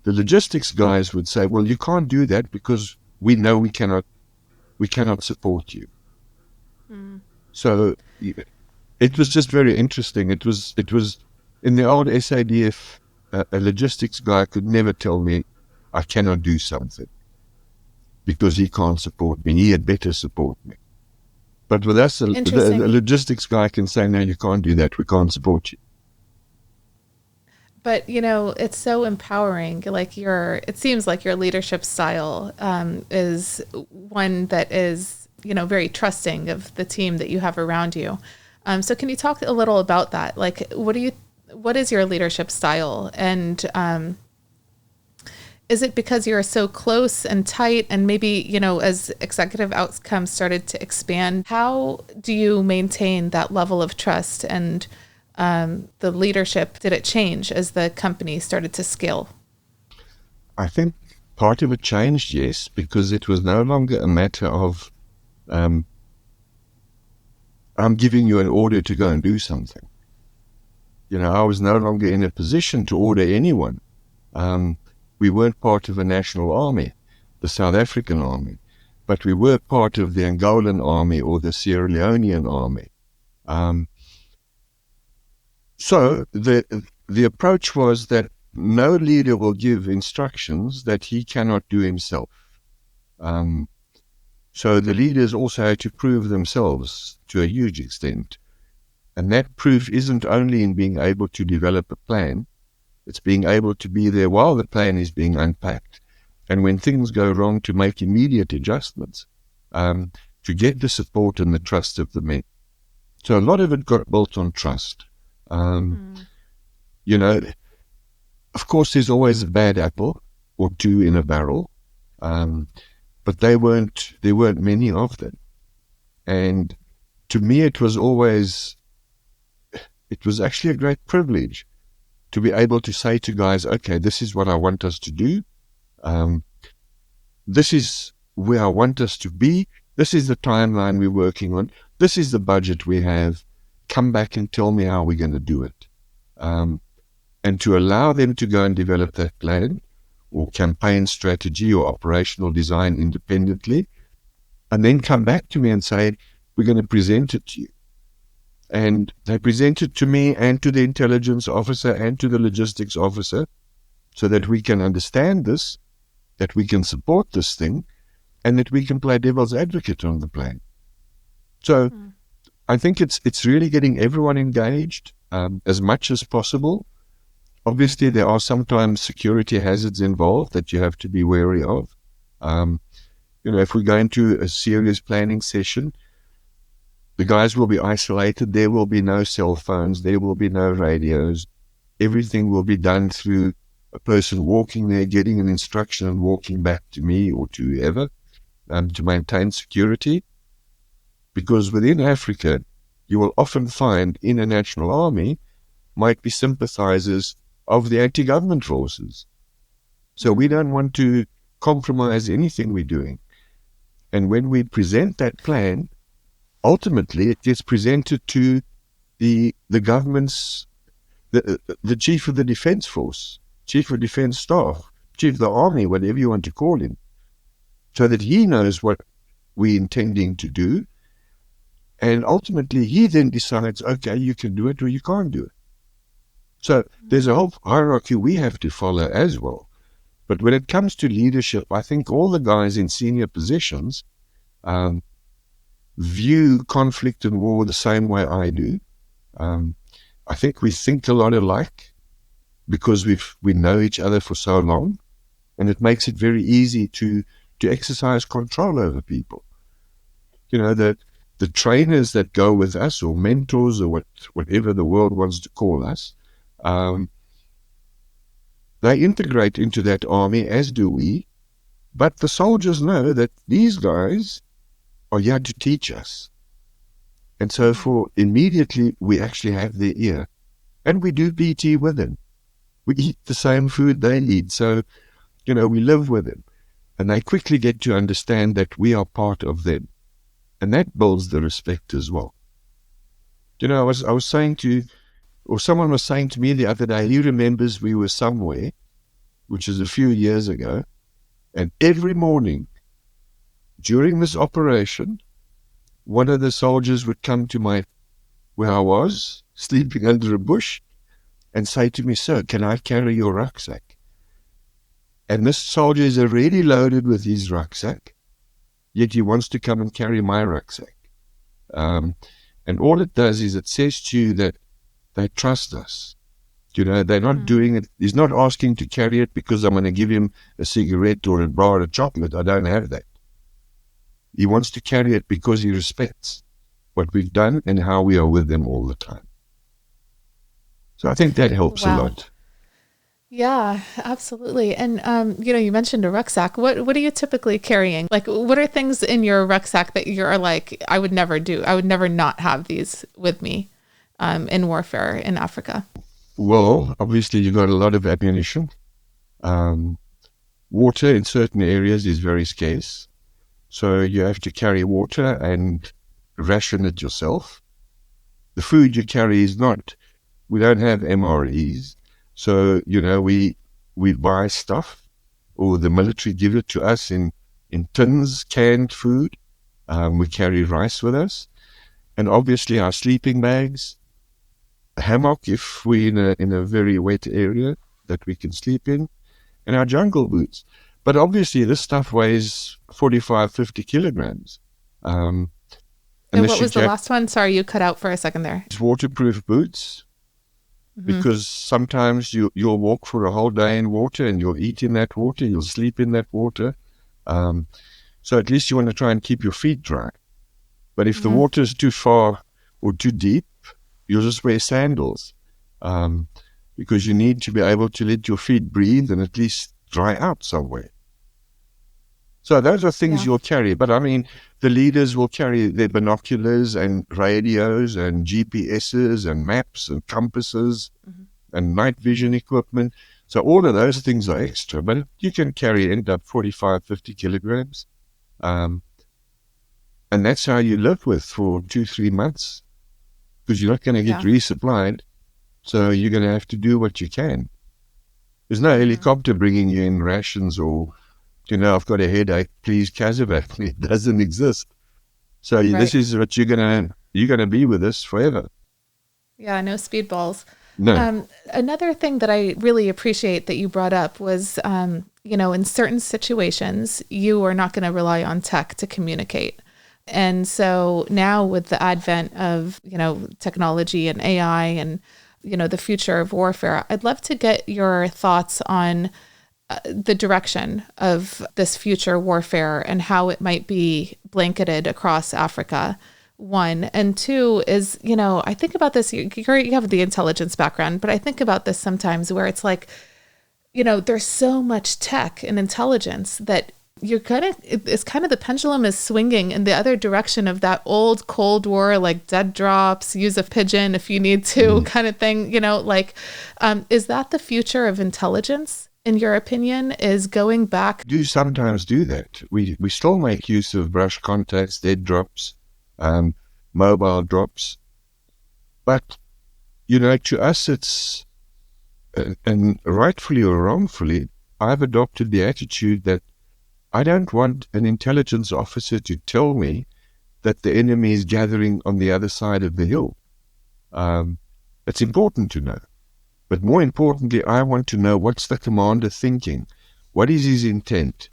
the logistics guys would say, well, you can't do that because we know we cannot support you. So it was just very interesting. It was in the old SADF, a logistics guy could never tell me I cannot do something because he can't support me. He had better support me. But with us, the logistics guy can say, no, you can't do that. We can't support you. But, it's so empowering. It seems like your leadership style is one that is, very trusting of the team that you have around you. So can you talk a little about that? Like, what is your leadership style? And is it because you're so close and tight, and maybe, as Executive Outcomes started to expand, how do you maintain that level of trust? And the leadership, did it change as the company started to scale? I think part of it changed, yes, because it was no longer a matter of I'm giving you an order to go and do something. I was no longer in a position to order anyone. We weren't part of a national army, the South African army, but we were part of the Angolan army or the Sierra Leonean army. So the approach was that no leader will give instructions that he cannot do himself. So the leaders also have to prove themselves to a huge extent. And that proof isn't only in being able to develop a plan, it's being able to be there while the plan is being unpacked. And when things go wrong, to make immediate adjustments, to get the support and the trust of the men. So a lot of it got built on trust. You know, of course, there's always a bad apple or two in a barrel, but there weren't many of them. And to me, it was actually a great privilege to be able to say to guys, okay, this is what I want us to do. This is where I want us to be. This is the timeline we're working on. This is the budget we have. Come back and tell me how we're going to do it. And to allow them to go and develop that plan or campaign strategy or operational design independently, and then come back to me and say, we're going to present it to you. And they present it to me and to the intelligence officer and to the logistics officer so that we can understand this, that we can support this thing, and that we can play devil's advocate on the plan. So I think it's really getting everyone engaged as much as possible. Obviously, there are sometimes security hazards involved that you have to be wary of. If we go into a serious planning session, the guys will be isolated. There will be no cell phones. There will be no radios. Everything will be done through a person walking there, getting an instruction and walking back to me or to whoever to maintain security. Because within Africa, you will often find in a national army might be sympathizers of the anti-government forces. So we don't want to compromise anything we're doing. And when we present that plan, ultimately it gets presented to the government's, the chief of the defense force, chief of defense staff, chief of the army, whatever you want to call him, so that he knows what we're intending to do. And ultimately he then decides, okay, you can do it or you can't do it. So there's a whole hierarchy we have to follow as well. But when it comes to leadership, I think all the guys in senior positions view conflict and war the same way I do. I think we think a lot alike because we know each other for so long, and it makes it very easy to exercise control over people. The trainers that go with us, or mentors, or whatever the world wants to call us, they integrate into that army, as do we, but the soldiers know that these guys are here to teach us. And so immediately we actually have their ear. And we do BT with them. We eat the same food they eat. So, we live with them. And they quickly get to understand that we are part of them. And that builds the respect as well. I was saying someone was saying to me the other day, he remembers we were somewhere, which is a few years ago, and every morning during this operation, one of the soldiers would come to where I was, sleeping under a bush, and say to me, "Sir, can I carry your rucksack?" And this soldier is already loaded with his rucksack, yet he wants to come and carry my rucksack. And all it does is it says to you that they trust us. They're not doing it. He's not asking to carry it because I'm going to give him a cigarette or a bar of chocolate. I don't have that. He wants to carry it because he respects what we've done and how we are with them all the time. So I think that helps a lot. Yeah, absolutely. And, you mentioned a rucksack. What are you typically carrying? Like, what are things in your rucksack that you're like, I would never do? I would never not have these with me in warfare in Africa? Well, obviously you got a lot of ammunition. Water in certain areas is very scarce. So you have to carry water and ration it yourself. The food you carry is we don't have MREs. So, we buy stuff, or the military give it to us in tins, canned food. We carry rice with us. And obviously our sleeping bags, a hammock if we're in a very wet area, that we can sleep in, and our jungle boots. But obviously this stuff weighs 45, 50 kilograms. And what was the last one? Sorry, you cut out for a second there. It's waterproof boots, because sometimes you'll walk for a whole day in water, and you'll eat in that water, you'll sleep in that water. So at least you want to try and keep your feet dry. But if the water is too far or too deep, you'll just wear sandals, because you need to be able to let your feet breathe and at least dry out somewhere. So those are things you'll carry. But I mean, the leaders will carry their binoculars and radios and GPSs and maps and compasses and night vision equipment. So all of those things are extra, but you can end up 45, 50 kilograms. And that's how you live with for 2-3 months, because you're not going to get resupplied. So you're going to have to do what you can. There's no helicopter bringing you in rations or, I've got a headache, please casevac me. It doesn't exist. So this is what you're gonna be with us forever. Yeah, no speedballs. No. Another thing that I really appreciate that you brought up was, in certain situations, you are not going to rely on tech to communicate. And so now with the advent of, technology and AI and, the future of warfare, I'd love to get your thoughts on the direction of this future warfare and how it might be blanketed across Africa. 1 and 2 is, I think about this, you have the intelligence background, but I think about this sometimes where it's like, there's so much tech and intelligence that it's kind of the pendulum is swinging in the other direction of that old Cold War, like dead drops, use a pigeon if you need to kind of thing, is that the future of intelligence? In your opinion, is going back? Do sometimes do that. We still make use of brush contacts, dead drops, mobile drops. But, to us it's, and rightfully or wrongfully, I've adopted the attitude that I don't want an intelligence officer to tell me that the enemy is gathering on the other side of the hill. It's important to know. But more importantly, I want to know what's the commander thinking. What is his intent?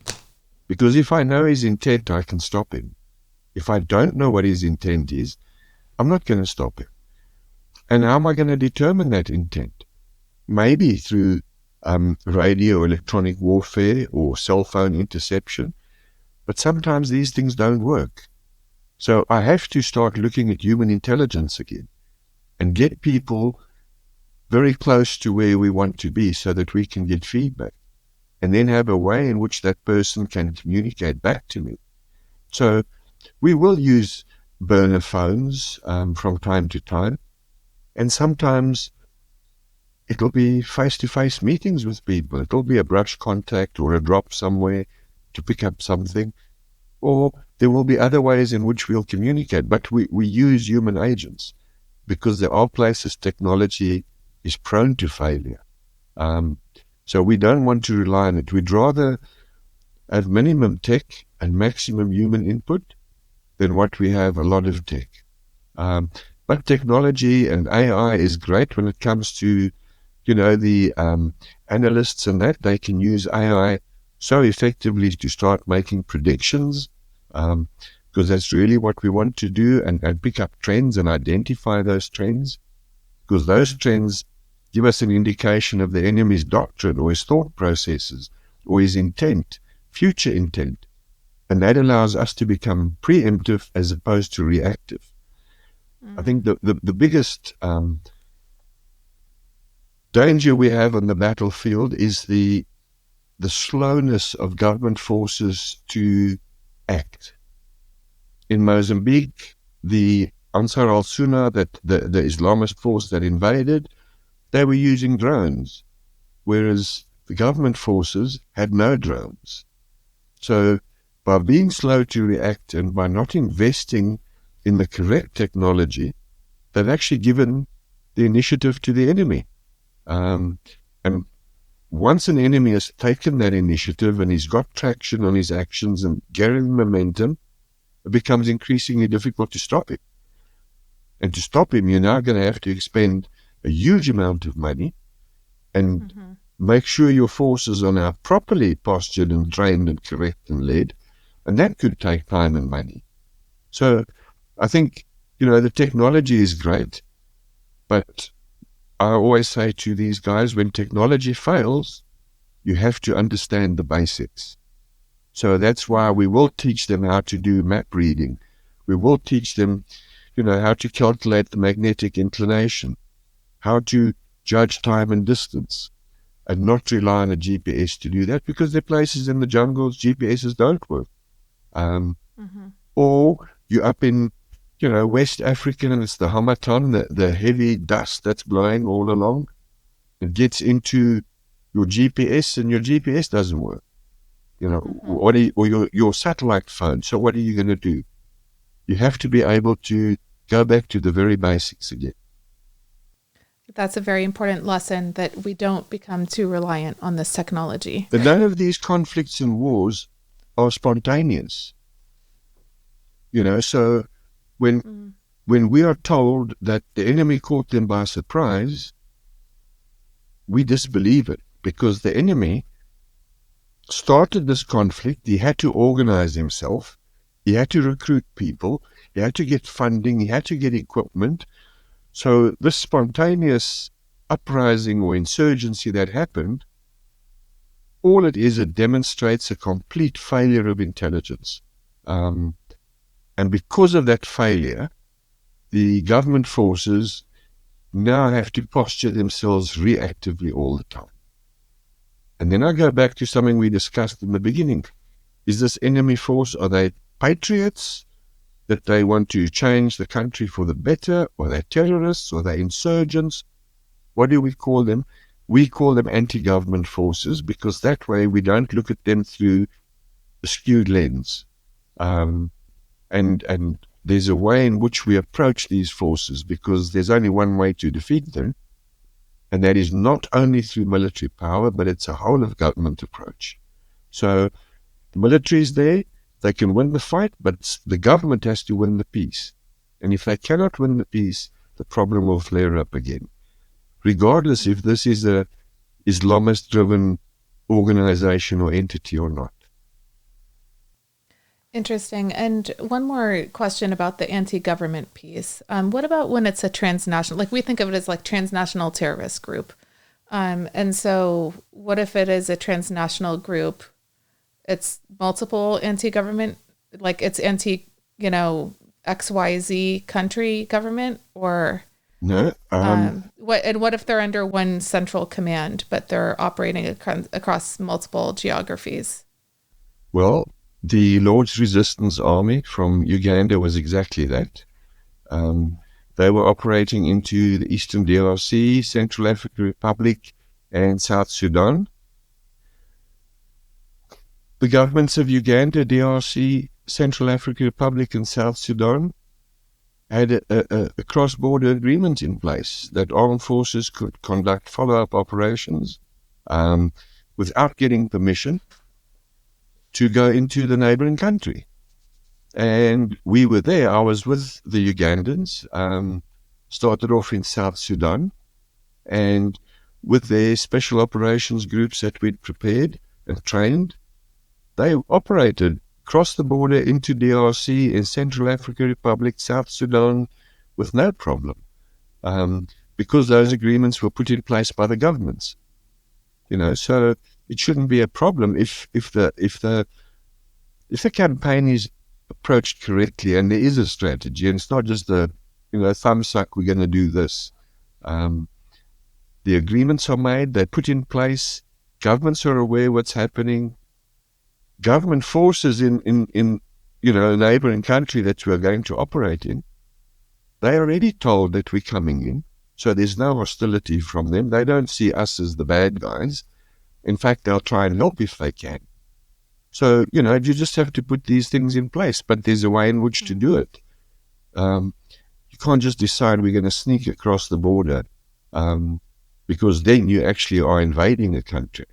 Because if I know his intent, I can stop him. If I don't know what his intent is, I'm not going to stop him. And how am I going to determine that intent? Maybe through radio, electronic warfare, or cell phone interception. But sometimes these things don't work. So I have to start looking at human intelligence again and get people very close to where we want to be so that we can get feedback and then have a way in which that person can communicate back to me. So we will use burner phones from time to time, and sometimes it'll be face-to-face meetings with people. It'll be a brush contact or a drop somewhere to pick up something, or there will be other ways in which we'll communicate, but we use human agents because there are places technology is prone to failure. So we don't want to rely on it. We'd rather have minimum tech and maximum human input than what we have a lot of tech. But technology and AI is great when it comes to, the analysts and that. They can use AI so effectively to start making predictions, because that's really what we want to do, and pick up trends and identify those trends, because those trends give us an indication of the enemy's doctrine or his thought processes or his intent, future intent. And that allows us to become preemptive as opposed to reactive. I think the biggest danger we have on the battlefield is the slowness of government forces to act. In Mozambique, the Ansar al-Sunnah, that the Islamist force that invaded, they were using drones, whereas the government forces had no drones. So by being slow to react and by not investing in the correct technology, they've actually given the initiative to the enemy. And once an enemy has taken that initiative and he's got traction on his actions and gathering momentum, it becomes increasingly difficult to stop him. And to stop him, you're now going to have to expend a huge amount of money. And make sure your forces are now properly postured and trained and correct and led, and that could take time and money. So I think, the technology is great, but I always say to these guys, when technology fails, you have to understand the basics. So that's why we will teach them how to do map reading. We will teach them, how to calculate the magnetic inclination, how to judge time and distance, and not rely on a GPS to do that, because there are places in the jungles GPSs don't work. Or you're up in, West Africa, and it's the Hamatan, the heavy dust that's blowing all along. It gets into your GPS, and your GPS doesn't work. Or your satellite phone. So what are you going to do? You have to be able to go back to the very basics again. That's a very important lesson, that we don't become too reliant on this technology. But none of these conflicts and wars are spontaneous. So when we are told that the enemy caught them by surprise, we disbelieve it, because the enemy started this conflict. He had to organize himself. He had to recruit people. He had to get funding. He had to get equipment. So this spontaneous uprising or insurgency that happened, all it is, it demonstrates a complete failure of intelligence. And because of that failure, the government forces now have to posture themselves reactively all the time. And then I go back to something we discussed in the beginning. Is this enemy force, are they patriots that they want to change the country for the better, or they're terrorists, or they're insurgents? What do we call them? We call them anti-government forces, because that way we don't look at them through a skewed lens. And there's a way in which we approach these forces, because there's only one way to defeat them, and that is not only through military power, but it's a whole of government approach. So the military is there, they can win the fight, but the government has to win the peace. And if they cannot win the peace, the problem will flare up again, regardless if this is a Islamist-driven organization or entity or not. Interesting. And one more question about the anti-government piece. What about when it's a transnational, like we think of it as like transnational terrorist group. And so what if it is a transnational group? It's multiple anti-government, like it's anti, XYZ country government, or no. What if they're under one central command, but they're operating across multiple geographies? Well, the Lord's Resistance Army from Uganda was exactly that. They were operating into the Eastern DRC, Central African Republic, and South Sudan. The governments of Uganda, DRC, Central African Republic, and South Sudan had a cross-border agreement in place that armed forces could conduct follow-up operations without getting permission to go into the neighboring country. And we were there. I was with the Ugandans, started off in South Sudan, and with their special operations groups that we'd prepared and trained, they operated across the border into DRC in Central African Republic, South Sudan, with no problem, because those agreements were put in place by the governments. So it shouldn't be a problem if the campaign is approached correctly and there is a strategy, and it's not just the thumb suck, we're going to do this. The agreements are made, they're put in place, governments are aware what's happening. Government forces in a neighboring country that we're going to operate in, they are already told that we're coming in, so there's no hostility from them. They don't see us as the bad guys. In fact, they'll try and help if they can. So, you just have to put these things in place, but there's a way in which to do it. You can't just decide we're going to sneak across the border, because then you actually are invading a country.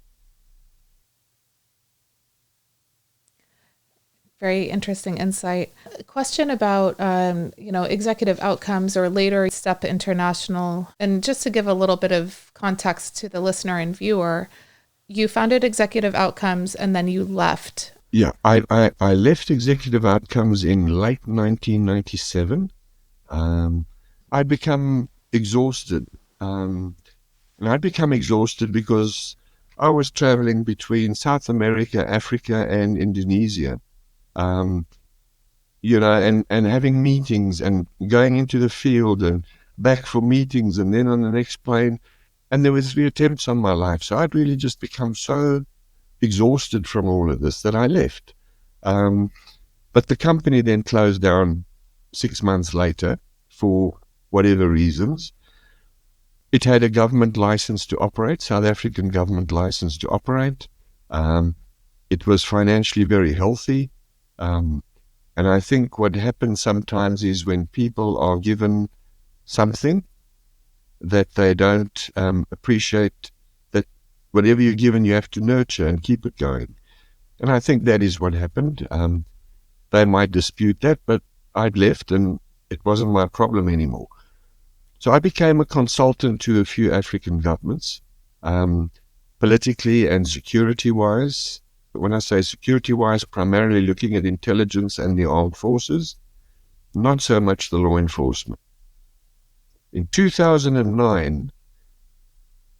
Very interesting insight. A question about, executive outcomes or later Sttep International. And just to give a little bit of context to the listener and viewer, you founded Executive Outcomes and then you left. Yeah, I left Executive Outcomes in late 1997. I'd become exhausted. And I'd become exhausted because I was traveling between South America, Africa, and Indonesia. And having meetings and going into the field and back for meetings and then on the next plane. And there were 3 attempts on my life. So I'd really just become so exhausted from all of this that I left. But the company then closed down 6 months later for whatever reasons. It had a government license to operate, South African government license to operate. It was financially very healthy. And I think what happens sometimes is when people are given something that they don't appreciate, that whatever you're given, you have to nurture and keep it going. And I think that is what happened. They might dispute that, but I'd left and it wasn't my problem anymore. So I became a consultant to a few African governments, politically and security-wise. When I say security-wise, primarily looking at intelligence and the armed forces, not so much the law enforcement. In 2009,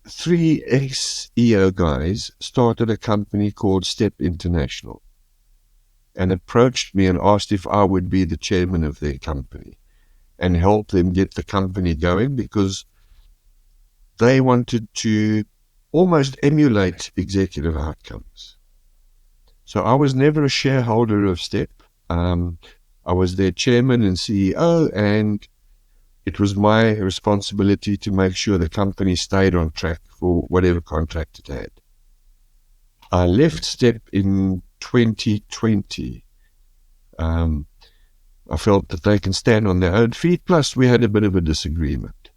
3 ex-EO guys started a company called Sttep International and approached me and asked if I would be the chairman of their company and help them get the company going, because they wanted to almost emulate Executive Outcomes. So I was never a shareholder of Sttep. I was their chairman and CEO, and it was my responsibility to make sure the company stayed on track for whatever contract it had. I left Sttep in 2020. I felt that they can stand on their own feet. Plus, we had a bit of a disagreement,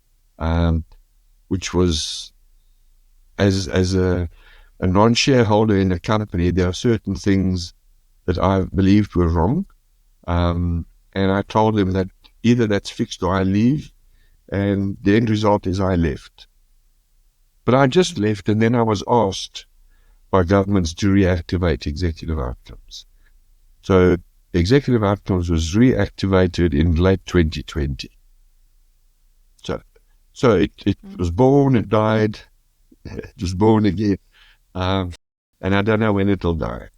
which was, as a non-shareholder in a company, there are certain things that I believed were wrong. And I told him that either that's fixed or I leave. And the end result is I left. But I just left, and then I was asked by governments to reactivate Executive Outcomes. So Executive Outcomes was reactivated in late 2020. So it was born, it died, it was born again. And I don't know when it'll die.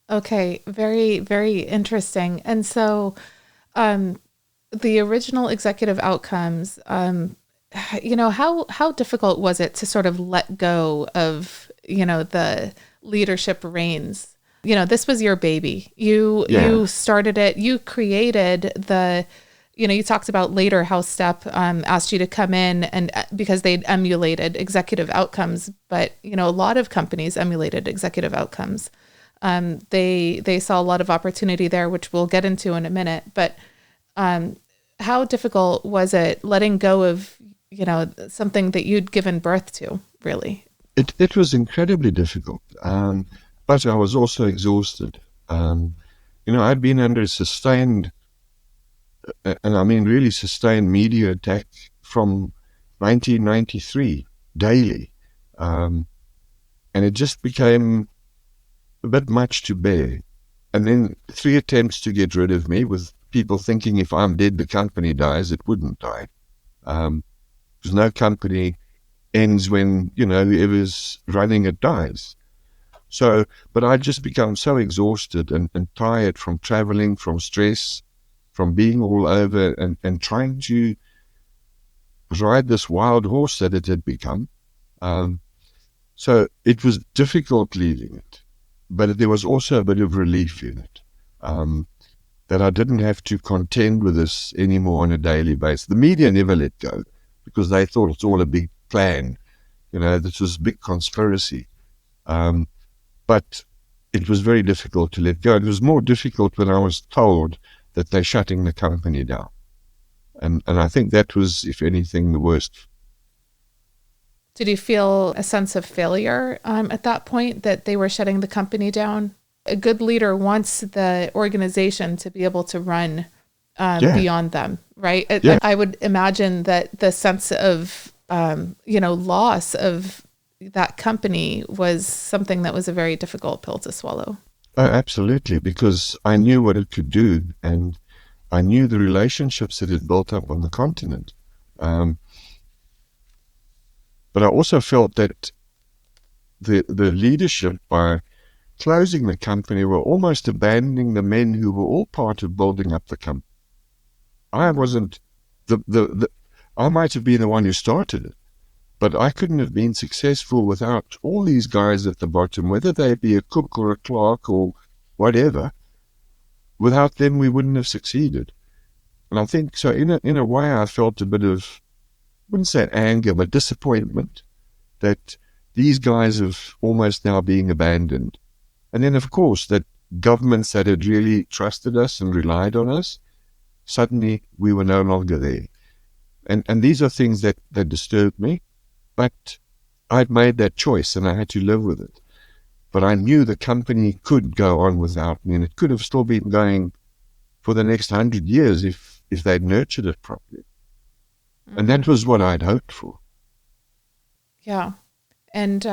Okay, very, very interesting. And so the original Executive Outcomes, how difficult was it to sort of let go of, the leadership reins? This was your baby. You started it, you created you talked about later how Sttep asked you to come in and because they'd emulated Executive Outcomes, but, a lot of companies emulated Executive Outcomes. They saw a lot of opportunity there, which we'll get into in a minute, but how difficult was it letting go of, something that you'd given birth to, really? It was incredibly difficult, but I was also exhausted. I'd been under sustained, and I mean really sustained media attack from 1993, daily. And it just became a bit much to bear. And then 3 attempts to get rid of me, with people thinking if I'm dead, the company dies. It wouldn't die. Because no company ends when, whoever's running it dies. So, but I'd just become so exhausted and tired from traveling, from stress, from being all over and trying to ride this wild horse that it had become. So it was difficult leaving it, but there was also a bit of relief in it, that I didn't have to contend with this anymore on a daily basis. The media never let go because they thought it's all a big plan. This was a big conspiracy. But it was very difficult to let go. It was more difficult when I was told that they're shutting the company down. And I think that was, if anything, the worst. Did you feel a sense of failure at that point, that they were shutting the company down? A good leader wants the organization to be able to run beyond them, right? Yeah. I would imagine that the sense of, loss of that company was something that was a very difficult pill to swallow. Oh, absolutely, because I knew what it could do, and I knew the relationships that it built up on the continent. But I also felt that the leadership, by closing the company, were almost abandoning the men who were all part of building up the company. I wasn't I might have been the one who started it, but I couldn't have been successful without all these guys at the bottom, whether they be a cook or a clerk or whatever. Without them, we wouldn't have succeeded. And I think, so in a way, I felt a bit of, I wouldn't say anger, but disappointment that these guys have almost now being abandoned. And then, of course, that governments that had really trusted us and relied on us, suddenly we were no longer there. And these are things that disturbed me. But I'd made that choice and I had to live with it. But I knew the company could go on without me, and it could have still been going for the next 100 years if they'd nurtured it properly. Mm-hmm. And that was what I'd hoped for. Yeah. And,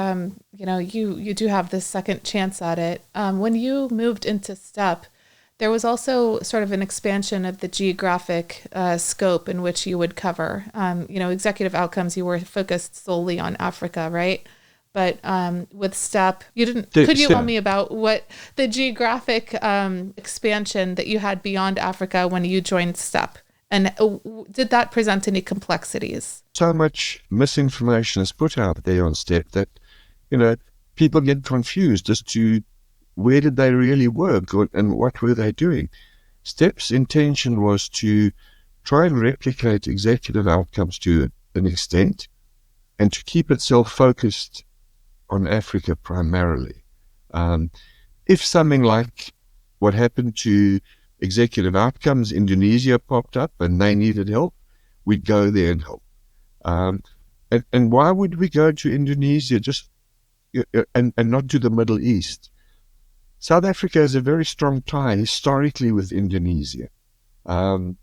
you do have this second chance at it. When you moved into Sttep, there was also sort of an expansion of the geographic scope in which you would cover. Executive outcomes, you were focused solely on Africa, right? But with Sttep, you didn't. Could you tell me about what the geographic expansion that you had beyond Africa when you joined Sttep? And did that present any complexities? So much misinformation is put out there on Sttep that, people get confused as to where did they really work and what were they doing. Sttep's intention was to try and replicate executive outcomes to an extent and to keep itself focused on Africa primarily. If something like what happened to executive outcomes, Indonesia popped up and they needed help, we'd go there and help. And why would we go to Indonesia and not to the Middle East? South Africa has a very strong tie historically with Indonesia. A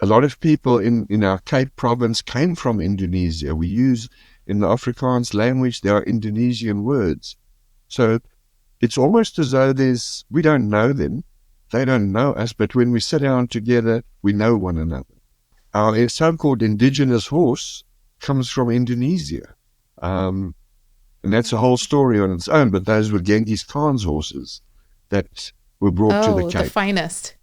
lot of people in our Cape province came from Indonesia. We use, in the Afrikaans language, there are Indonesian words. So it's almost as though we don't know them, they don't know us, but when we sit down together, we know one another. Our so-called indigenous horse comes from Indonesia. And that's a whole story on its own, but those were Genghis Khan's horses that were brought to the Cape. The finest.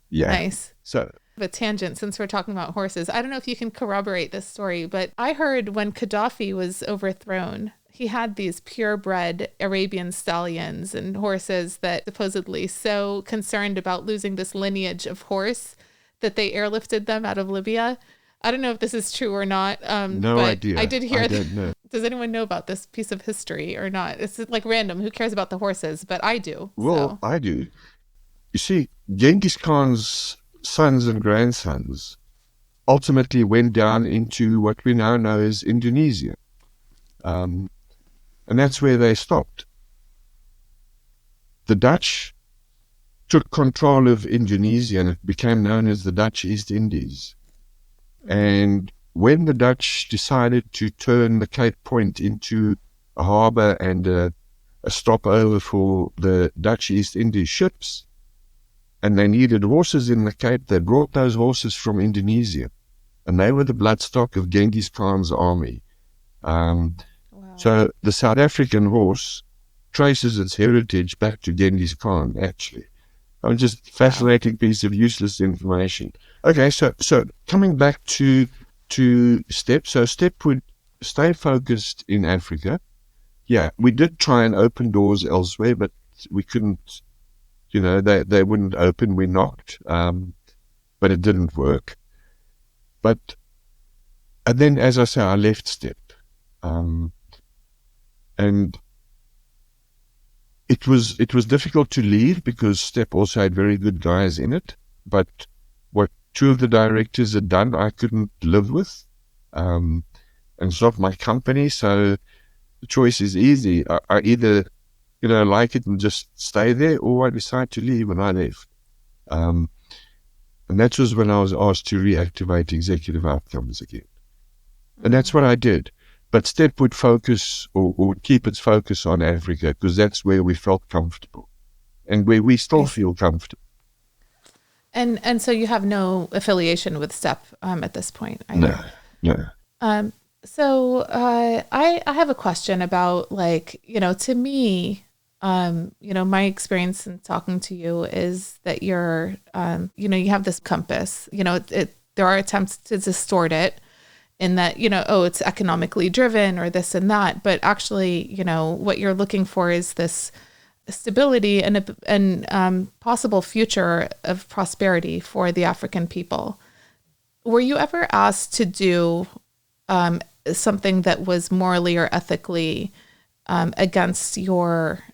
Yeah. Nice. So, a tangent, since we're talking about horses. I don't know if you can corroborate this story, but I heard when Gaddafi was overthrown, he had these purebred Arabian stallions and horses that supposedly so concerned about losing this lineage of horse that they airlifted them out of Libya. I don't know if this is true or not. No idea. I did hear. I don't know. Does anyone know about this piece of history or not? It's like random. Who cares about the horses? But I do. Well, I do. You see, Genghis Khan's sons and grandsons ultimately went down into what we now know as Indonesia. And that's where they stopped. The Dutch took control of Indonesia and it became known as the Dutch East Indies. And when the Dutch decided to turn the Cape Point into a harbor and a stopover for the Dutch East Indies ships, and they needed horses in the Cape, they brought those horses from Indonesia. And they were the bloodstock of Genghis Khan's army. Wow. So the South African horse traces its heritage back to Genghis Khan, actually. Just fascinating piece of useless information. Okay, so coming back to Sttep. So Sttep would stay focused in Africa. Yeah, we did try and open doors elsewhere, but we couldn't, they wouldn't open. We knocked, but it didn't work. And then, as I say, I left Sttep. And it was difficult to leave because Sttep also had very good guys in it. But what two of the directors had done, I couldn't live with. And it's not my company, so the choice is easy. I either like it and just stay there, or I decide to leave, and I left. And that was when I was asked to reactivate executive outcomes again. And that's what I did. But Sttep would focus or would keep its focus on Africa because that's where we felt comfortable and where we still feel comfortable. And so you have no affiliation with Sttep at this point either? No. So I have a question about, like, to me, my experience in talking to you is that you're, you have this compass, there are attempts to distort it in that, it's economically driven or this and that, but actually, what you're looking for is this stability and possible future of prosperity for the African people. Were you ever asked to do something that was morally or ethically against your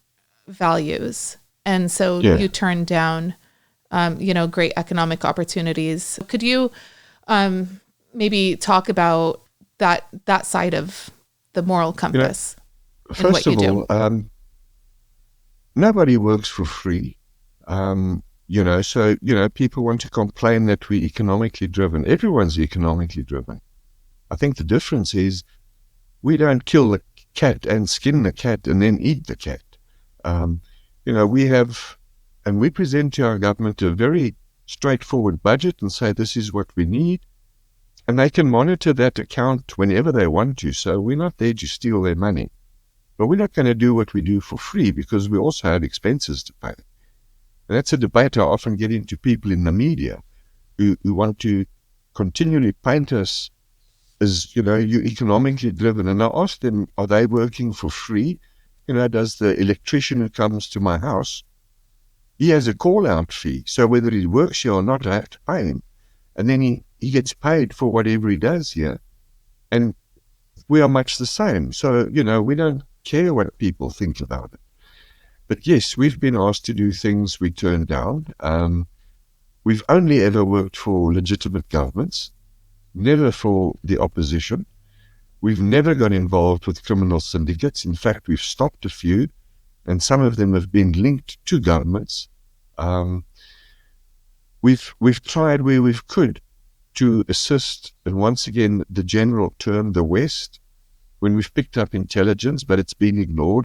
values, and so you turned down great economic opportunities? Could you maybe talk about that side of the moral compass? First of all, nobody works for free. So people want to complain that we're economically driven. Everyone's economically driven. I think the difference is we don't kill the cat and skin the cat and then eat the cat. We have, and we present to our government a very straightforward budget and say this is what we need, and they can monitor that account whenever they want to. So we're not there to steal their money, but we're not going to do what we do for free because we also have expenses to pay. And that's a debate I often get into people in the media who want to continually paint us as, you're economically driven. And I ask them, are they working for free? Does the electrician who comes to my house, he has a call-out fee. So whether he works here or not, I have to pay him. And then he gets paid for whatever he does here. And we are much the same. So, we don't care what people think about it. But yes, we've been asked to do things we turned down. We've only ever worked for legitimate governments, never for the opposition. We've never got involved with criminal syndicates. In fact, we've stopped a few, and some of them have been linked to governments. We've tried where we could to assist, and once again, the general term, the West, when we've picked up intelligence, but it's been ignored.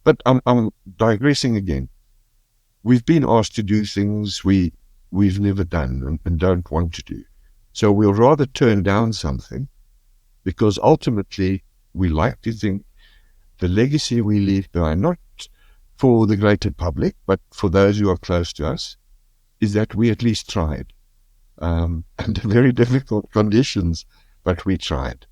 But I'm digressing again. We've been asked to do things we've never done and don't want to do. So we'll rather turn down something, because ultimately we like to think the legacy we leave behind, not for the greater public, but for those who are close to us, is that we at least tried. Under very difficult conditions, but we tried.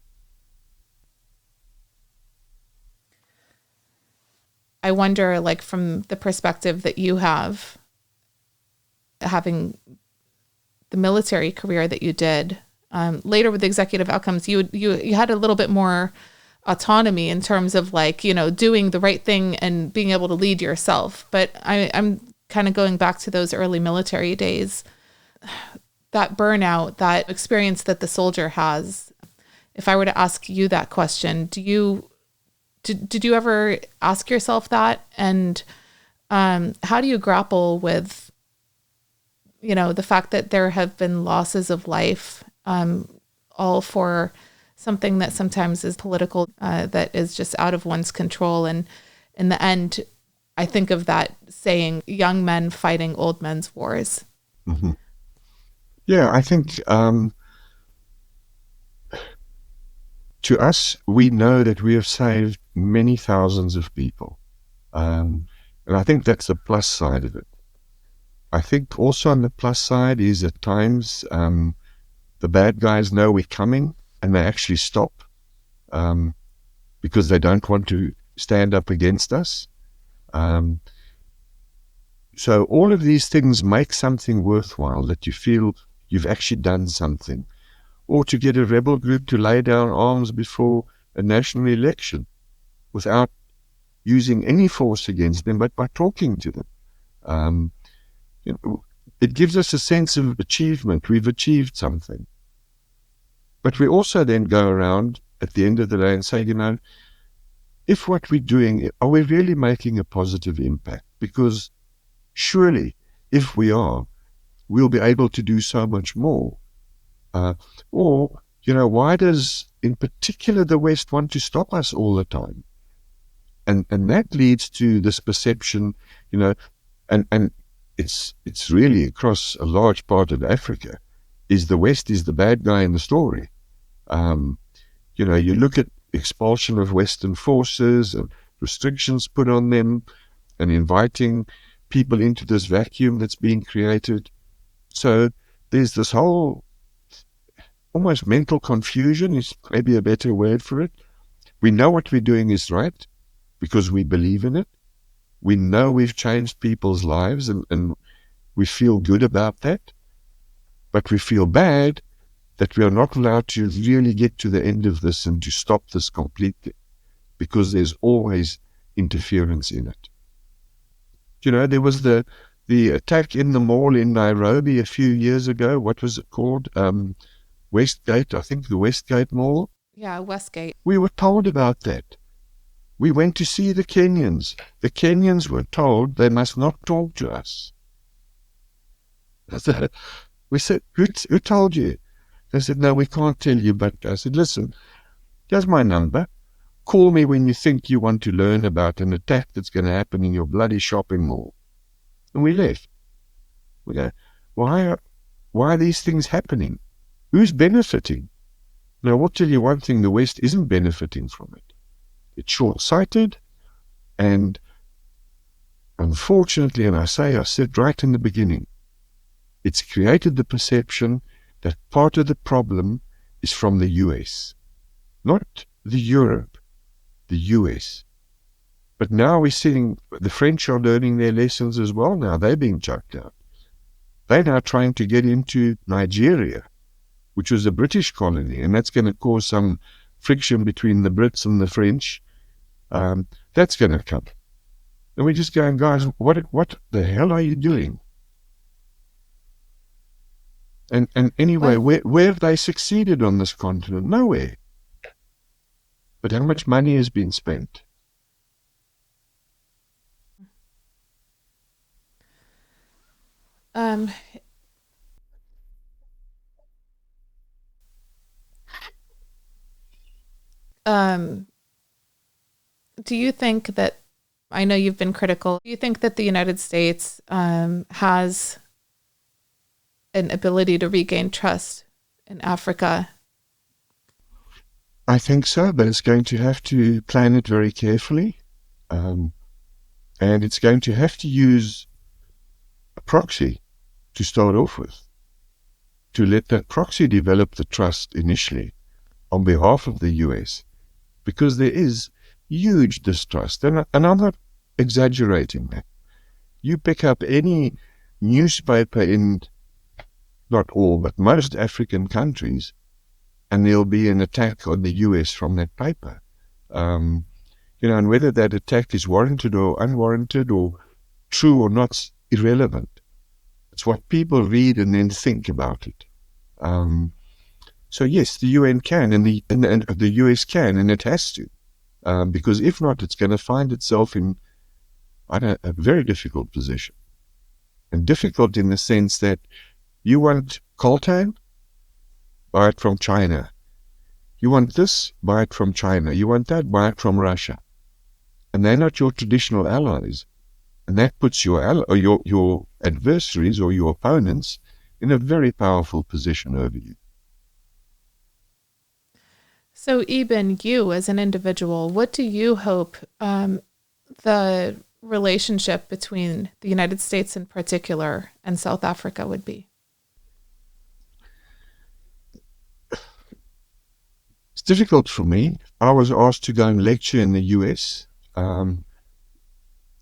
I wonder, like, from the perspective that you have, having the military career that you did, later with executive outcomes, you had a little bit more autonomy in terms of, like, doing the right thing and being able to lead yourself. But I'm kind of going back to those early military days, that burnout, that experience that the soldier has. If I were to ask you that question, did you ever ask yourself that? And how do you grapple with, the fact that there have been losses of life, all for something that sometimes is political, that is just out of one's control? And in the end, I think of that saying, young men fighting old men's wars. Mm-hmm. Yeah, I think to us, we know that we have saved many thousands of people. And I think that's the plus side of it. I think also on the plus side is at times the bad guys know we're coming and they actually stop because they don't want to stand up against us. So all of these things make something worthwhile, that you feel you've actually done something. Or to get a rebel group to lay down arms before a national election without using any force against them, but by talking to them. It gives us a sense of achievement. We've achieved something. But we also then go around at the end of the day and say, if what we're doing, are we really making a positive impact? Because surely, if we are, we'll be able to do so much more. Or, why does, in particular, the West want to stop us all the time? And that leads to this perception, and it's really across a large part of Africa, is the West is the bad guy in the story. You look at expulsion of Western forces and restrictions put on them and inviting people into this vacuum that's being created. So there's this whole almost mental confusion is maybe a better word for it. We know what we're doing is right because we believe in it. We know we've changed people's lives and we feel good about that. But we feel bad that we are not allowed to really get to the end of this and to stop this completely because there's always interference in it. There was the attack in the mall in Nairobi a few years ago. What was it called? Westgate, I think the Westgate Mall. Yeah, Westgate. We were told about that. We went to see the Kenyans. The Kenyans were told they must not talk to us. We said, who told you? They said, no, we can't tell you. But I said, listen, here's my number. Call me when you think you want to learn about an attack that's going to happen in your bloody shopping mall. And we left. We go, why are these things happening? Who's benefiting? Now, I will tell you one thing, the West isn't benefiting from it. It's short-sighted, and unfortunately, and I said right in the beginning, it's created the perception that part of the problem is from the US, not the Europe, the US. But now we're seeing the French are learning their lessons as well now. They're being chucked out. They're now trying to get into Nigeria, which was a British colony, and that's going to cause some friction between the Brits and the French. That's going to come. And we're just going, guys, what the hell are you doing? And anyway, where have they succeeded on this continent? Nowhere. But how much money has been spent? Do you think that, I know you've been critical, do you think that the United States has an ability to regain trust in Africa? I think so, but it's going to have to plan it very carefully. And it's going to have to use a proxy to start off with, to let that proxy develop the trust initially on behalf of the US, because there is huge distrust. And I'm not exaggerating that. You pick up any newspaper in, not all, but most African countries, and there'll be an attack on the US from that paper. And whether that attack is warranted or unwarranted or true or not, irrelevant. It's what people read and then think about it. So yes, the UN can, and the US can, and it has to. Because if not, it's going to find itself in a very difficult position. And difficult in the sense that you want coltan, buy it from China. You want this, buy it from China. You want that, buy it from Russia. And they're not your traditional allies. And that puts your adversaries or your opponents in a very powerful position over you. So Eeben, you as an individual, what do you hope the relationship between the United States in particular and South Africa would be? It's difficult for me. I was asked to go and lecture in the US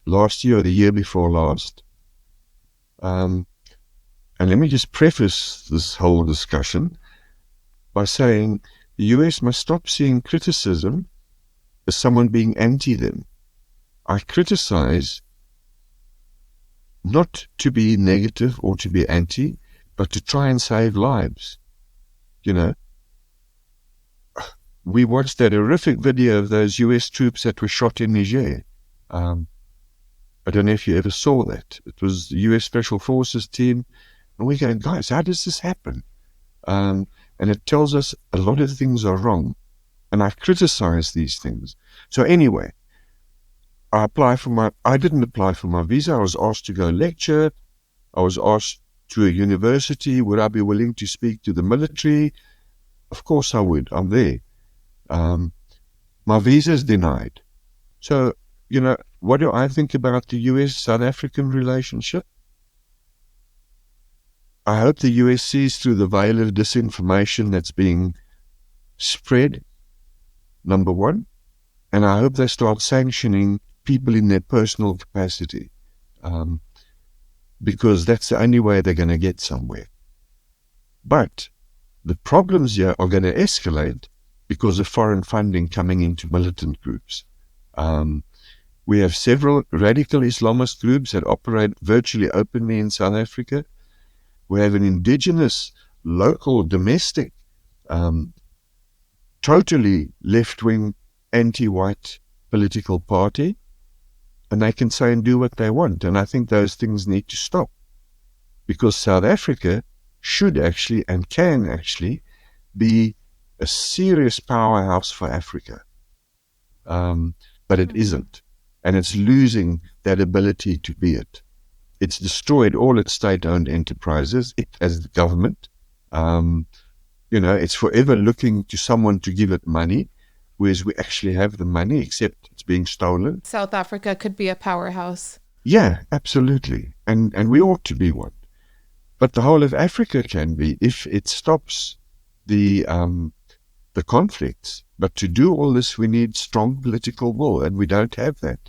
last year or the year before last. And let me just preface this whole discussion by saying the US must stop seeing criticism as someone being anti them. I criticize not to be negative or to be anti, but to try and save lives. we watched that horrific video of those US troops that were shot in Niger. I don't know if you ever saw that. It was the US Special Forces team. And we're going, guys, how does this happen? And it tells us a lot of things are wrong. And I criticize these things. So anyway, I didn't apply for my visa. I was asked to go lecture. I was asked to a university. Would I be willing to speak to the military? Of course I would. I'm there. My visa is denied. So, what do I think about the US-South African relationship? I hope the US sees through the veil of disinformation that's being spread, number one, and I hope they start sanctioning people in their personal capacity, because that's the only way they're going to get somewhere. But the problems here are going to escalate because of foreign funding coming into militant groups. We have several radical Islamist groups that operate virtually openly in South Africa. We have an indigenous, local, domestic, totally left-wing, anti-white political party, and they can say and do what they want. And I think those things need to stop, because South Africa should actually and can actually be a serious powerhouse for Africa. But it isn't. And it's losing that ability to be it. It's destroyed all its state-owned enterprises, it as the government. It's forever looking to someone to give it money, whereas we actually have the money, except it's being stolen. South Africa could be a powerhouse. Yeah, absolutely. And we ought to be one. But the whole of Africa can be, if it stops the conflicts. But to do all this, we need strong political will, and we don't have that.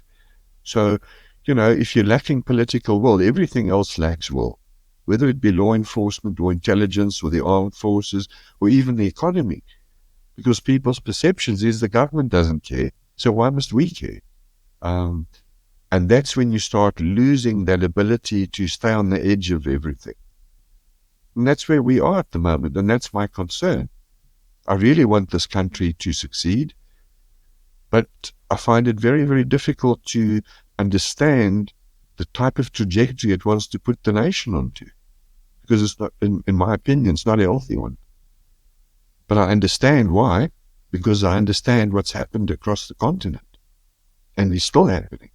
So, if you're lacking political will, everything else lacks will, whether it be law enforcement or intelligence or the armed forces or even the economy, because people's perceptions is the government doesn't care, so why must we care? And that's when you start losing that ability to stay on the edge of everything. And that's where we are at the moment, and that's my concern. I really want this country to succeed, but I find it very, very difficult to understand the type of trajectory it wants to put the nation onto, because it's not, in my opinion, it's not a healthy one. But I understand why, because I understand what's happened across the continent, and it's still happening.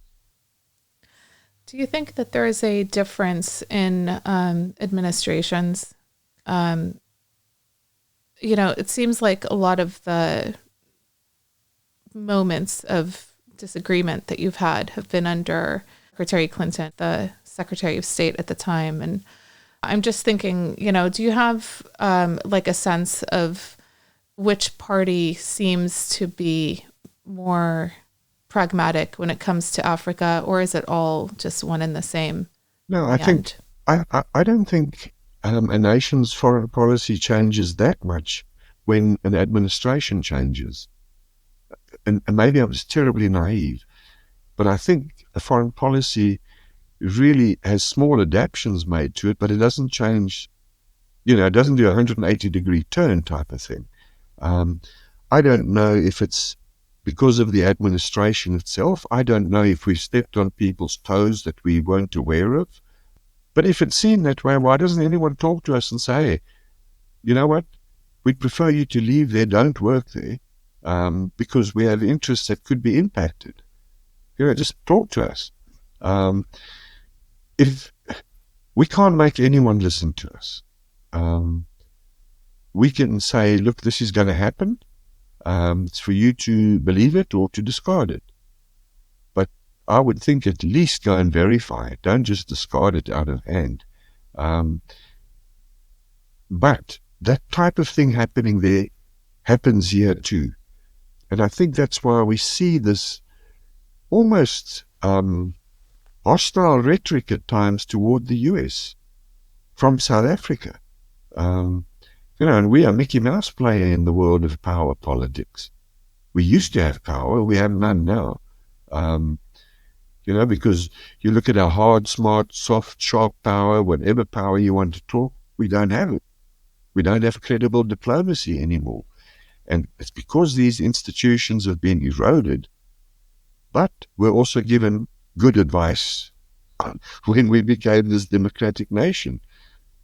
Do you think that there is a difference in administrations? It seems like a lot of the moments of disagreement that you've had have been under Secretary Clinton, the Secretary of State at the time. And I'm just thinking, do you have a sense of which party seems to be more pragmatic when it comes to Africa, or is it all just one and the same? No, I don't think a nation's foreign policy changes that much when an administration changes. And maybe I was terribly naive, but I think a foreign policy really has small adaptations made to it, but it doesn't change, it doesn't do a 180-degree turn type of thing. I don't know if it's because of the administration itself. I don't know if we've stepped on people's toes that we weren't aware of. But if it's seen that way, why doesn't anyone talk to us and say, hey, you know what, we'd prefer you to leave there, don't work there, because we have interests that could be impacted. Just talk to us. If we can't make anyone listen to us, we can say, look, this is going to happen. It's for you to believe it or to discard it. But I would think at least go and verify it. Don't just discard it out of hand. But that type of thing happening there happens here too. And I think that's why we see this almost hostile rhetoric at times toward the US from South Africa. And we are Mickey Mouse player in the world of power politics. We used to have power, we have none now. Because you look at our hard, smart, soft, sharp power, whatever power you want to talk, we don't have it. We don't have credible diplomacy anymore. And it's because these institutions have been eroded, but we're also given good advice when we became this democratic nation.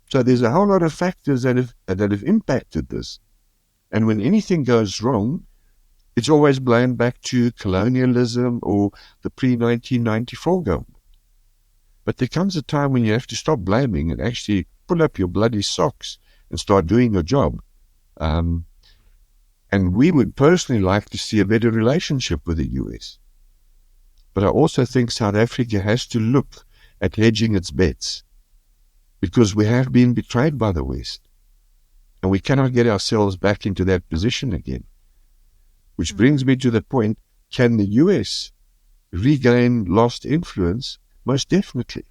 So there's a whole lot of factors that have impacted this. And when anything goes wrong, it's always blamed back to colonialism or the pre-1994 government. But there comes a time when you have to stop blaming and actually pull up your bloody socks and start doing your job. And we would personally like to see a better relationship with the US. But I also think South Africa has to look at hedging its bets, because we have been betrayed by the West. And we cannot get ourselves back into that position again. Which brings me to the point, can the US regain lost influence? Most definitely.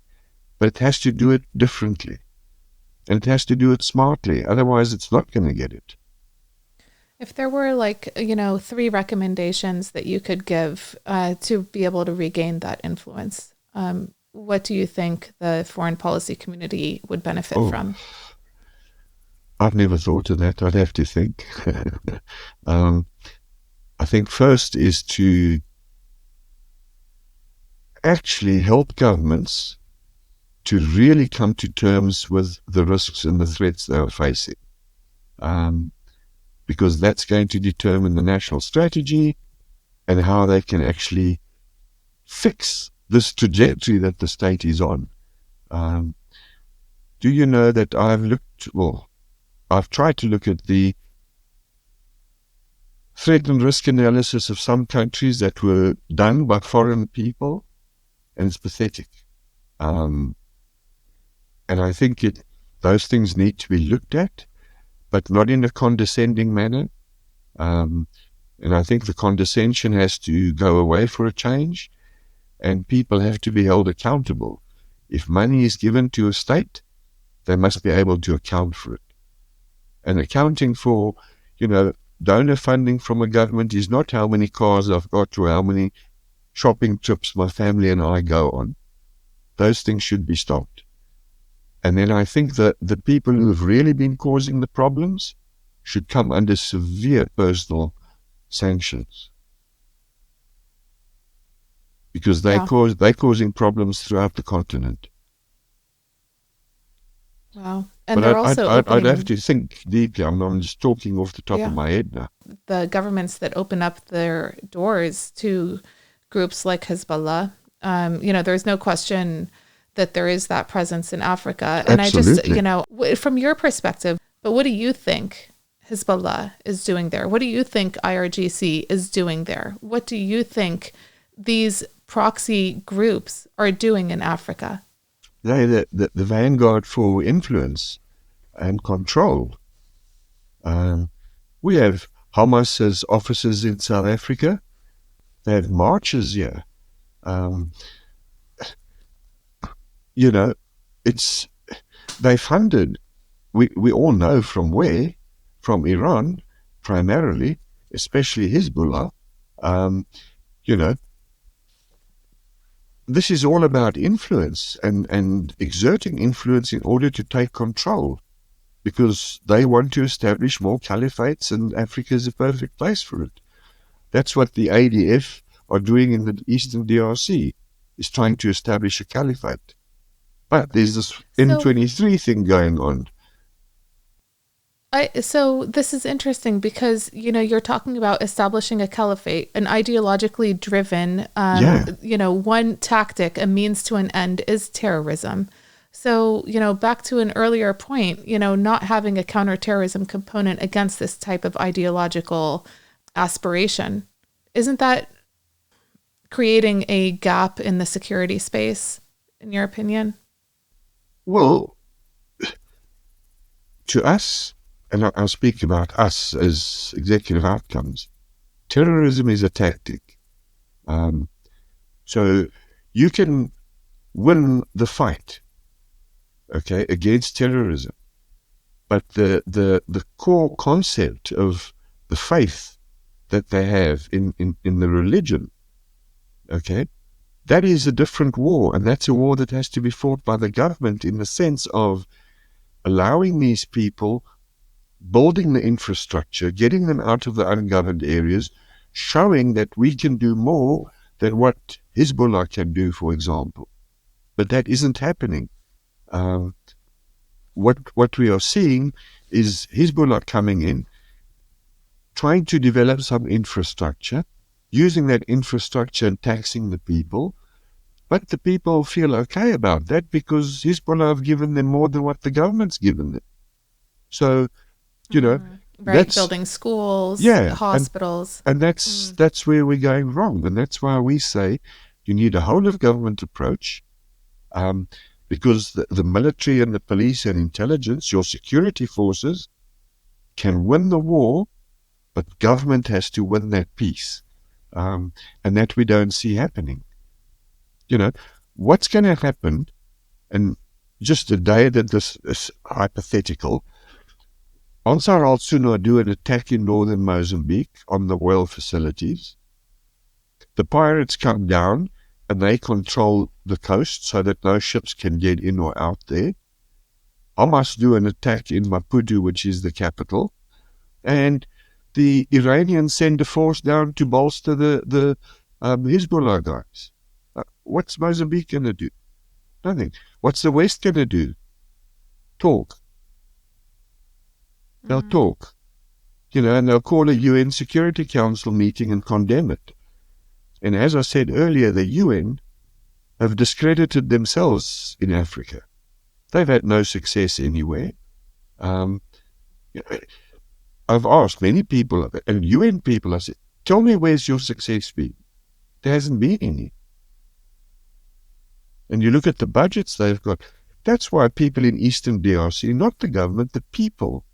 But it has to do it differently. And it has to do it smartly. Otherwise, it's not going to get it. If there were 3 recommendations that you could give to be able to regain that influence, what do you think the foreign policy community would benefit from? I've never thought of that. I'd have to think. I think first is to actually help governments to really come to terms with the risks and the threats they are facing. Because that's going to determine the national strategy and how they can actually fix this trajectory that the state is on. Do you know that I've tried to look at the threat and risk analysis of some countries that were done by foreign people, and it's pathetic. And I think those things need to be looked at, but not in a condescending manner. And I think the condescension has to go away for a change, and people have to be held accountable. If money is given to a state, they must be able to account for it. And accounting for, donor funding from a government is not how many cars I've got or how many shopping trips my family and I go on. Those things should be stopped. And then I think that the people who have really been causing the problems should come under severe personal sanctions. Because they're causing problems throughout the continent. Wow. And but they're I'd have to think deeply. I'm just talking off the top of my head now. The governments that open up their doors to groups like Hezbollah, there's no question that there is that presence in Africa. And Absolutely. I just, from your perspective, but what do you think Hezbollah is doing there? What do you think IRGC is doing there? What do you think these proxy groups are doing in Africa? They're the vanguard for influence and control. We have Hamas as officers in South Africa. They have marches here. They funded, we all know from where, from Iran primarily, especially Hezbollah. This is all about influence and exerting influence in order to take control, because they want to establish more caliphates, and Africa is a perfect place for it. That's what the ADF are doing in the Eastern DRC, is trying to establish a caliphate. But there's this N23 thing going on. So this is interesting because, you're talking about establishing a caliphate, an ideologically driven, one tactic, a means to an end is terrorism. So, back to an earlier point, not having a counterterrorism component against this type of ideological aspiration, isn't that creating a gap in the security space, in your opinion? Well, to us, and I'll speak about us as executive outcomes, terrorism is a tactic. So you can win the fight, against terrorism. But the core concept of the faith that they have in the religion, that is a different war, and that's a war that has to be fought by the government in the sense of allowing these people building the infrastructure, getting them out of the ungoverned areas, showing that we can do more than what Hezbollah can do, for example. But that isn't happening. What we are seeing is Hezbollah coming in, trying to develop some infrastructure, using that infrastructure and taxing the people. But the people feel okay about that because Hezbollah have given them more than what the government's given them. So, Right, that's building schools, hospitals. And that's where we're going wrong. And that's why we say you need a whole of government approach, because the military and the police and intelligence, your security forces, can win the war, but government has to win that peace. And that we don't see happening. What's going to happen, and just the day that this is hypothetical, Ansar al-Sunnah do an attack in northern Mozambique on the oil facilities. The pirates come down and they control the coast so that no ships can get in or out there. Hamas do an attack in Maputo, which is the capital, and the Iranians send a force down to bolster the Hezbollah guys. What's Mozambique going to do? Nothing. What's the West going to do? Talk. They'll talk, and they'll call a UN Security Council meeting and condemn it. And as I said earlier, the UN have discredited themselves in Africa. They've had no success anywhere. I've asked many people, and UN people, I said, tell me where's your success been? There hasn't been any. And you look at the budgets they've got. That's why people in Eastern DRC, not the government, the people,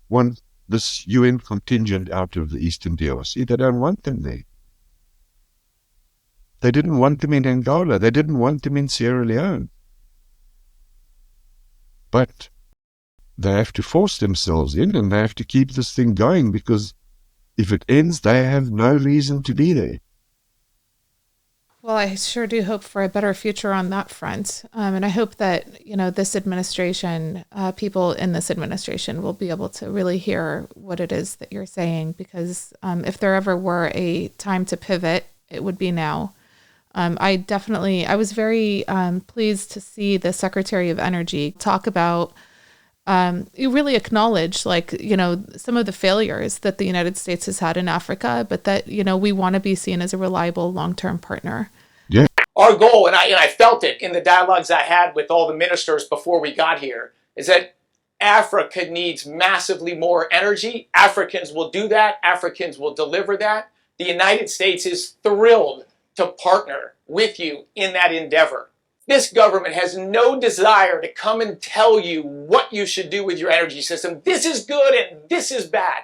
want this UN contingent out of the Eastern DRC. They don't want them there. They didn't want them in Angola. They didn't want them in Sierra Leone. But they have to force themselves in, and they have to keep this thing going, because if it ends, they have no reason to be there. Well, I sure do hope for a better future on that front. And I hope that, this administration, people in this administration will be able to really hear what it is that you're saying, because if there ever were a time to pivot, it would be now. I was very pleased to see the Secretary of Energy talk about, you really acknowledge, some of the failures that the United States has had in Africa, but that, we want to be seen as a reliable long-term partner. Yeah. Our goal, and I felt it in the dialogues I had with all the ministers before we got here, is that Africa needs massively more energy. Africans will do that. Africans will deliver that. The United States is thrilled to partner with you in that endeavor. This government has no desire to come and tell you what you should do with your energy system. This is good and this is bad.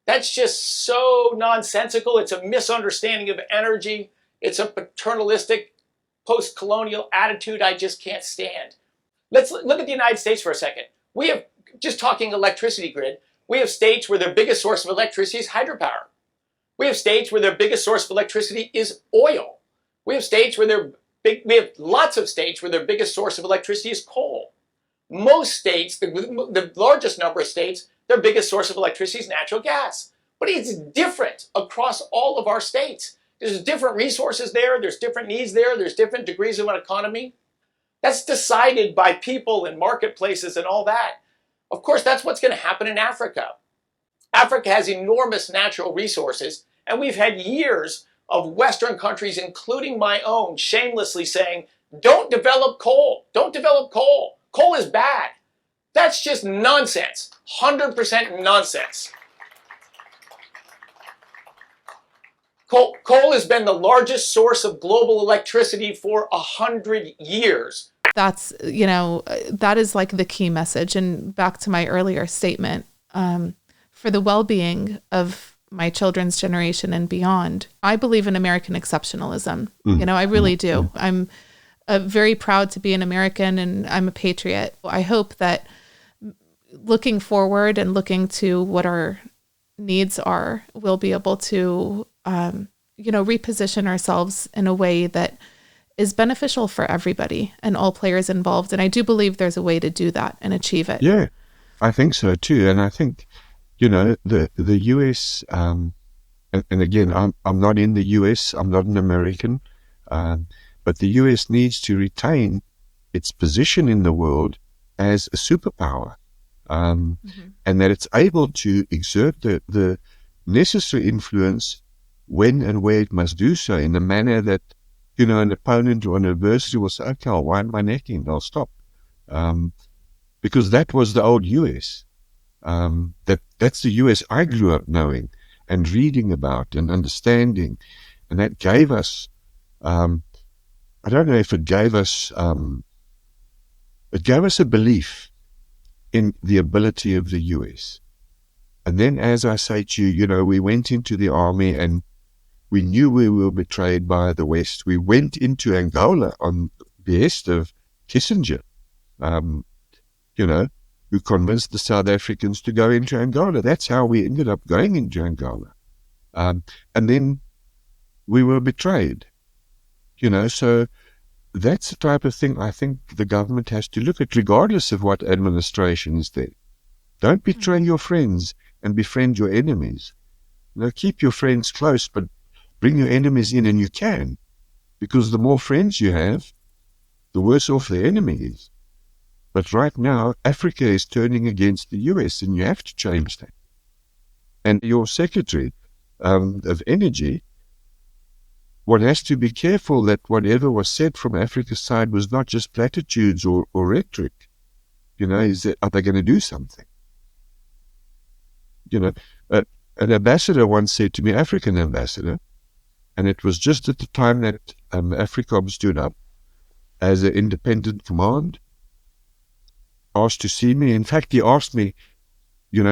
That's just so nonsensical. It's a misunderstanding of energy. It's a paternalistic, post-colonial attitude I just can't stand. Let's look at the United States for a second. We have, just talking electricity grid, we have states where their biggest source of electricity is hydropower. We have states where their biggest source of electricity is oil. We have lots of states where their biggest source of electricity is coal. Most states, the largest number of states, their biggest source of electricity is natural gas. But it's different across all of our states. There's different resources there, there's different needs there, there's different degrees of an economy. That's decided by people and marketplaces and all that. Of course, that's what's going to happen in Africa. Africa has enormous natural resources, and we've had years of Western countries, including my own, shamelessly saying, don't develop coal, don't develop coal. Coal is bad. That's just nonsense, 100% nonsense. Coal has been the largest source of global electricity for 100 years. That's, that is like the key message. And back to my earlier statement, for the well-being of my children's generation and beyond, I believe in American exceptionalism. I really do. I'm very proud to be an American, and I'm a patriot. I hope that looking forward and looking to what our needs are, we'll be able to, reposition ourselves in a way that is beneficial for everybody and all players involved. And I do believe there's a way to do that and achieve it. Yeah, I think so too. And I think the US, and again, I'm not in the US, I'm not an American, but the US needs to retain its position in the world as a superpower, and that it's able to exert the necessary influence when and where it must do so, in a manner that, an opponent or an adversary will say, okay, I'll wind my neck in, I'll stop. Because that was the old US. That's the US I grew up knowing and reading about and understanding. And that gave us, I don't know if it gave us a belief in the ability of the US. And then, as I say to you, we went into the army and we knew we were betrayed by the West. We went into Angola on the behest of Kissinger, who convinced the South Africans to go into Angola. That's how we ended up going into Angola. And then we were betrayed, so that's the type of thing I think the government has to look at, regardless of what administration is there. Don't betray your friends and befriend your enemies. Keep your friends close, but bring your enemies in, and you can, because the more friends you have, the worse off the enemy is. But right now, Africa is turning against the US, and you have to change that. And your Secretary of Energy, one has to be careful that whatever was said from Africa's side was not just platitudes or rhetoric. Are they going to do something? An ambassador once said to me, African ambassador, and it was just at the time that AFRICOM stood up as an independent command, asked to see me. In fact, he asked me,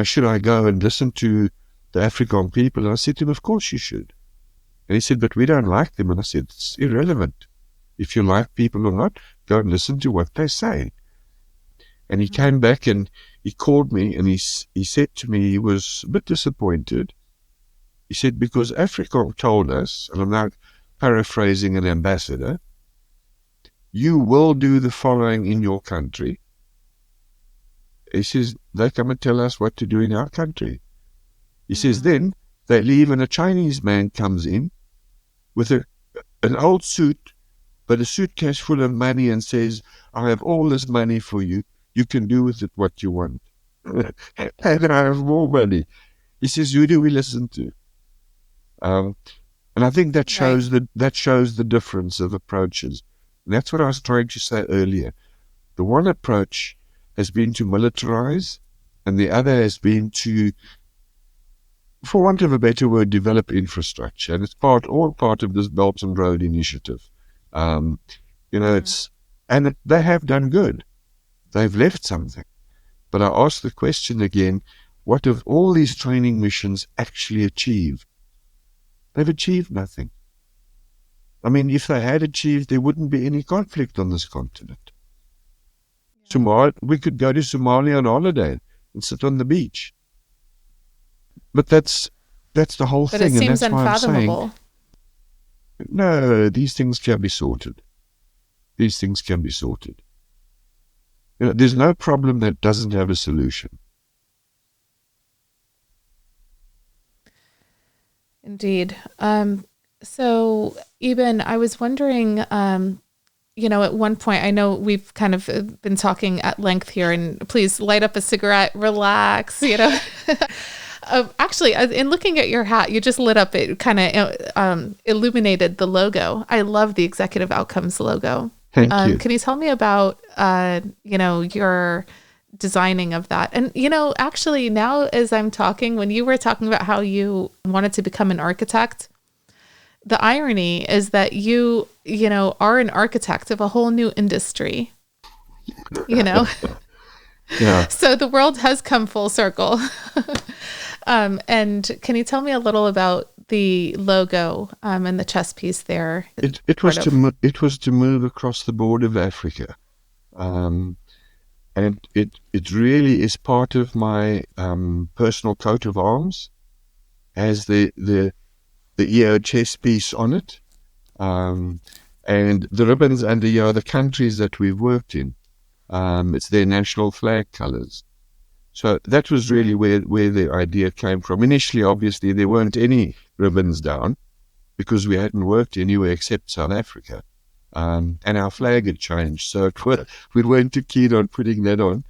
should I go and listen to the AFRICOM people? And I said to him, of course you should. And he said, but we don't like them. And I said, it's irrelevant. If you like people or not, go and listen to what they say. And he came back and he called me and he said to me, he was a bit disappointed. He said, because AFRICOM told us, and I'm now paraphrasing an ambassador, you will do the following in your country. He says, they come and tell us what to do in our country. He says, then they leave and a Chinese man comes in with an old suit, but a suitcase full of money, and says, I have all this money for you. You can do with it what you want. And I have more money. He says, who do we listen to? And I think that shows the difference of approaches. And that's what I was trying to say earlier. The one approach has been to militarize, and the other has been to, for want of a better word, develop infrastructure. And it's all part of this Belt and Road initiative. They have done good. They've left something. But I ask the question again, what have all these training missions actually achieved? They've achieved nothing. I mean, if they had achieved, there wouldn't be any conflict on this continent. We could go to Somalia on holiday and sit on the beach. But that's the whole thing. But it seems and that's unfathomable. Why I'm saying, no, these things can be sorted. These things can be sorted. There's no problem that doesn't have a solution. Indeed. So, Eeben, I was wondering, at one point, I know we've kind of been talking at length here, and please light up a cigarette, relax, Actually, in looking at your hat, you just lit up, it kind of illuminated the logo. I love the Executive Outcomes logo. Thank you. Can you tell me about, your designing of that? And, actually now as I'm talking, when you were talking about how you wanted to become an architect, the irony is that you are an architect of a whole new industry, Yeah. So the world has come full circle. And can you tell me a little about the logo and the chess piece there? It was to move across the border of Africa, and it really is part of my personal coat of arms. Has the EO chess piece on it, and the ribbons under the countries that we've worked in. It's their national flag colors. So that was really where the idea came from. Initially, obviously, there weren't any ribbons down because we hadn't worked anywhere except South Africa. And our flag had changed, so we weren't too keen on putting that on.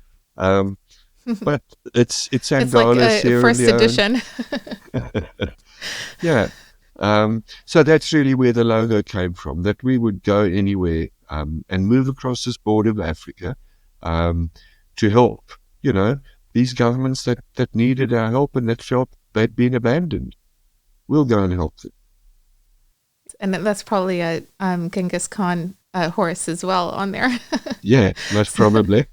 But it's Angola, like Sierra first Leone. edition. Yeah. So that's really where the logo came from, that we would go anywhere and move across this border of Africa to help, these governments that needed our help and that felt they'd been abandoned. We'll go and help them. And that's probably a Genghis Khan horse as well on there. Yeah, most probably.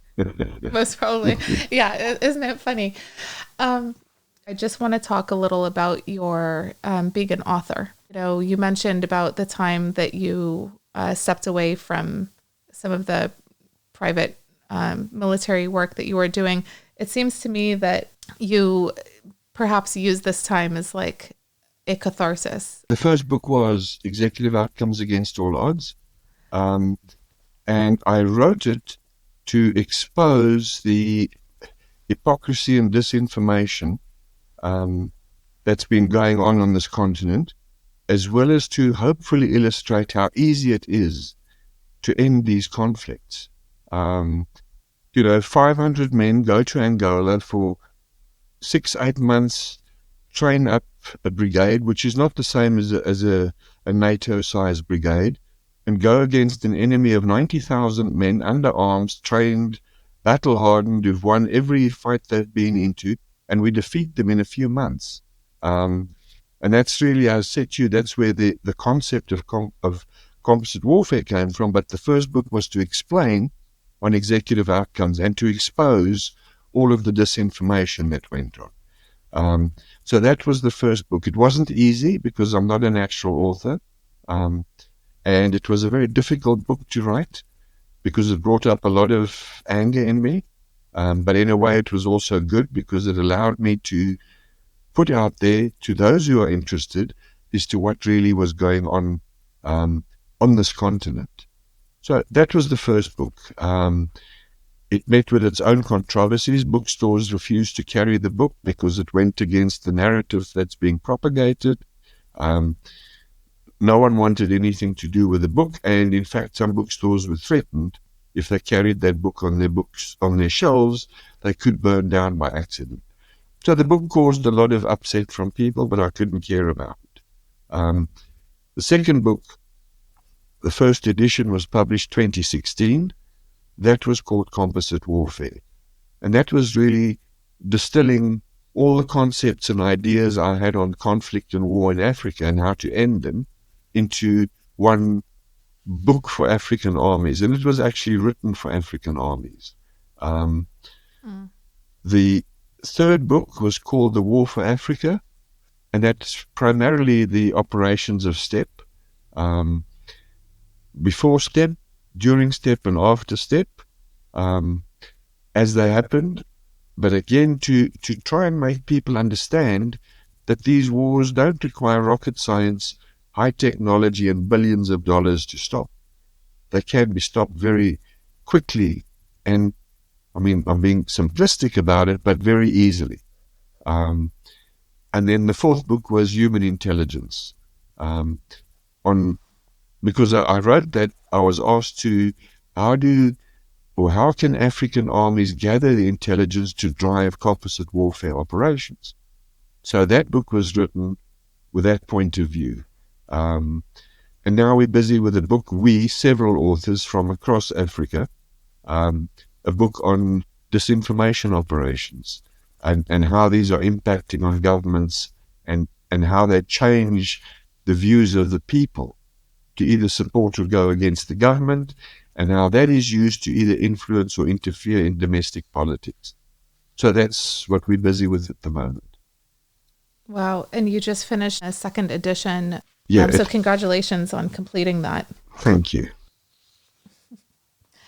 Most probably. Yeah, isn't it funny? I just want to talk a little about your being an author. You mentioned about the time that you stepped away from some of the private military work that you were doing. It seems to me that you perhaps use this time as like a catharsis. The first book was Executive Outcomes Against All Odds. And I wrote it to expose the hypocrisy and disinformation that's been going on this continent, as well as to hopefully illustrate how easy it is to end these conflicts. 500 men go to Angola for 6-8 months, train up a brigade, which is not the same as a NATO-sized brigade, and go against an enemy of 90,000 men under arms, trained, battle-hardened, who've won every fight they've been into, and we defeat them in a few months. And that's really, I said to you, that's where the concept of composite warfare came from. But the first book was to explain on executive outcomes and to expose all of the disinformation that went on. So that was the first book. It wasn't easy because I'm not an actual author. And it was a very difficult book to write because it brought up a lot of anger in me. But in a way, it was also good because it allowed me to put out there to those who are interested as to what really was going on this continent. So that was the first book. It met with its own controversies. Bookstores refused to carry the book because it went against the narrative that's being propagated. No one wanted anything to do with the book, and in fact, some bookstores were threatened if they carried that book on their shelves, they could burn down by accident. So the book caused a lot of upset from people, but I couldn't care about it. The second book, the first edition, was published 2016. That was called Composite Warfare. And that was really distilling all the concepts and ideas I had on conflict and war in Africa and how to end them into one book for African armies. And it was actually written for African armies. The third book was called The War for Africa, and that's primarily the operations of Sttep. Before Sttep, during Sttep, and after Sttep, as they happened. But again, to try and make people understand that these wars don't require rocket science, high technology, and billions of dollars to stop. They can be stopped very quickly, and I mean, I'm being simplistic about it, but very easily. And then the fourth book was Human Intelligence. Because I wrote that, I was asked to, how can African armies gather the intelligence to drive composite warfare operations? So that book was written with that point of view. And now we're busy with a book, several authors from across Africa, a book on disinformation operations and how these are impacting on governments and how they change the views of the people to either support or go against the government, and how that is used to either influence or interfere in domestic politics. So that's what we're busy with at the moment. Wow. And you just finished a second edition. Yeah. So congratulations on completing that. Thank you.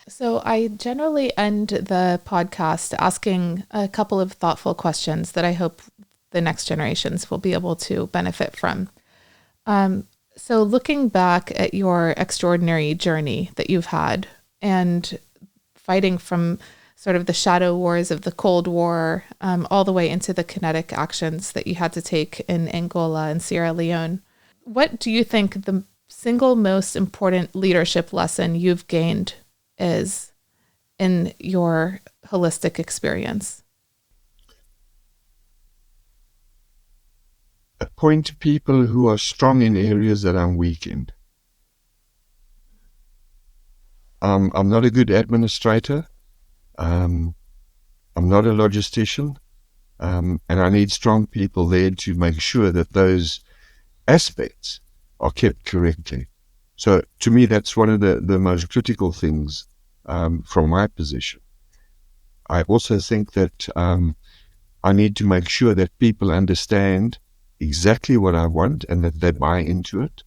So I generally end the podcast asking a couple of thoughtful questions that I hope the next generations will be able to benefit from. So looking back at your extraordinary journey that you've had and fighting from sort of the shadow wars of the Cold War, all the way into the kinetic actions that you had to take in Angola and Sierra Leone. What do you think the single most important leadership lesson you've gained is in your holistic experience? Appoint people who are strong in areas that I'm weak in. I'm not a good administrator. I'm not a logistician. And I need strong people there to make sure that those aspects are kept correctly. So to me, that's one of the most critical things from my position. I also think that I need to make sure that people understand exactly what I want and that they buy into it.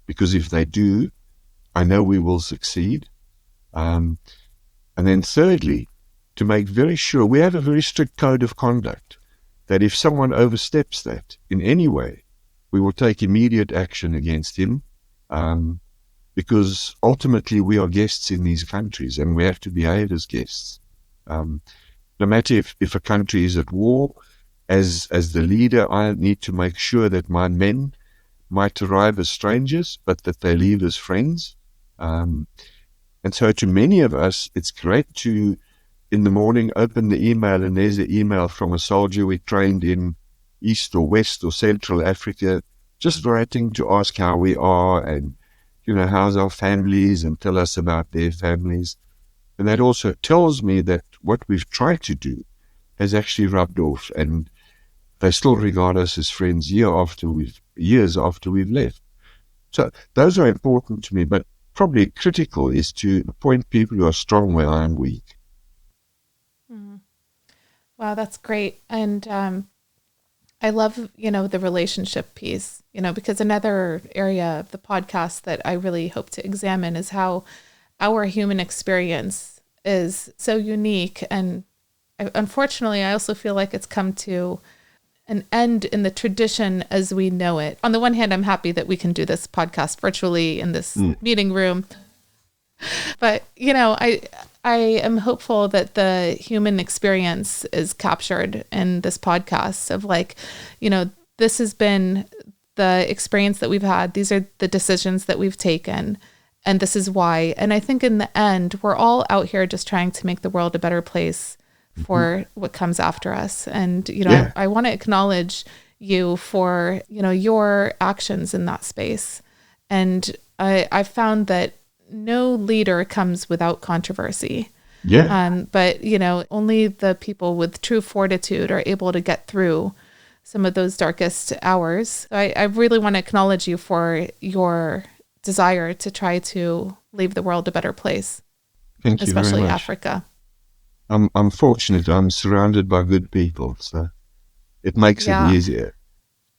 Because if they do, I know we will succeed. And then thirdly, to make very sure, we have a very strict code of conduct that if someone oversteps that in any way, we will take immediate action against him, because ultimately we are guests in these countries and we have to behave as guests. No matter if a country is at war, as the leader, I need to make sure that my men might arrive as strangers, but that they leave as friends. And so to many of us, it's great to, in the morning, open the email and there's an email from a soldier we trained in East or West or Central Africa, just writing to ask how we are and, how's our families, and tell us about their families. And that also tells me that what we've tried to do has actually rubbed off, and they still regard us as friends years after we've left. So those are important to me, but probably critical is to appoint people who are strong where I am weak. Wow, that's great. And I love, the relationship piece, because another area of the podcast that I really hope to examine is how our human experience is so unique. And unfortunately, I also feel like it's come to an end in the tradition as we know it. On the one hand, I'm happy that we can do this podcast virtually in this meeting room. But, I am hopeful that the human experience is captured in this podcast of this has been the experience that we've had. These are the decisions that we've taken, and this is why. And I think in the end, we're all out here just trying to make the world a better place for what comes after us. And, I want to acknowledge you for, your actions in that space. And I found that no leader comes without controversy. But, only the people with true fortitude are able to get through some of those darkest hours. I really want to acknowledge you for your desire to try to leave the world a better place. Thank you especially very much. Africa. I'm fortunate. I'm surrounded by good people, so it makes it easier.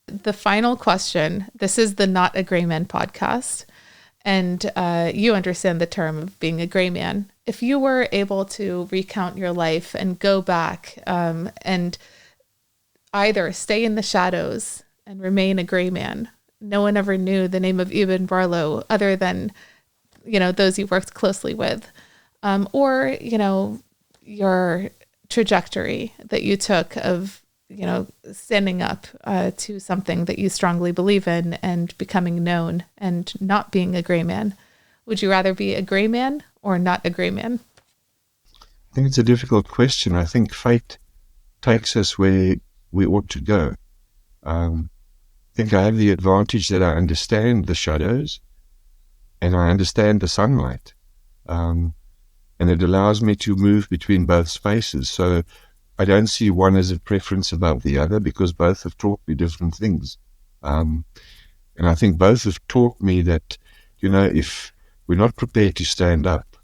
The final question. This is the Not A Grayman podcast. And you understand the term of being a gray man. If you were able to recount your life and go back and either stay in the shadows and remain a gray man, no one ever knew the name of Eeben Barlow other than, those you worked closely with, or, your trajectory that you took of, standing up to something that you strongly believe in and becoming known and not being a gray man. Would you rather be a gray man or not a gray man? I think it's a difficult question. I think fate takes us where we ought to go. I think I have the advantage that I understand the shadows and I understand the sunlight. And it allows me to move between both spaces. So I don't see one as a preference above the other because both have taught me different things. And I think both have taught me that, if we're not prepared to stand up,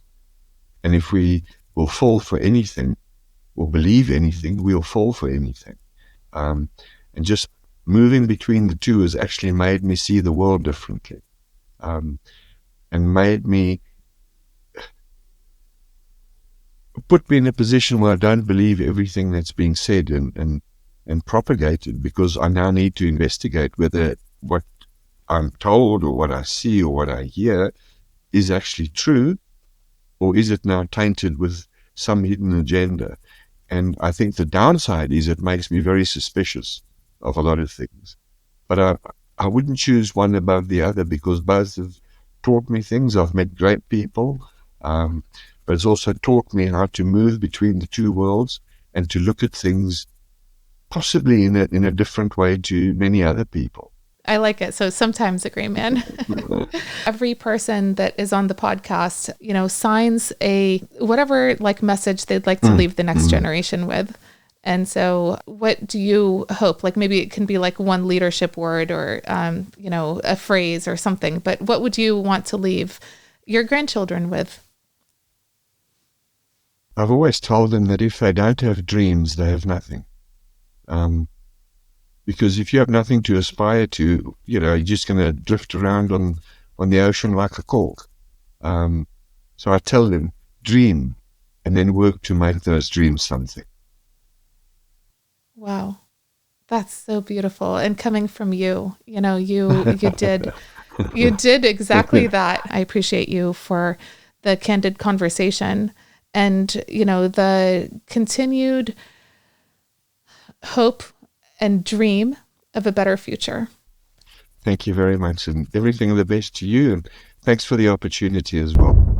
and if we will fall for anything or believe anything, we'll fall for anything. And just moving between the two has actually made me see the world differently, and put me in a position where I don't believe everything that's being said and propagated, because I now need to investigate whether what I'm told or what I see or what I hear is actually true, or is it now tainted with some hidden agenda. And I think the downside is it makes me very suspicious of a lot of things. But I wouldn't choose one above the other because both have taught me things. I've met great people, but it's also taught me how to move between the two worlds and to look at things possibly in a different way to many other people. I like it. So sometimes a Grayman. Every person that is on the podcast, signs a whatever like message they'd like to leave the next generation with. And so what do you hope? Like maybe it can be like one leadership word or, a phrase or something, but what would you want to leave your grandchildren with? I've always told them that if they don't have dreams, they have nothing. Because if you have nothing to aspire to, you're just going to drift around on the ocean like a cork. So I tell them, dream, and then work to make those dreams something. Wow. That's so beautiful. And coming from you, you did exactly that. I appreciate you for the candid conversation and, the continued hope and dream of a better future. Thank you very much, and everything of the best to you, and thanks for the opportunity as well.